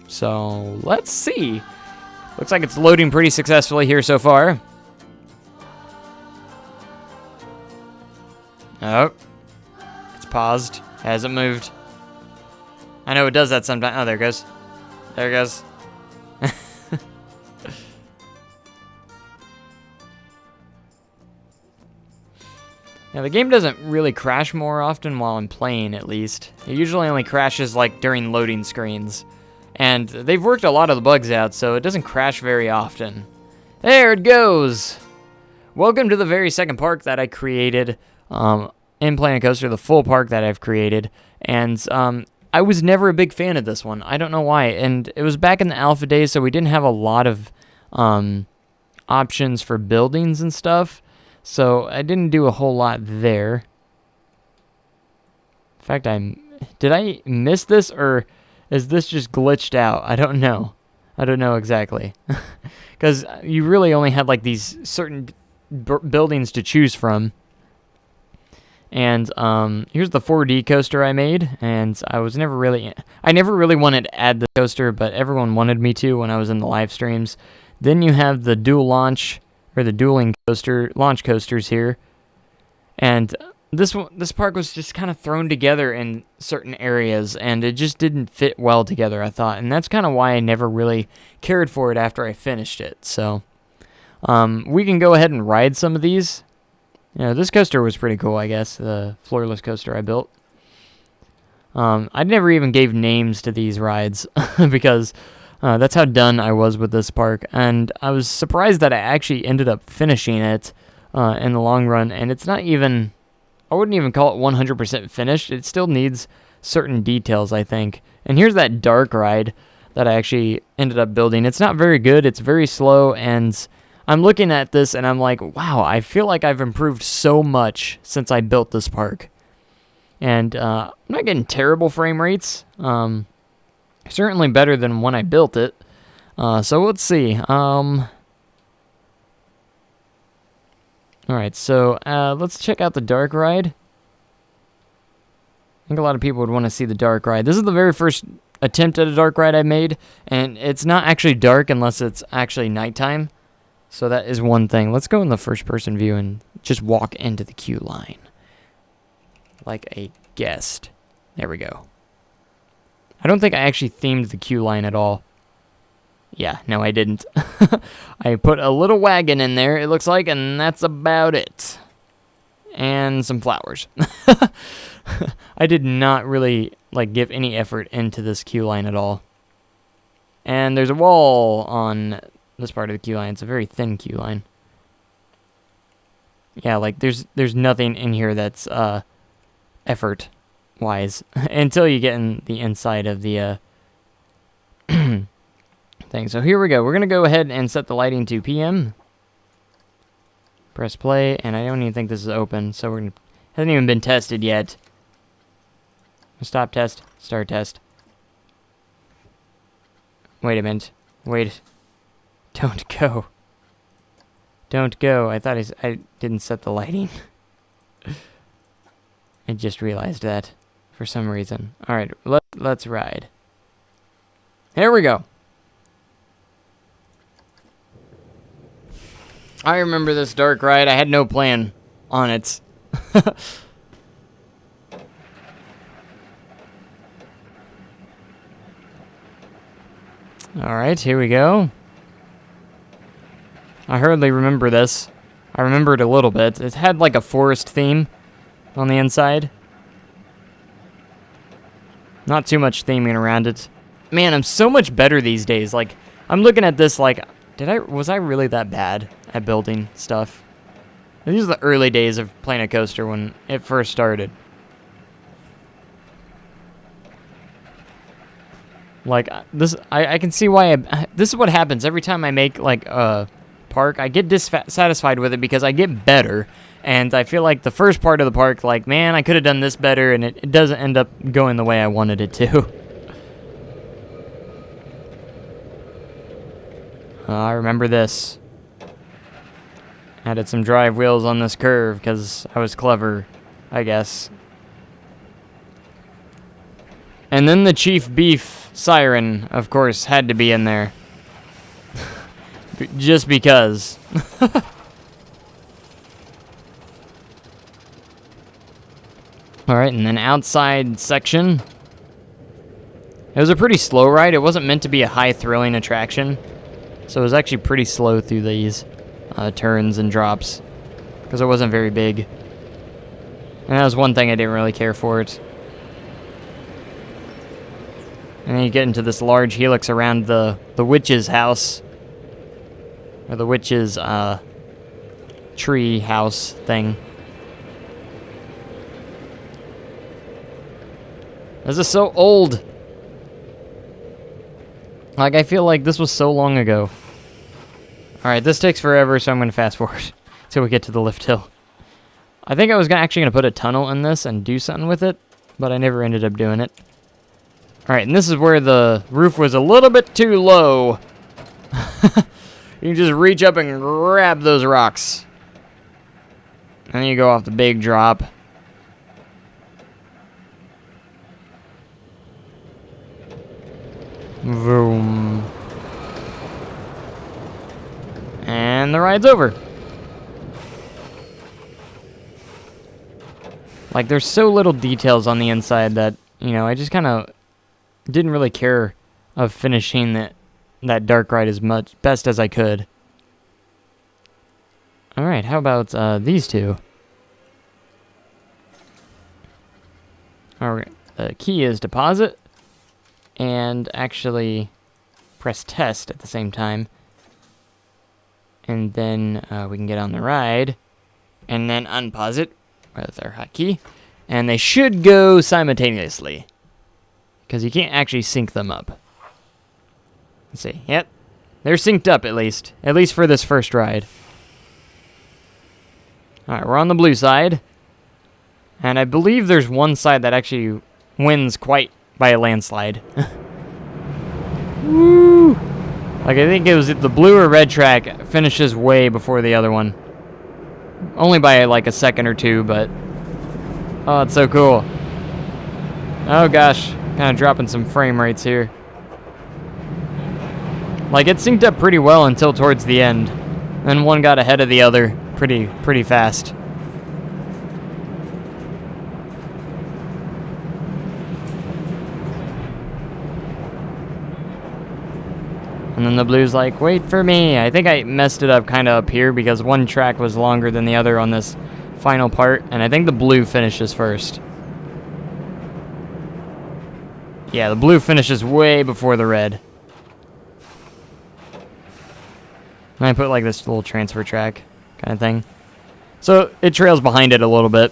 So let's see. Looks like it's loading pretty successfully here so far. Oh. It's paused. Hasn't moved. I know it does that sometimes. Oh, there it goes. There it goes. Now, the game doesn't really crash more often while I'm playing, at least. It usually only crashes, like, during loading screens. And they've worked a lot of the bugs out, so it doesn't crash very often. There it goes! Welcome to the very second park that I created in Planet Coaster, the full park that I've created. And I was never a big fan of this one. I don't know why. And it was back in the alpha days, so we didn't have a lot of options for buildings and stuff. So I didn't do a whole lot there. In fact, did I miss this, or is this just glitched out? I don't know. I don't know exactly. Because you really only had like these certain buildings to choose from. And here's the 4D coaster I made, and I never really wanted to add the coaster, but everyone wanted me to when I was in the live streams. Then you have the dual launch, or the dueling coaster, launch coasters here. And this park was just kind of thrown together in certain areas, and it just didn't fit well together, I thought. And that's kind of why I never really cared for it after I finished it. So we can go ahead and ride some of these. You know, this coaster was pretty cool, I guess, the floorless coaster I built. I never even gave names to these rides because that's how done I was with this park. And I was surprised that I actually ended up finishing it in the long run. And it's not even, I wouldn't even call it 100% finished. It still needs certain details, I think. And here's that dark ride that I actually ended up building. It's not very good. It's very slow, and I'm looking at this and I'm like, wow, I feel like I've improved so much since I built this park. And I'm not getting terrible frame rates. Certainly better than when I built it. So let's see. Alright, so let's check out the dark ride. I think a lot of people would want to see the dark ride. This is the very first attempt at a dark ride I made, and it's not actually dark unless it's actually nighttime. So that is one thing. Let's go in the first-person view and just walk into the queue line. Like a guest. There we go. I don't think I actually themed the queue line at all. Yeah, no, I didn't. I put a little wagon in there, it looks like, and that's about it. And some flowers. I did not really, give any effort into this queue line at all. And there's a wall on this part of the queue line. It's a very thin queue line. Yeah, there's nothing in here that's effort-wise until you get in the inside of the thing. So here we go. We're gonna go ahead and set the lighting to PM. Press play, and I don't even think this is open, so hasn't even been tested yet. Stop test. Start test. Wait a minute. Wait. Don't go. Don't go. I thought I didn't set the lighting. I just realized that for some reason. Alright, let's ride. Here we go. I remember this dark ride. I had no plan on it. Alright, here we go. I hardly remember this. I remember it a little bit. It had like a forest theme on the inside. Not too much theming around it. Man, I'm so much better these days. I'm looking at this was I really that bad at building stuff? These are the early days of Planet Coaster when it first started. I can see why this is what happens every time I make a park. I get dissatisfied with it because I get better, and I feel like the first part of the park, man, I could have done this better, and it doesn't end up going the way I wanted it to. I remember this. Added some drive wheels on this curve because I was clever, I guess. And then the Chief Beef siren, of course, had to be in there. Just because. Alright, and then outside section. It was a pretty slow ride. It wasn't meant to be a high thrilling attraction. So it was actually pretty slow through these turns and drops. Because it wasn't very big. And that was one thing I didn't really care for it. And then you get into this large helix around the witch's house. Or the witch's, tree house thing. This is so old. Like, I feel like this was so long ago. Alright, this takes forever, so I'm going to fast forward till we get to the lift hill. I think I was actually going to put a tunnel in this and do something with it, but I never ended up doing it. Alright, and this is where the roof was a little bit too low. You can just reach up and grab those rocks. And then you go off the big drop. Boom. And the ride's over. Like, there's so little details on the inside that, you know, I just kind of didn't really care of finishing that dark ride as best as I could. Alright, how about these two? Alright, the key is deposit and actually press test at the same time. And then we can get on the ride and then unpause it with our hotkey. And they should go simultaneously because you can't actually sync them up. Let's see. Yep. They're synced up at least for this first ride. Alright, we're on the blue side. And I believe there's one side that actually wins quite by a landslide. Woo! Like, I think it was the blue or red track finishes way before the other one. Only by like a second or two, but... Oh, it's so cool. Oh gosh, kind of dropping some frame rates here. Like, it synced up pretty well until towards the end. Then one got ahead of the other pretty fast. And then the blue's like, wait for me. I think I messed it up kind of up here because one track was longer than the other on this final part. And I think the blue finishes first. Yeah, the blue finishes way before the red. And I put like this little transfer track kind of thing. So it trails behind it a little bit.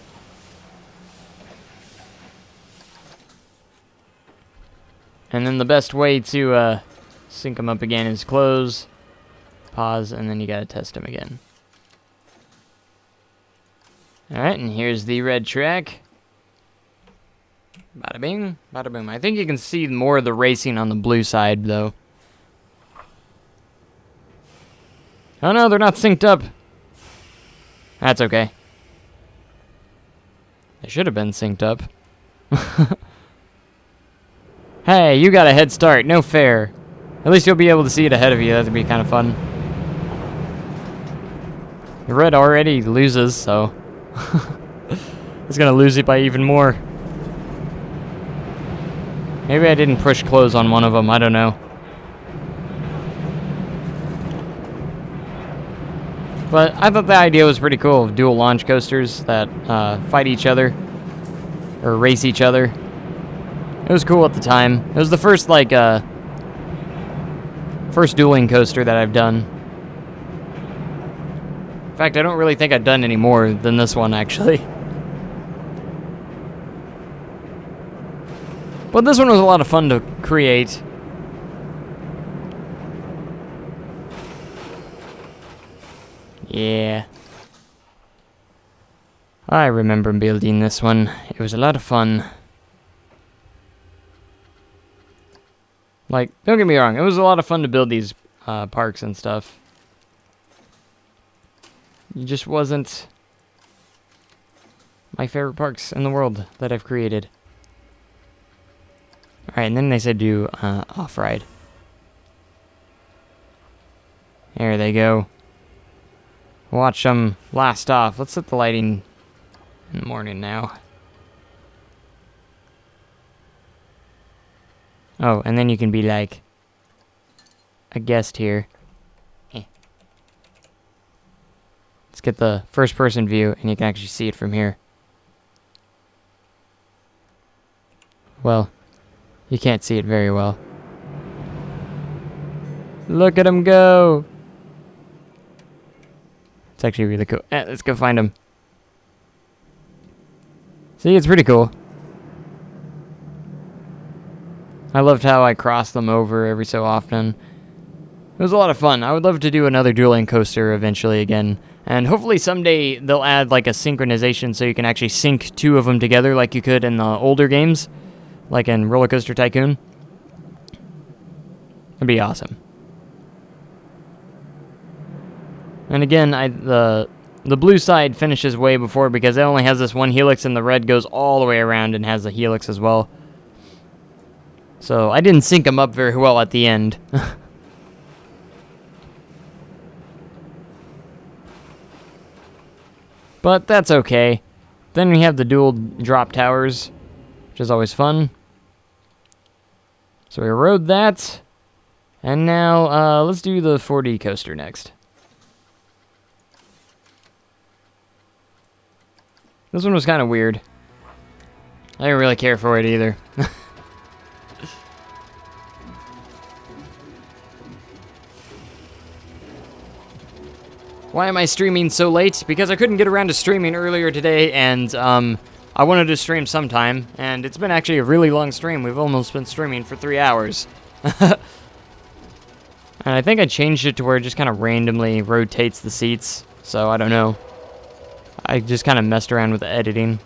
And then the best way to sync them up again is close, pause, and then you gotta test them again. Alright, and here's the red track. Bada bing, bada boom. I think you can see more of the racing on the blue side, though. Oh no, they're not synced up. That's okay. They should have been synced up. Hey, you got a head start. No fair. At least you'll be able to see it ahead of you. That'd be kind of fun. The red already loses, so... it's gonna lose it by even more. Maybe I didn't push close on one of them. I don't know. But I thought the idea was pretty cool of dual launch coasters that fight each other. Or race each other. It was cool at the time. It was the first, like, first dueling coaster that I've done. In fact, I don't really think I've done any more than this one, actually. But this one was a lot of fun to create. Yeah. I remember building this one. It was a lot of fun. Like, don't get me wrong, it was a lot of fun to build these parks and stuff. It just wasn't my favorite parks in the world that I've created. Alright, and then they said do off-ride. There they go. Watch them blast off. Let's set the lighting in the morning now. Oh, and then you can be like a guest here. Let's get the first person view and you can actually see it from here. Well, You can't see it very well. Look at him go! It's actually really cool. Let's go find him. See, it's pretty cool. I loved how I crossed them over every so often. It was a lot of fun. I would love to do another dueling coaster eventually again. And hopefully someday they'll add like a synchronization so you can actually sync two of them together like you could in the older games. Like in Roller Coaster Tycoon. That'd be awesome. And again, the blue side finishes way before because it only has this one helix, and the red goes all the way around and has a helix as well. So I didn't sync them up very well at the end. But that's okay. Then we have the dual drop towers, which is always fun. So we rode that. And now let's do the 4D coaster next. This one was kind of weird. I didn't really care for it either. Why am I streaming so late? Because I couldn't get around to streaming earlier today, and I wanted to stream sometime, and it's been actually a really long stream. We've almost been streaming for 3 hours. And I think I changed it to where it just kind of randomly rotates the seats, so I don't know. I just kind of messed around with the editing.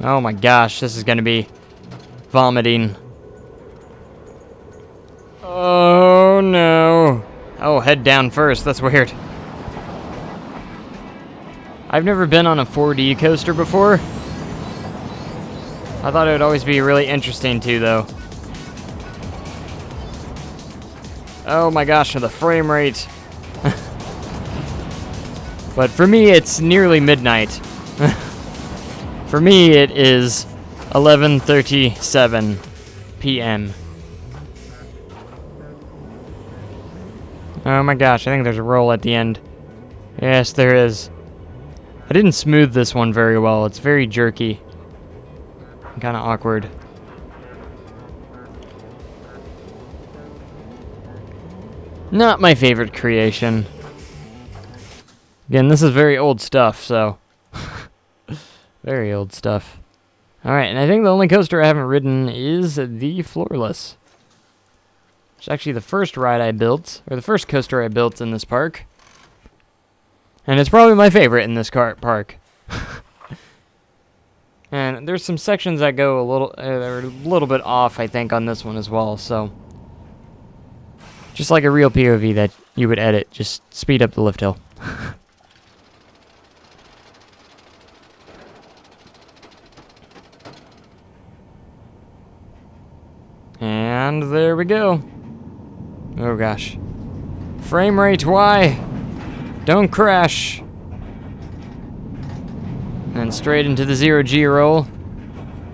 Oh my gosh, this is going to be vomiting. Oh no. Oh, head down first. That's weird. I've never been on a 4D coaster before. I thought it would always be really interesting too, though. Oh my gosh, the frame rate. But for me, it's nearly midnight. For me, it is 11:37 p.m. Oh my gosh, I think there's a roll at the end. Yes, there is. I didn't smooth this one very well. It's very jerky. Kind of awkward. Not my favorite creation. Again, this is very old stuff, so... very old stuff. Alright, and I think the only coaster I haven't ridden is the Floorless. It's actually the first ride I built, or the first coaster I built in this park. And it's probably my favorite in this park. And there's some sections that go a little bit off, I think, on this one as well, so... just like a real POV that you would edit, just speed up the lift hill. And there we go. Oh gosh. Frame rate, why? Don't crash. And straight into the 0G roll.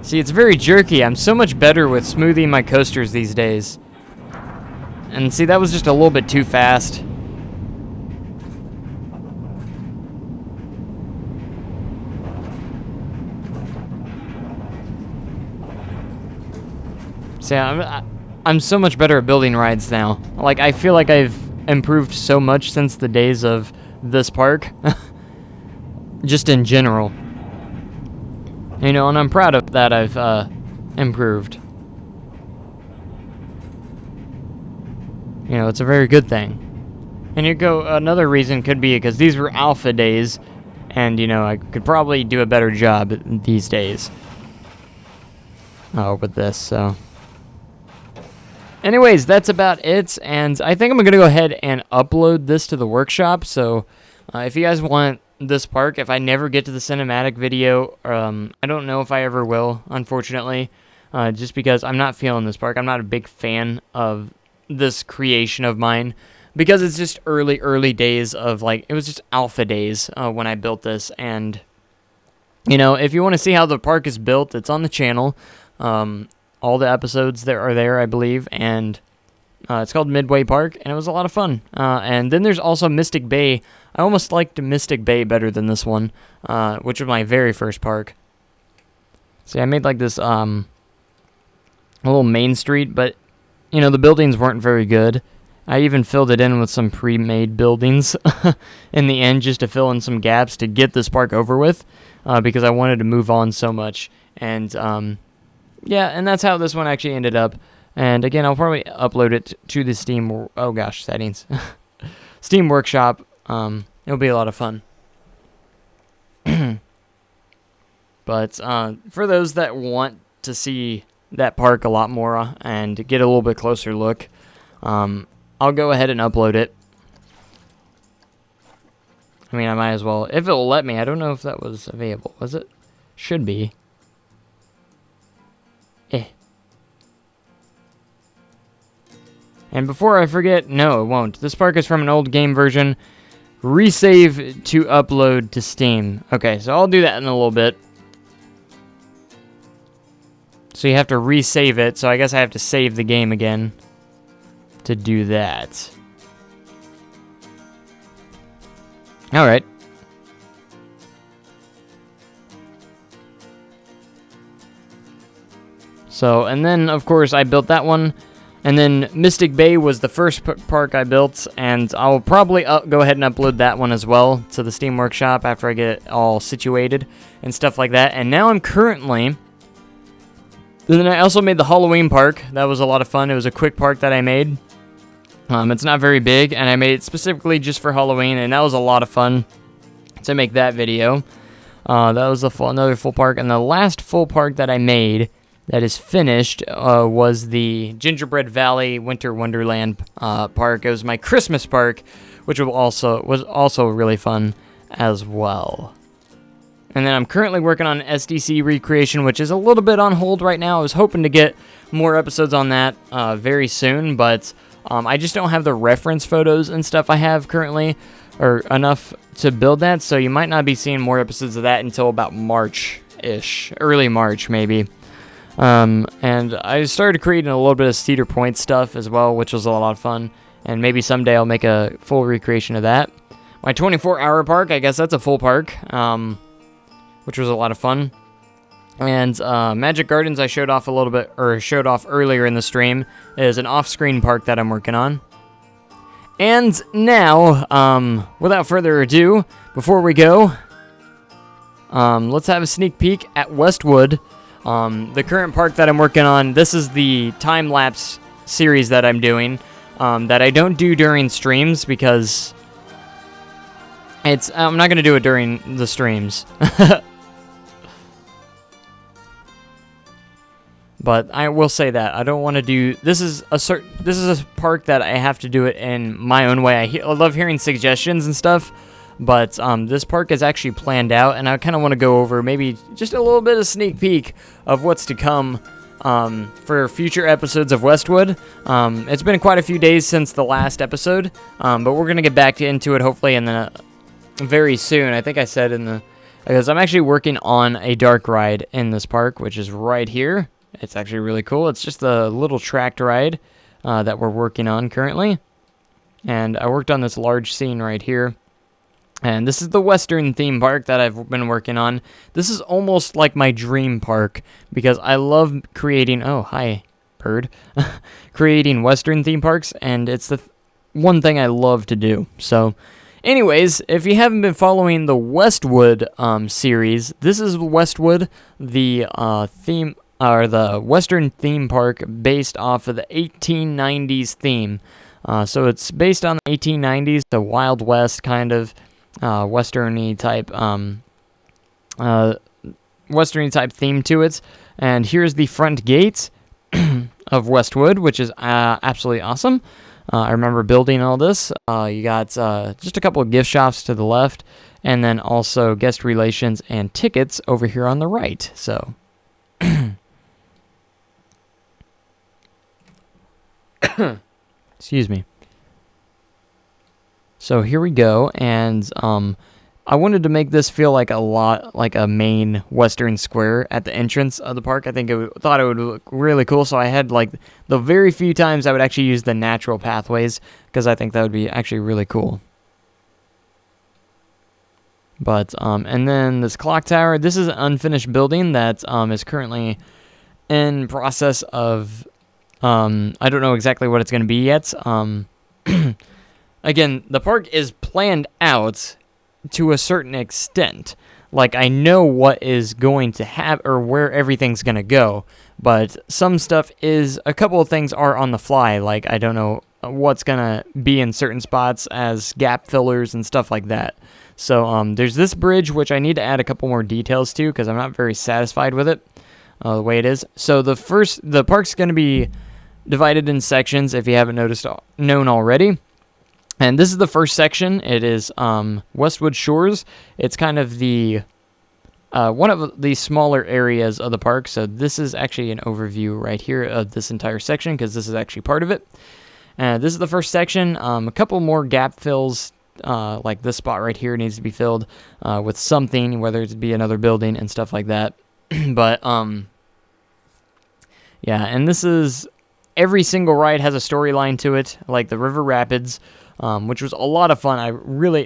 See, it's very jerky. I'm so much better with smoothing my coasters these days. And see, that was just a little bit too fast. See, I'm so much better at building rides now. Like, I feel like I've improved so much since the days of this park. Just in general. You know, and I'm proud of that I've improved. You know, it's a very good thing. And you go, another reason could be because these were alpha days, and, you know, I could probably do a better job these days. Oh, with this, so... anyways, that's about it, and I think I'm going to go ahead and upload this to the workshop, so if you guys want this park, if I never get to the cinematic video, I don't know if I ever will, unfortunately, just because I'm not feeling this park. I'm not a big fan of this creation of mine, because it's just early days of, like, it was just alpha days when I built this, and, you know, if you want to see how the park is built, it's on the channel. All the episodes that are there, I believe, and it's called Midway Park, and it was a lot of fun. And then there's also Mystic Bay. I almost liked Mystic Bay better than this one, which was my very first park. See, I made like this a little main street, but you know, the buildings weren't very good. I even filled it in with some pre-made buildings in the end just to fill in some gaps to get this park over with, because I wanted to move on so much. And yeah, and that's how this one actually ended up. And again, I'll probably upload it to the Steam, oh gosh, settings. Steam Workshop. It'll be a lot of fun. But for those that want to see that park a lot more and get a little bit closer look, I'll go ahead and upload it. I mean, I might as well, if it'll let me. I don't know if that was available. Was it? Should be. And before I forget, no, it won't. This park is from an old game version. Resave to upload to Steam. Okay, so I'll do that in a little bit. So you have to resave it, so I guess I have to save the game again to do that. Alright. So, and then, of course, I built that one. And then Mystic Bay was the first park I built, and I'll probably go ahead and upload that one as well to the Steam Workshop after I get it all situated and stuff like that. And now I'm currently... Then I also made the Halloween park. That was a lot of fun. It was a quick park that I made. It's not very big, and I made it specifically just for Halloween, and that was a lot of fun to make that video. That was another full park, and the last full park that I made that is finished was the Gingerbread Valley Winter Wonderland park. It was my Christmas park, which was also really fun as well. And then I'm currently working on SDC Recreation, which is a little bit on hold right now. I was hoping to get more episodes on that very soon, but I just don't have the reference photos and stuff I have currently, or enough to build that, so you might not be seeing more episodes of that until about March-ish, early March maybe. And I started creating a little bit of Cedar Point stuff as well, which was a lot of fun, and maybe someday I'll make a full recreation of that. My 24-hour park, I guess that's a full park, which was a lot of fun. And Magic Gardens I showed off a little bit, or showed off earlier in the stream, is an off-screen park that I'm working on. And now, without further ado, before we go, let's have a sneak peek at Westwood. The current park that I'm working on, this is the time-lapse series that I'm doing, that I don't do during streams because I'm not going to do it during the streams. But I will say that I don't want to do. This is a park that I have to do it in my own way. I love hearing suggestions and stuff, but this park is actually planned out, and I kind of want to go over maybe just a little bit of sneak peek of what's to come for future episodes of Westwood. It's been quite a few days since the last episode, but we're gonna get back into it hopefully in the very soon. I think I said because I'm actually working on a dark ride in this park, which is right here. It's actually really cool. It's just a little tracked ride that we're working on currently. And I worked on this large scene right here. And this is the Western theme park that I've been working on. This is almost like my dream park because I love creating... Oh, hi, bird. Creating Western theme parks, and it's the one thing I love to do. So, anyways, if you haven't been following the Westwood series, this is Westwood, the theme... or the Western theme park based off of the 1890s theme. So it's based on the 1890s, the Wild West kind of Western-y type theme to it. And here's the front gate of Westwood, which is absolutely awesome. I remember building all this. You got just a couple of gift shops to the left, and then also guest relations and tickets over here on the right. So... Excuse me. So here we go, and I wanted to make this feel like a lot like a main Western square at the entrance of the park. I think thought it would look really cool, so I had like the very few times I would actually use the natural pathways because I think that would be actually really cool. But and then this clock tower. This is an unfinished building that is currently in process of, I don't know exactly what it's going to be yet. Again, the park is planned out to a certain extent. Like, I know what is going to have, or where everything's going to go, but some stuff is, a couple of things are on the fly. Like, I don't know what's going to be in certain spots as gap fillers and stuff like that. So, there's this bridge, which I need to add a couple more details to, because I'm not very satisfied with it, the way it is. So, the park's going to be divided in sections, if you haven't known already. And this is the first section. It is Westwood Shores. It's kind of the one of the smaller areas of the park. So this is actually an overview right here of this entire section, because this is actually part of it. This is the first section. A couple more gap fills, like this spot right here needs to be filled with something, whether it be another building and stuff like that. But yeah, and this is, every single ride has a storyline to it, like the River Rapids, which was a lot of fun.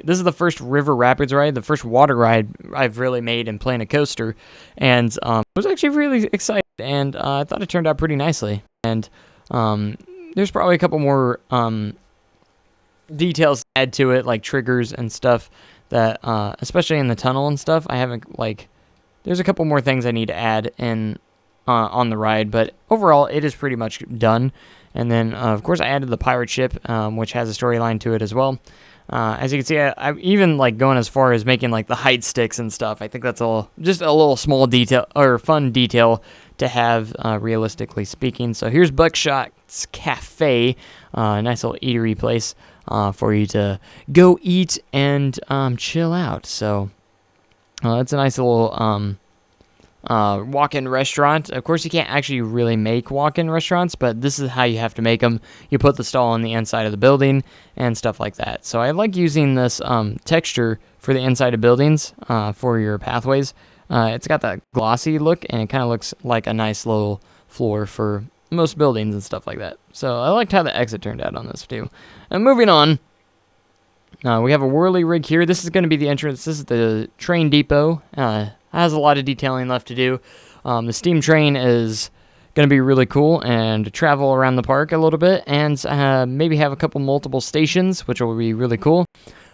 This is the first River Rapids ride, the first water ride I've really made in playing a coaster, and I was actually really excited, and I thought it turned out pretty nicely. And there's probably a couple more details to add to it, like triggers and stuff that, especially in the tunnel and stuff, I haven't, like, there's a couple more things I need to add in on the ride, but overall it is pretty much done. And then, of course, I added the pirate ship, which has a storyline to it as well. As you can see, I'm even like going as far as making like the height sticks and stuff. I think that's just a little small detail, or fun detail to have, realistically speaking. So here's Buckshot's Cafe, a nice little eatery place for you to go eat and chill out. So it's a nice little walk-in restaurant. Of course, you can't actually really make walk-in restaurants, but this is how you have to make them. You put the stall on the inside of the building and stuff like that. So I like using this texture for the inside of buildings for your pathways. It's got that glossy look, and it kind of looks like a nice little floor for most buildings and stuff like that. So I liked how the exit turned out on this too. And moving on, we have a whirly rig here. This is going to be the entrance. This is the train depot. Has a lot of detailing left to do. The steam train is going to be really cool and travel around the park a little bit, and maybe have a couple multiple stations, which will be really cool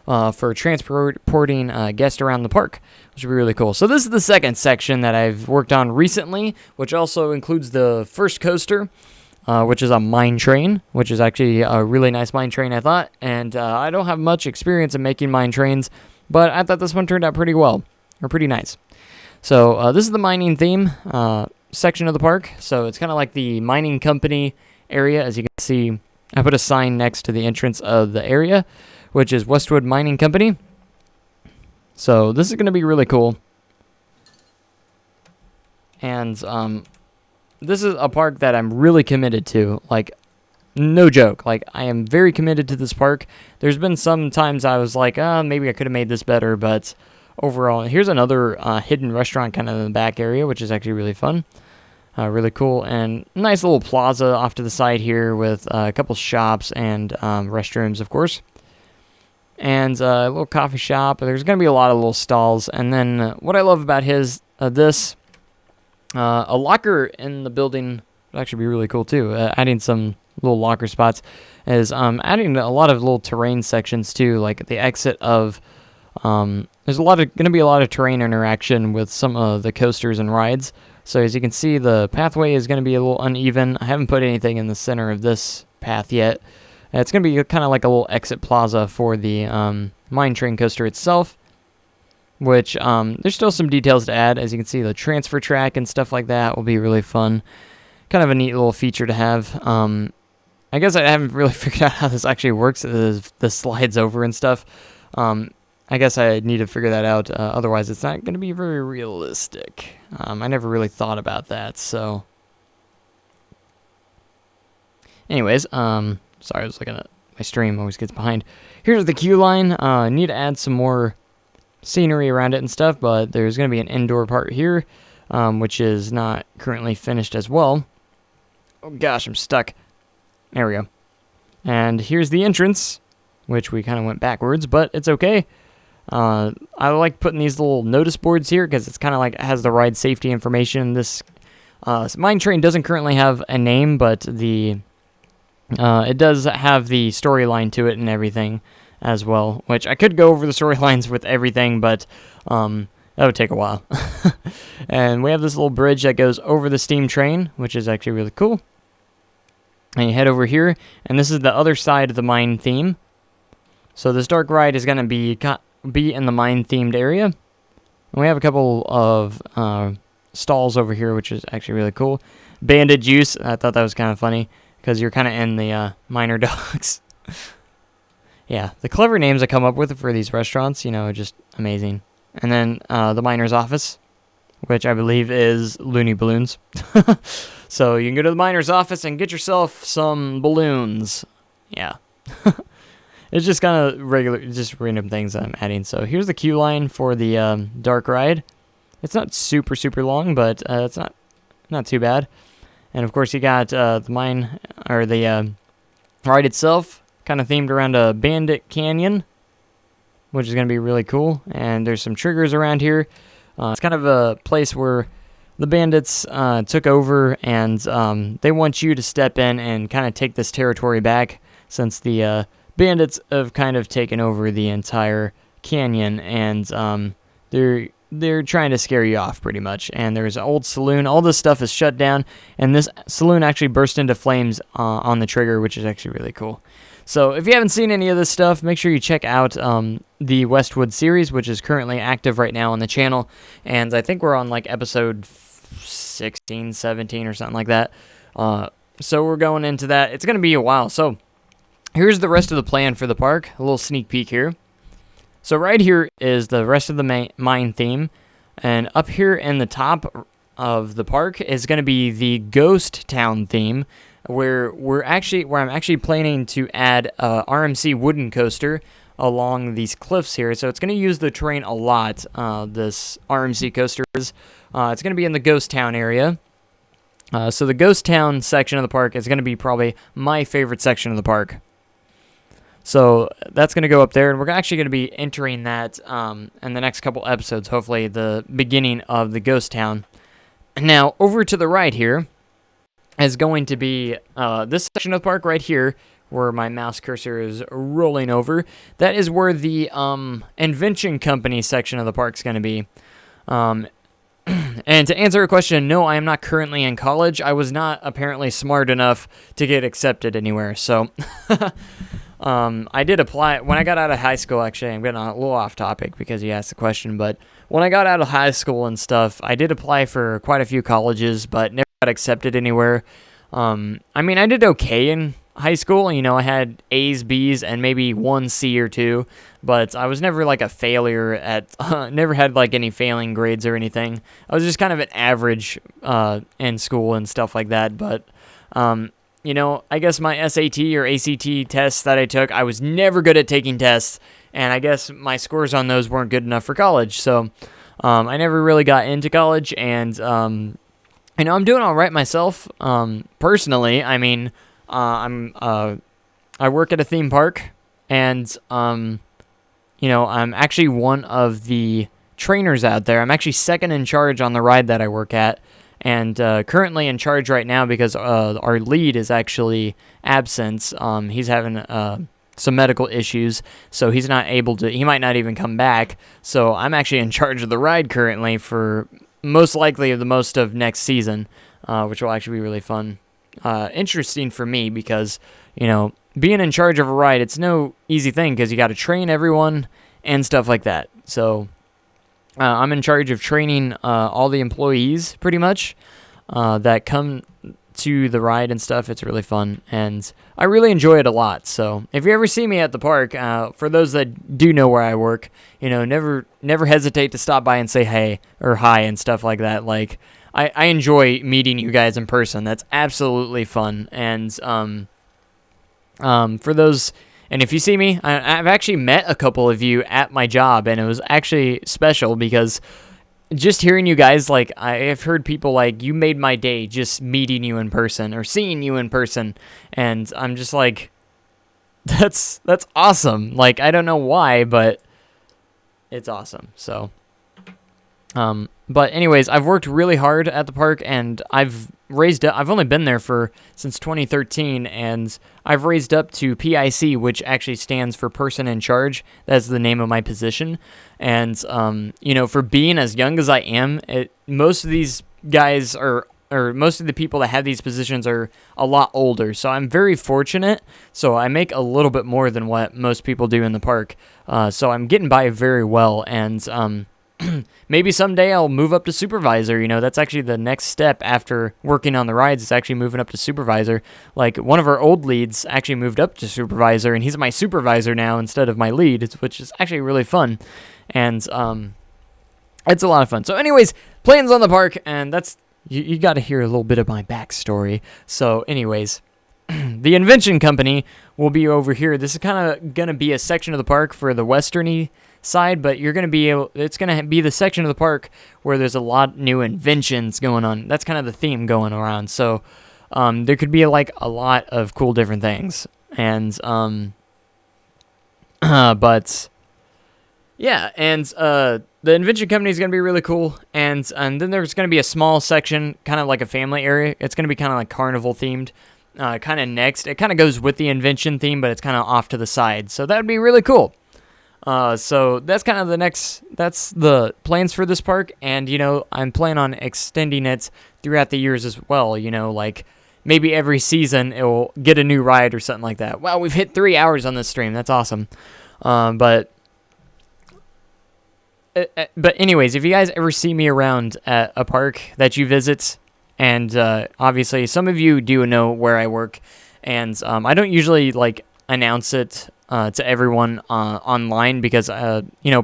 for transporting guests around the park, which will be really cool. So this is the second section that I've worked on recently, which also includes the first coaster, which is a mine train, which is actually a really nice mine train, I thought. And I don't have much experience in making mine trains, but I thought this one turned out pretty well, or pretty nice. So this is the mining theme section of the park. So it's kind of like the mining company area. As you can see, I put a sign next to the entrance of the area, which is Westwood Mining Company. So this is going to be really cool. And this is a park that I'm really committed to. Like, no joke. Like, I am very committed to this park. There's been some times I was like, maybe I could have made this better, but overall, here's another hidden restaurant kind of in the back area, which is actually really fun. Really cool. And nice little plaza off to the side here with a couple shops and restrooms, of course. And a little coffee shop. There's going to be a lot of little stalls. And then what I love about this, a locker in the building would actually be really cool too. Adding some little locker spots is adding a lot of little terrain sections too, like the exit of... there's going to be a lot of terrain interaction with some of the coasters and rides. So as you can see, the pathway is going to be a little uneven. I haven't put anything in the center of this path yet. It's going to be kind of like a little exit plaza for the mine train coaster itself, which there's still some details to add. As you can see, the transfer track and stuff like that will be really fun. Kind of a neat little feature to have. I guess I haven't really figured out how this actually works. The slides over and stuff. I guess I need to figure that out. Otherwise, it's not going to be very realistic. I never really thought about that. So, anyways, sorry, I was looking at my stream. Always gets behind. Here's the queue line. Need to add some more scenery around it and stuff, but there's going to be an indoor part here, which is not currently finished as well. Oh gosh, I'm stuck. There we go. And here's the entrance, which we kind of went backwards, but it's okay. I like putting these little notice boards here because it's kind of like it has the ride safety information. This Mine Train doesn't currently have a name, but it does have the storyline to it and everything as well, which I could go over the storylines with everything, but that would take a while. And we have this little bridge that goes over the steam train, which is actually really cool. And you head over here, and this is the other side of the mine theme. So this dark ride is going to be in the mine-themed area. And we have a couple of stalls over here, which is actually really cool. Bandit Juice, I thought that was kind of funny, because you're kind of in the miner docks. Yeah, the clever names I come up with for these restaurants, are just amazing. And then the miner's office, which I believe is Looney Balloons. So you can go to the miner's office and get yourself some balloons. Yeah. It's just kind of just random things I'm adding. So here's the queue line for the dark ride. It's not super, super long, but it's not too bad. And of course you got the mine, or the ride itself, kind of themed around a Bandit Canyon, which is going to be really cool. And there's some triggers around here. It's kind of a place where the bandits took over, and they want you to step in and kind of take this territory back, since the bandits have kind of taken over the entire canyon, and they're trying to scare you off pretty much. And there's an old saloon. All this stuff is shut down, and this saloon actually burst into flames on the trigger, which is actually really cool. So if you haven't seen any of this stuff, make sure you check out the Westwood series, which is currently active right now on the channel. And I think we're on like episode 16, 17 or something like that. So we're going into that. It's going to be a while. So here's the rest of the plan for the park. A little sneak peek here. So right here is the rest of the mine theme. And up here in the top of the park is going to be the Ghost Town theme, where I'm actually planning to add a RMC wooden coaster along these cliffs here. So it's going to use the terrain a lot, this RMC coaster is. It's going to be in the Ghost Town area. So the Ghost Town section of the park is going to be probably my favorite section of the park. So that's going to go up there, and we're actually going to be entering that in the next couple episodes, hopefully the beginning of the Ghost Town. Now, over to the right here is going to be this section of the park right here, where my mouse cursor is rolling over. That is where the Invention Company section of the park is going to be. And to answer your question, no, I am not currently in college. I was not apparently smart enough to get accepted anywhere. So I did apply when I got out of high school. Actually, I'm getting a little off topic because you asked the question. But when I got out of high school and stuff, I did apply for quite a few colleges, but never got accepted anywhere. I mean, I did okay in high school. I had A's, B's, and maybe one C or two, but I was never like a failure at, never had like any failing grades or anything. I was just kind of an average in school and stuff like that, but, I guess my SAT or ACT tests that I took, I was never good at taking tests, and I guess my scores on those weren't good enough for college, so I never really got into college, and, I'm doing all right myself, personally. I mean, I work at a theme park, and, I'm actually one of the trainers out there. I'm actually second in charge on the ride that I work at, and currently in charge right now because our lead is actually absent. He's having some medical issues, so he might not even come back, so I'm actually in charge of the ride currently for most likely the most of next season, which will actually be really fun. Interesting for me because, being in charge of a ride, it's no easy thing because you got to train everyone and stuff like that. So I'm in charge of training all the employees pretty much that come to the ride and stuff. It's really fun, and I really enjoy it a lot. So if you ever see me at the park, for those that do know where I work, never hesitate to stop by and say hey or hi and stuff like that. Like, I enjoy meeting you guys in person. That's absolutely fun. And for those, and if you see me, I've actually met a couple of you at my job, and it was actually special because just hearing you guys, like, I've heard people like, you made my day just meeting you in person or seeing you in person, and I'm just like, that's awesome. Like, I don't know why, but it's awesome. So But anyways, I've worked really hard at the park, and I've only been there since 2013, and I've raised up to PIC, which actually stands for person in charge. That's the name of my position. And for being as young as I am, most of these guys or most of the people that have these positions are a lot older. So I'm very fortunate. So I make a little bit more than what most people do in the park. So I'm getting by very well, and maybe someday I'll move up to supervisor. That's actually the next step after working on the rides, is actually moving up to supervisor. Like, one of our old leads actually moved up to supervisor, and he's my supervisor now instead of my lead, which is actually really fun. And it's a lot of fun. So anyways, plans on the park, and that's, you got to hear a little bit of my backstory. So anyways, the Invention Company will be over here. This is kind of going to be a section of the park for the westerny side, but it's going to be the section of the park where there's a lot of new inventions going on. That's kind of the theme going around. So there could be like a lot of cool different things. And but yeah, and the Invention Company is going to be really cool. And then there's going to be a small section, kind of like a family area. It's going to be kind of like carnival themed. Kind of next. It kind of goes with the invention theme, but it's kind of off to the side. So that would be really cool. So that's kind of that's the plans for this park. And, I'm planning on extending it throughout the years as well. Like maybe every season it will get a new ride or something like that. Wow, we've hit 3 hours on this stream. That's awesome. But anyways, if you guys ever see me around at a park that you visit, and obviously some of you do know where I work, and I don't usually like announce it to everyone online because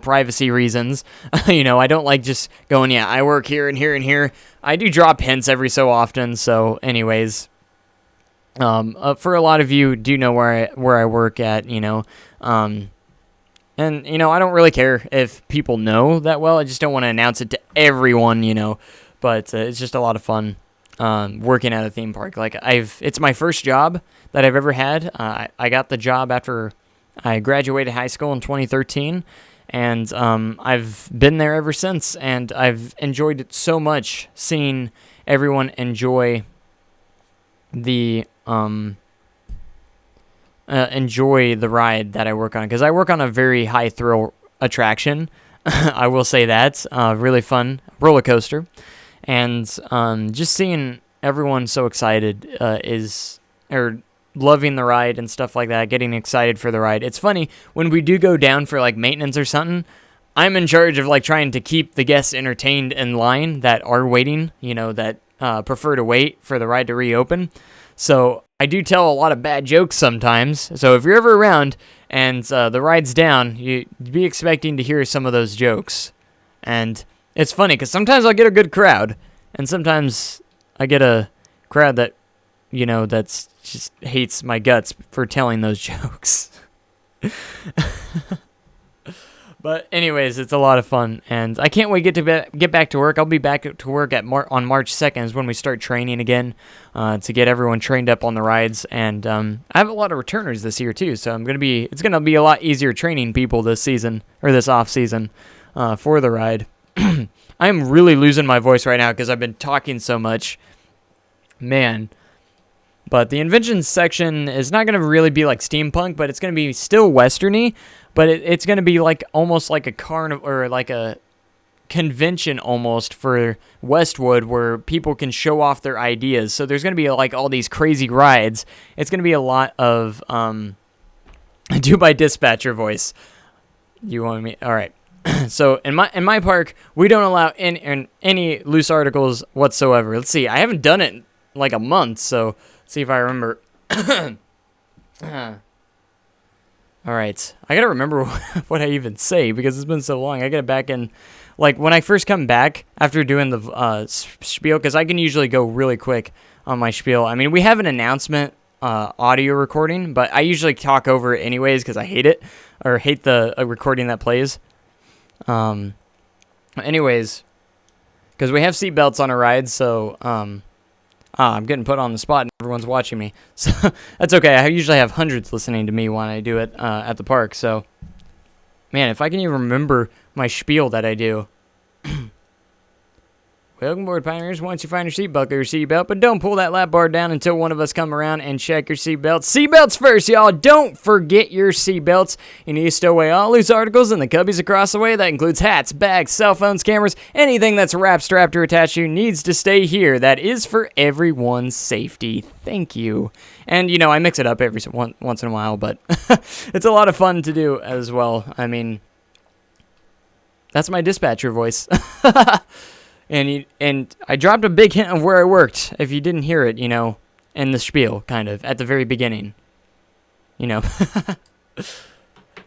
privacy reasons. I don't like just going, yeah, I work here and here and here. I do drop hints every so often. So anyways, for a lot of you do know where I work at, and I don't really care if people know that well. I just don't want to announce it to everyone, but it's just a lot of fun working at a theme park. Like, it's my first job that I've ever had. I got the job after I graduated high school in 2013, and I've been there ever since, and I've enjoyed it so much, seeing everyone enjoy the ride that I work on, because I work on a very high thrill attraction. I will say that. Really fun roller coaster. And just seeing everyone so excited or loving the ride and stuff like that, getting excited for the ride. It's funny, when we do go down for like maintenance or something, I'm in charge of like trying to keep the guests entertained in line that are waiting, that prefer to wait for the ride to reopen. So I do tell a lot of bad jokes sometimes. So if you're ever around and the ride's down, you'd be expecting to hear some of those jokes. And it's funny because sometimes I'll get a good crowd, and sometimes I get a crowd that, that's just hates my guts for telling those jokes. But anyways, it's a lot of fun, and I can't wait to get back to work. I'll be back to work on March 2nd is when we start training again to get everyone trained up on the rides. And I have a lot of returners this year too, so it's gonna be a lot easier training people this season or this off season for the ride. I'm really losing my voice right now because I've been talking so much, man. But the invention section is not going to really be like steampunk, but it's going to be still westerny. But it's going to be like almost like a carnival or like a convention almost for Westwood, where people can show off their ideas. So there's going to be like all these crazy rides. It's going to be a lot of do my dispatcher voice. You want me? All right. So in my park, we don't allow any loose articles whatsoever. Let's see. I haven't done it in like a month, so let's see if I remember. All right. I got to remember what I even say because it's been so long. I get it back in, like, when I first come back after doing the spiel, because I can usually go really quick on my spiel. I mean, we have an announcement audio recording, but I usually talk over it anyways because I hate it, or hate the recording that plays. Anyways, because we have seatbelts on a ride, so I'm getting put on the spot and everyone's watching me. So that's okay. I usually have hundreds listening to me when I do it at the park. So, man, if I can even remember my spiel that I do. Welcome aboard, Pioneers. Once you find your seat, buckle your seatbelt, but don't pull that lap bar down until one of us come around and check your seatbelts. Seatbelts first, y'all. Don't forget your seatbelts. You need to stow away all loose articles in the cubbies across the way. That includes hats, bags, cell phones, cameras. Anything that's wrapped, strapped, or attached to you needs to stay here. That is for everyone's safety. Thank you. And, you know, I mix it up every once in a while, but it's a lot of fun to do as well. I mean, that's my dispatcher voice. And I dropped a big hint of where I worked, if you didn't hear it, you know, in the spiel, kind of, at the very beginning. You know.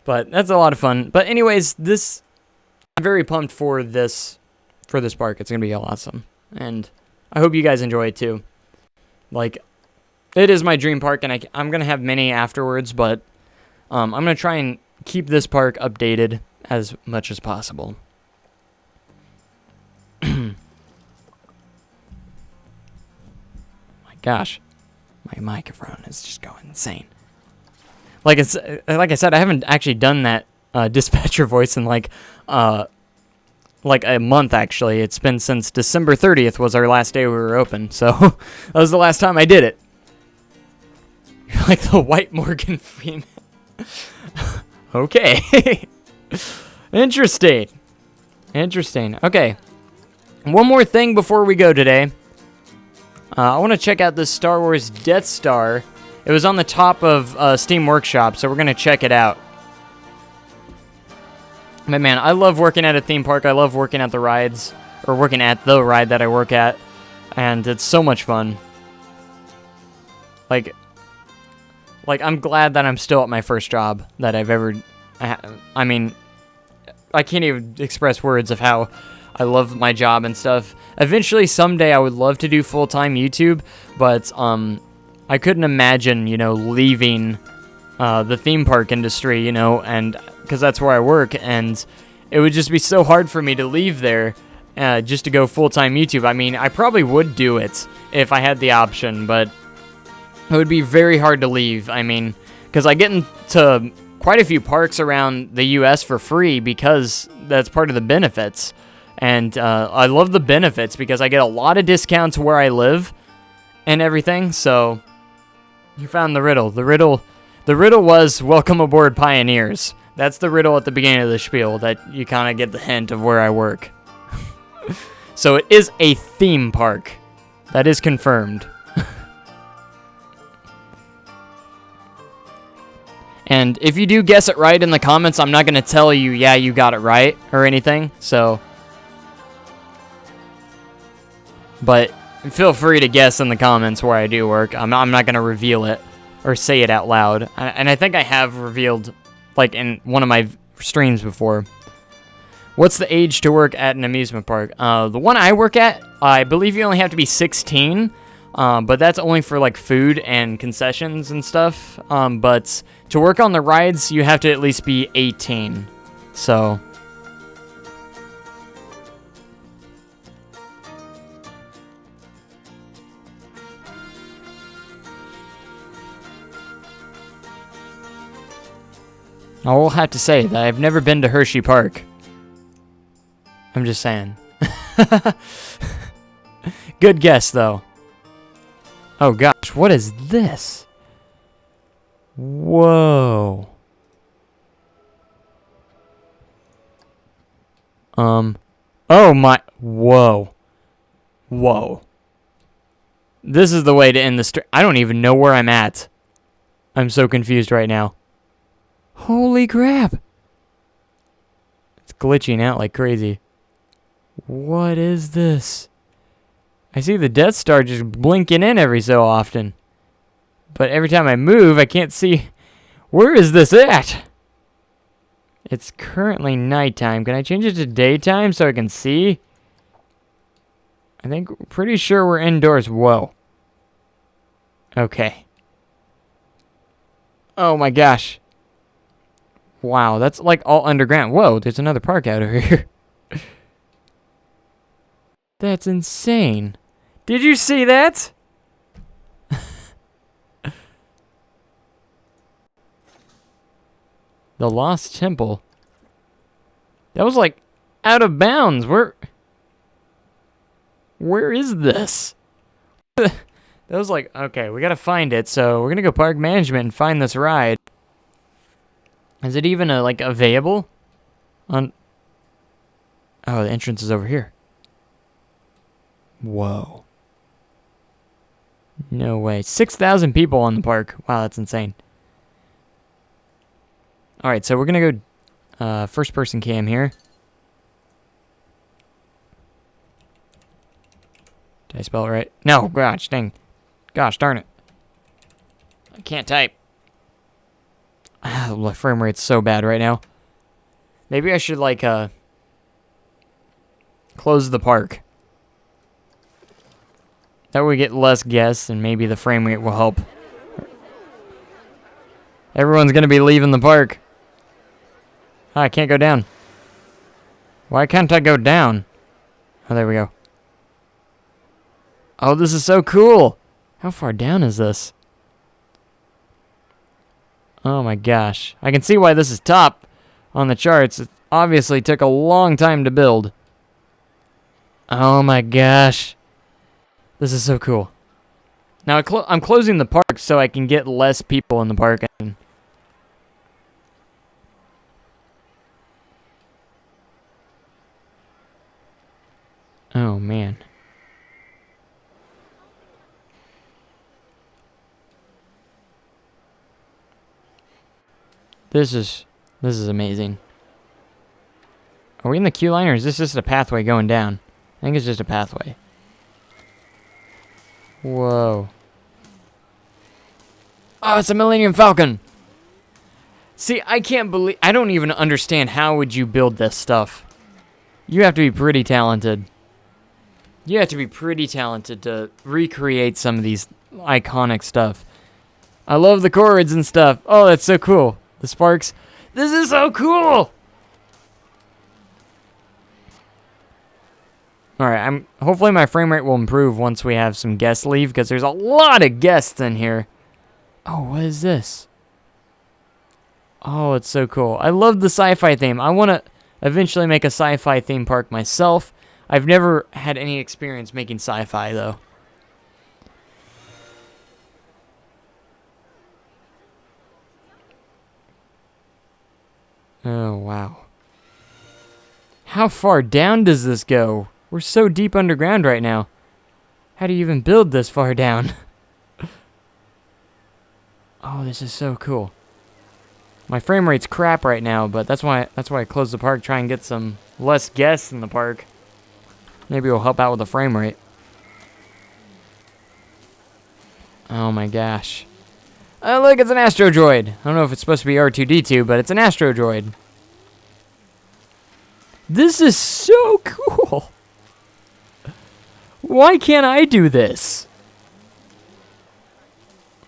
But that's a lot of fun. But anyways, I'm very pumped for this park. It's going to be awesome. And I hope you guys enjoy it too. Like, it is my dream park, and I'm going to have many afterwards, but I'm going to try and keep this park updated as much as possible. My gosh, my microphone is just going insane. Like I said, I haven't actually done that dispatcher voice in like a month. Actually, it's been since December 30th was our last day we were open, so that was the last time I did it. You're like the White Morgan Freeman. Okay. Interesting. Okay. One more thing before we go today. I want to check out this Star Wars Death Star. It was on the top of Steam Workshop, so we're going to check it out. But man, I love working at a theme park. I love working at the rides, or working at the ride that I work at, and it's so much fun. Like I'm glad that I'm still at my first job that I've ever... I mean, I can't even express words of how I love my job and stuff. Eventually, someday, I would love to do full-time YouTube, but I couldn't imagine, you know, leaving the theme park industry, you know, and because that's where I work, and it would just be so hard for me to leave there just to go full-time YouTube. I mean, I probably would do it if I had the option, but it would be very hard to leave. I mean, because I get into quite a few parks around the U.S. for free because that's part of the benefits. And I love the benefits because I get a lot of discounts where I live and everything. So you found the riddle. The riddle was welcome aboard, Pioneers. That's the riddle at the beginning of the spiel that you kind of get the hint of where I work. So it is a theme park. That is confirmed. And if you do guess it right in the comments, I'm not going to tell you, yeah, you got it right or anything. So, but feel free to guess in the comments where I do work. I'm not going to reveal it or say it out loud. And I think I have revealed, like, in one of my streams before. What's the age to work at an amusement park? The one I work at, I believe you only have to be 16. But that's only for, like, food and concessions and stuff. But to work on the rides, you have to at least be 18. So... I will have to say that I've never been to Hershey Park. I'm just saying. Good guess, though. Oh gosh, what is this? Whoa. Oh my, whoa. Whoa. This is the way to end the stream. I don't even know where I'm at. I'm so confused right now. Holy crap. It's glitching out like crazy. What is this? I see the Death Star just blinking in every so often. But every time I move, I can't see... Where is this at? It's currently nighttime. Can I change it to daytime so I can see? I think... Pretty sure we're indoors. Whoa. Okay. Oh my gosh. Wow, that's like all underground. Whoa, there's another park out over here. That's insane. Did you see that? The Lost Temple. That was like out of bounds. Where is this? That was like, okay, we gotta find it, so we're gonna go park management and find this ride. Is it even like available? Oh, the entrance is over here. Whoa. No way. 6,000 people on the park. Wow, that's insane. Alright, so we're gonna go first person cam here. Did I spell it right? No, gosh, dang. Gosh, darn it. I can't type. My frame rate's so bad right now. Maybe I should, like, close the park. That way we get less guests, and maybe the frame rate will help. Everyone's gonna be leaving the park. Oh, I can't go down. Why can't I go down? Oh, there we go. Oh, this is so cool. How far down is this? Oh my gosh. I can see why this is top on the charts. It obviously took a long time to build. Oh my gosh. This is so cool. Now I'm closing the park so I can get less people in the park. Oh man. This is amazing. Are we in the queue line, or is this just a pathway going down? I think it's just a pathway. Whoa. Oh, it's a Millennium Falcon! See, I don't even understand how would you build this stuff. You have to be pretty talented. You have to be pretty talented to recreate some of these iconic stuff. I love the chords and stuff. Oh, that's so cool. The sparks. This is so cool! Alright, hopefully my frame rate will improve once we have some guests leave, because there's a lot of guests in here. Oh, what is this? Oh, it's so cool. I love the sci-fi theme. I want to eventually make a sci-fi theme park myself. I've never had any experience making sci-fi, though. Oh, wow. How far down does this go? We're so deep underground right now. How do you even build this far down? Oh, this is so cool. My frame rate's crap right now, but that's why I closed the park, try and get some less guests in the park. Maybe it'll help out with the frame rate. Oh my gosh. Oh, look, it's an Astro Droid. I don't know if it's supposed to be R2-D2, but it's an Astro Droid. This is so cool. Why can't I do this?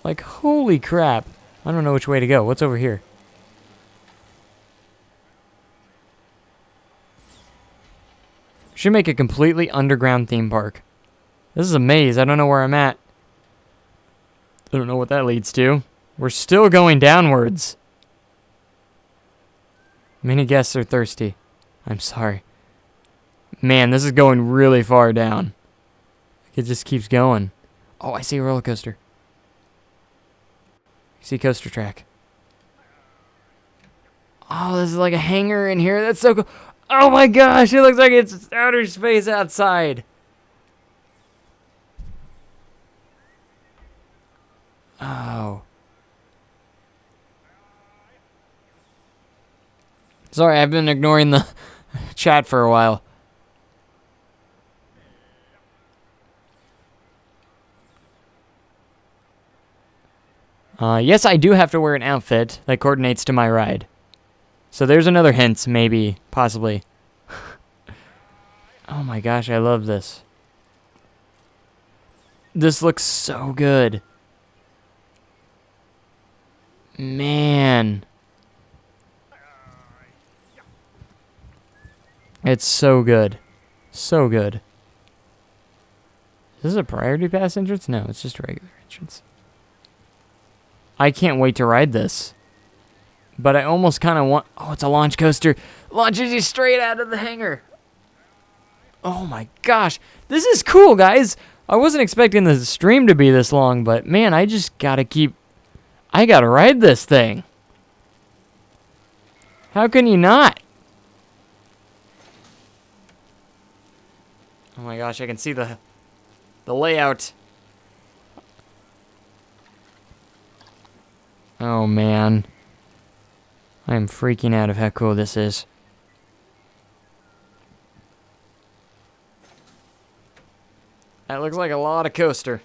Like, holy crap. I don't know which way to go. What's over here? Should make a completely underground theme park. This is a maze. I don't know where I'm at. I don't know what that leads to. We're still going downwards. Many guests are thirsty. I'm sorry. Man, this is going really far down. It just keeps going. Oh, I see a roller coaster. I see coaster track. Oh, this is like a hangar in here. That's so cool. Oh my gosh, it looks like it's outer space outside. Oh. Sorry, I've been ignoring the chat for a while. Yes, I do have to wear an outfit that coordinates to my ride. So there's another hint, maybe, possibly. Oh my gosh, I love this. This looks so good. Man. It's so good. So good. Is this a priority pass entrance? No, it's just a regular entrance. I can't wait to ride this. But I almost kind of want... Oh, it's a launch coaster. Launches you straight out of the hangar. Oh my gosh. This is cool, guys. I wasn't expecting the stream to be this long, but man, I just gotta I gotta ride this thing. How can you not? Oh my gosh, I can see the layout. Oh man. I am freaking out of how cool this is. That looks like a lot of coaster.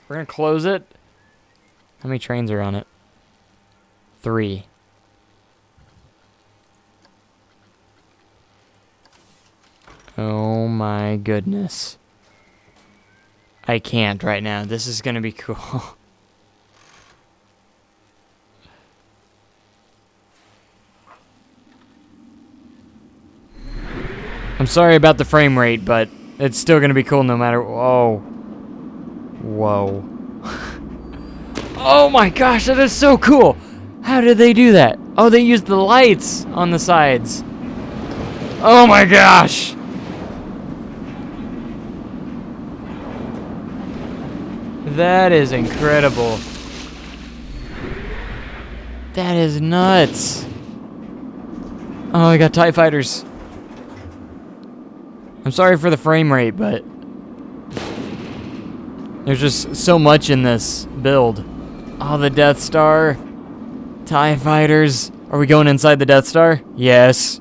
We're gonna close it. How many trains are on it? 3. Oh my goodness. I can't right now. This is gonna be cool. I'm sorry about the frame rate, but it's still gonna be cool no matter. Oh. Whoa. Oh my gosh, that is so cool! How did they do that? Oh, they used the lights on the sides. Oh my gosh! That is incredible. That is nuts. Oh, I got TIE fighters. I'm sorry for the frame rate, but there's just so much in this build. Oh, the Death Star. TIE fighters. Are we going inside the Death Star? Yes.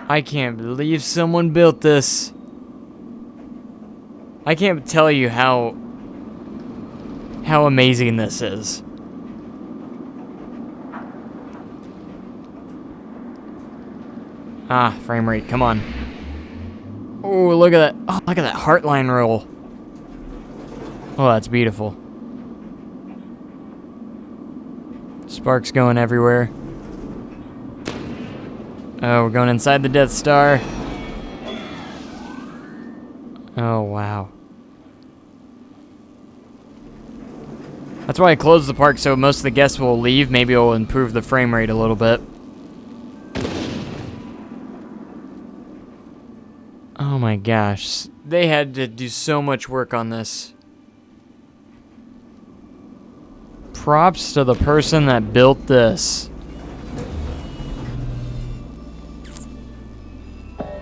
I can't believe someone built this. I can't tell you how amazing this is. Ah, frame rate, come on. Oh, look at that. Oh, look at that heartline roll. Oh, that's beautiful. Sparks going everywhere. Oh, we're going inside the Death Star. Oh, wow. That's why I closed the park, so most of the guests will leave. Maybe it'll improve the frame rate a little bit. Oh my gosh. They had to do so much work on this. Props to the person that built this.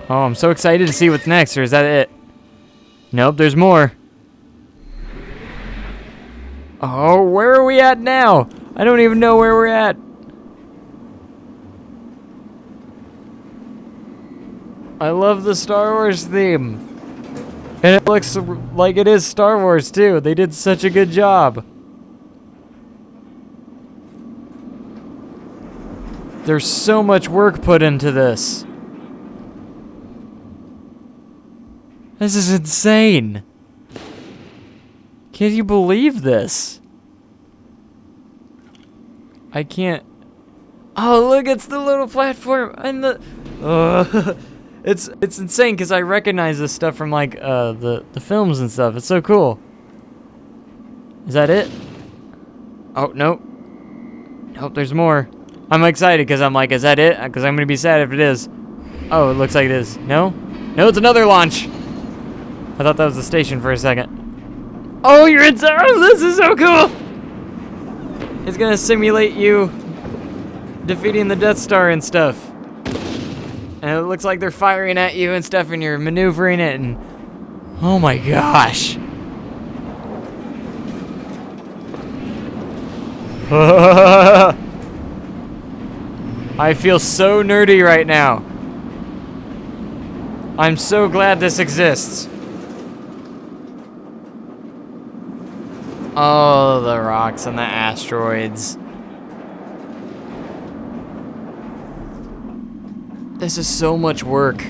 Oh, I'm so excited to see what's next, or is that it? Nope, there's more. Oh, where are we at now? I don't even know where we're at. I love the Star Wars theme. And it looks like it is Star Wars too. They did such a good job. There's so much work put into this. This is insane. Can you believe this? I can't. Oh, look, it's the little platform and the. It's insane because I recognize this stuff from like the films and stuff. It's so cool. Is that it? Oh, nope. Nope, there's more. I'm excited because I'm like, is that it? Because I'm gonna be sad if it is. Oh, it looks like it is. No? No, it's another launch. I thought that was the station for a second. Oh, you're inside. Oh, this is so cool. It's gonna simulate you defeating the Death Star and stuff. And it looks like they're firing at you and stuff, and you're maneuvering it, and oh my gosh. I feel so nerdy right now. I'm so glad this exists. Oh, the rocks and the asteroids. This is so much work.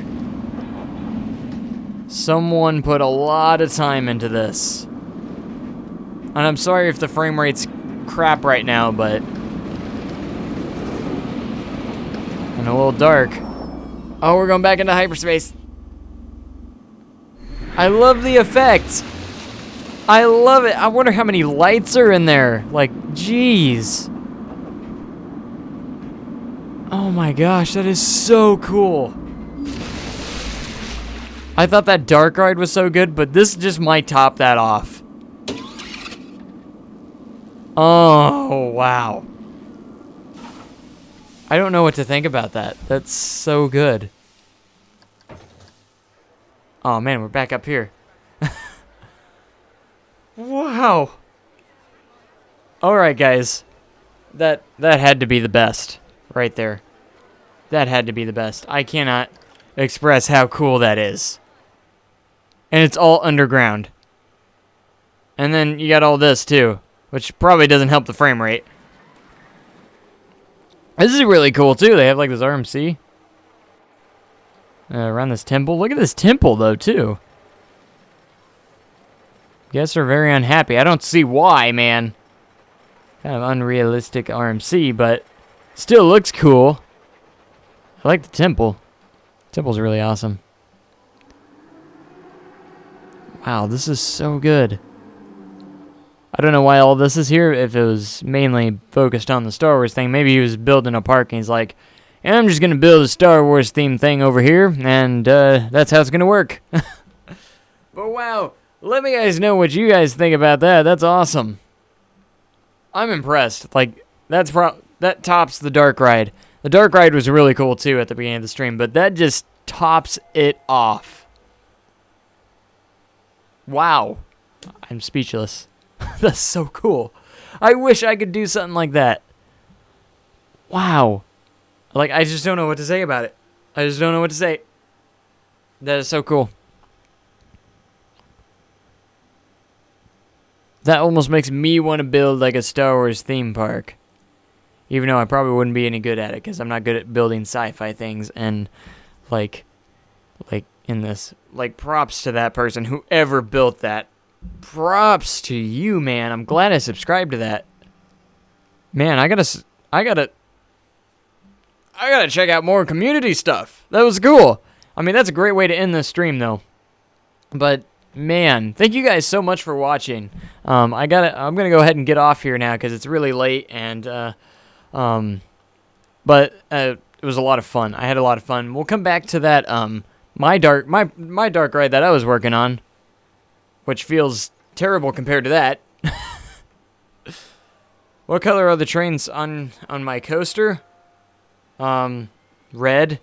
Someone put a lot of time into this. And I'm sorry if the frame rate's crap right now, but and a little dark. Oh, we're going back into hyperspace. I love the effects. I love it. I wonder how many lights are in there. Like, jeez. Oh my gosh, that is so cool. I thought that dark ride was so good, but this just might top that off. Oh, wow. I don't know what to think about that. That's so good. Oh man, we're back up here. Wow. Alright guys. That had to be the best. Right there. That had to be the best. I cannot express how cool that is. And it's all underground. And then you got all this too, which probably doesn't help the frame rate. This is really cool too. They have like this RMC around this temple. Look at this temple though too. Guests are very unhappy. I don't see why, man. Kind of unrealistic RMC, but still looks cool. I like the temple. Temple's really awesome. Wow, this is so good. I don't know why all this is here, if it was mainly focused on the Star Wars thing. Maybe he was building a park and he's like, yeah, I'm just going to build a Star Wars themed thing over here, and that's how it's going to work. But wow, let me guys know what you guys think about that. That's awesome. I'm impressed. Like, that tops the Dark Ride. The Dark Ride was really cool too at the beginning of the stream, but that just tops it off. Wow. I'm speechless. That's so cool. I wish I could do something like that. Wow. Like, I just don't know what to say about it. I just don't know what to say. That is so cool. That almost makes me want to build like a Star Wars theme park. Even though I probably wouldn't be any good at it, because I'm not good at building sci-fi things. And like in this, like, props to that person, whoever built that. Props to you, man. I'm glad I subscribed to that. Man, I gotta check out more community stuff. That was cool. I mean, that's a great way to end this stream, though. But man, thank you guys so much for watching. I'm gonna go ahead and get off here now because it's really late, and but it was a lot of fun. I had a lot of fun. We'll come back to that my dark ride that I was working on, which feels terrible compared to that. What color are the trains on my coaster? Red.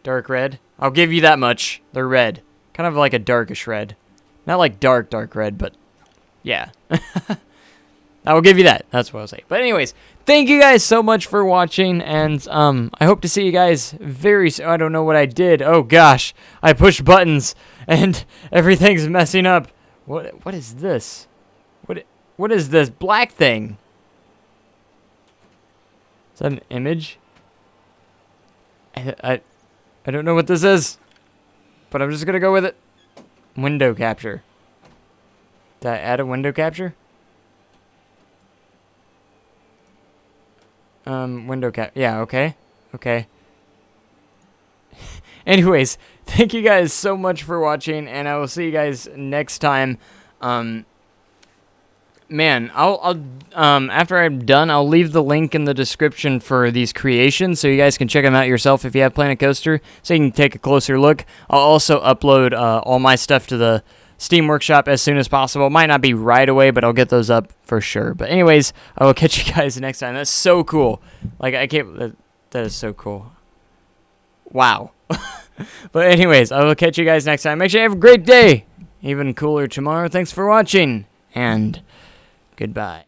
Dark red. I'll give you that much. They're red. Kind of like a darkish red. Not like dark red, but yeah. I will give you that. That's what I'll say. But anyways, thank you guys so much for watching, and I hope to see you guys very soon. I don't know what I did. Oh gosh, I pushed buttons and everything's messing up. What is this? What is this black thing? Is that an image? I don't know what this is, but I'm just gonna go with it. Window capture. Did I add a window capture? Window cap. Yeah, okay. Okay. Anyways, thank you guys so much for watching, and I will see you guys next time. Man, I'll after I'm done, I'll leave the link in the description for these creations so you guys can check them out yourself if you have Planet Coaster, so you can take a closer look. I'll also upload all my stuff to the Steam Workshop as soon as possible. Might not be right away, but I'll get those up for sure. But anyways, I will catch you guys next time. That's so cool. Like, I can't... That is so cool. Wow. But anyways, I will catch you guys next time. Make sure you have a great day. Even cooler tomorrow. Thanks for watching. And goodbye.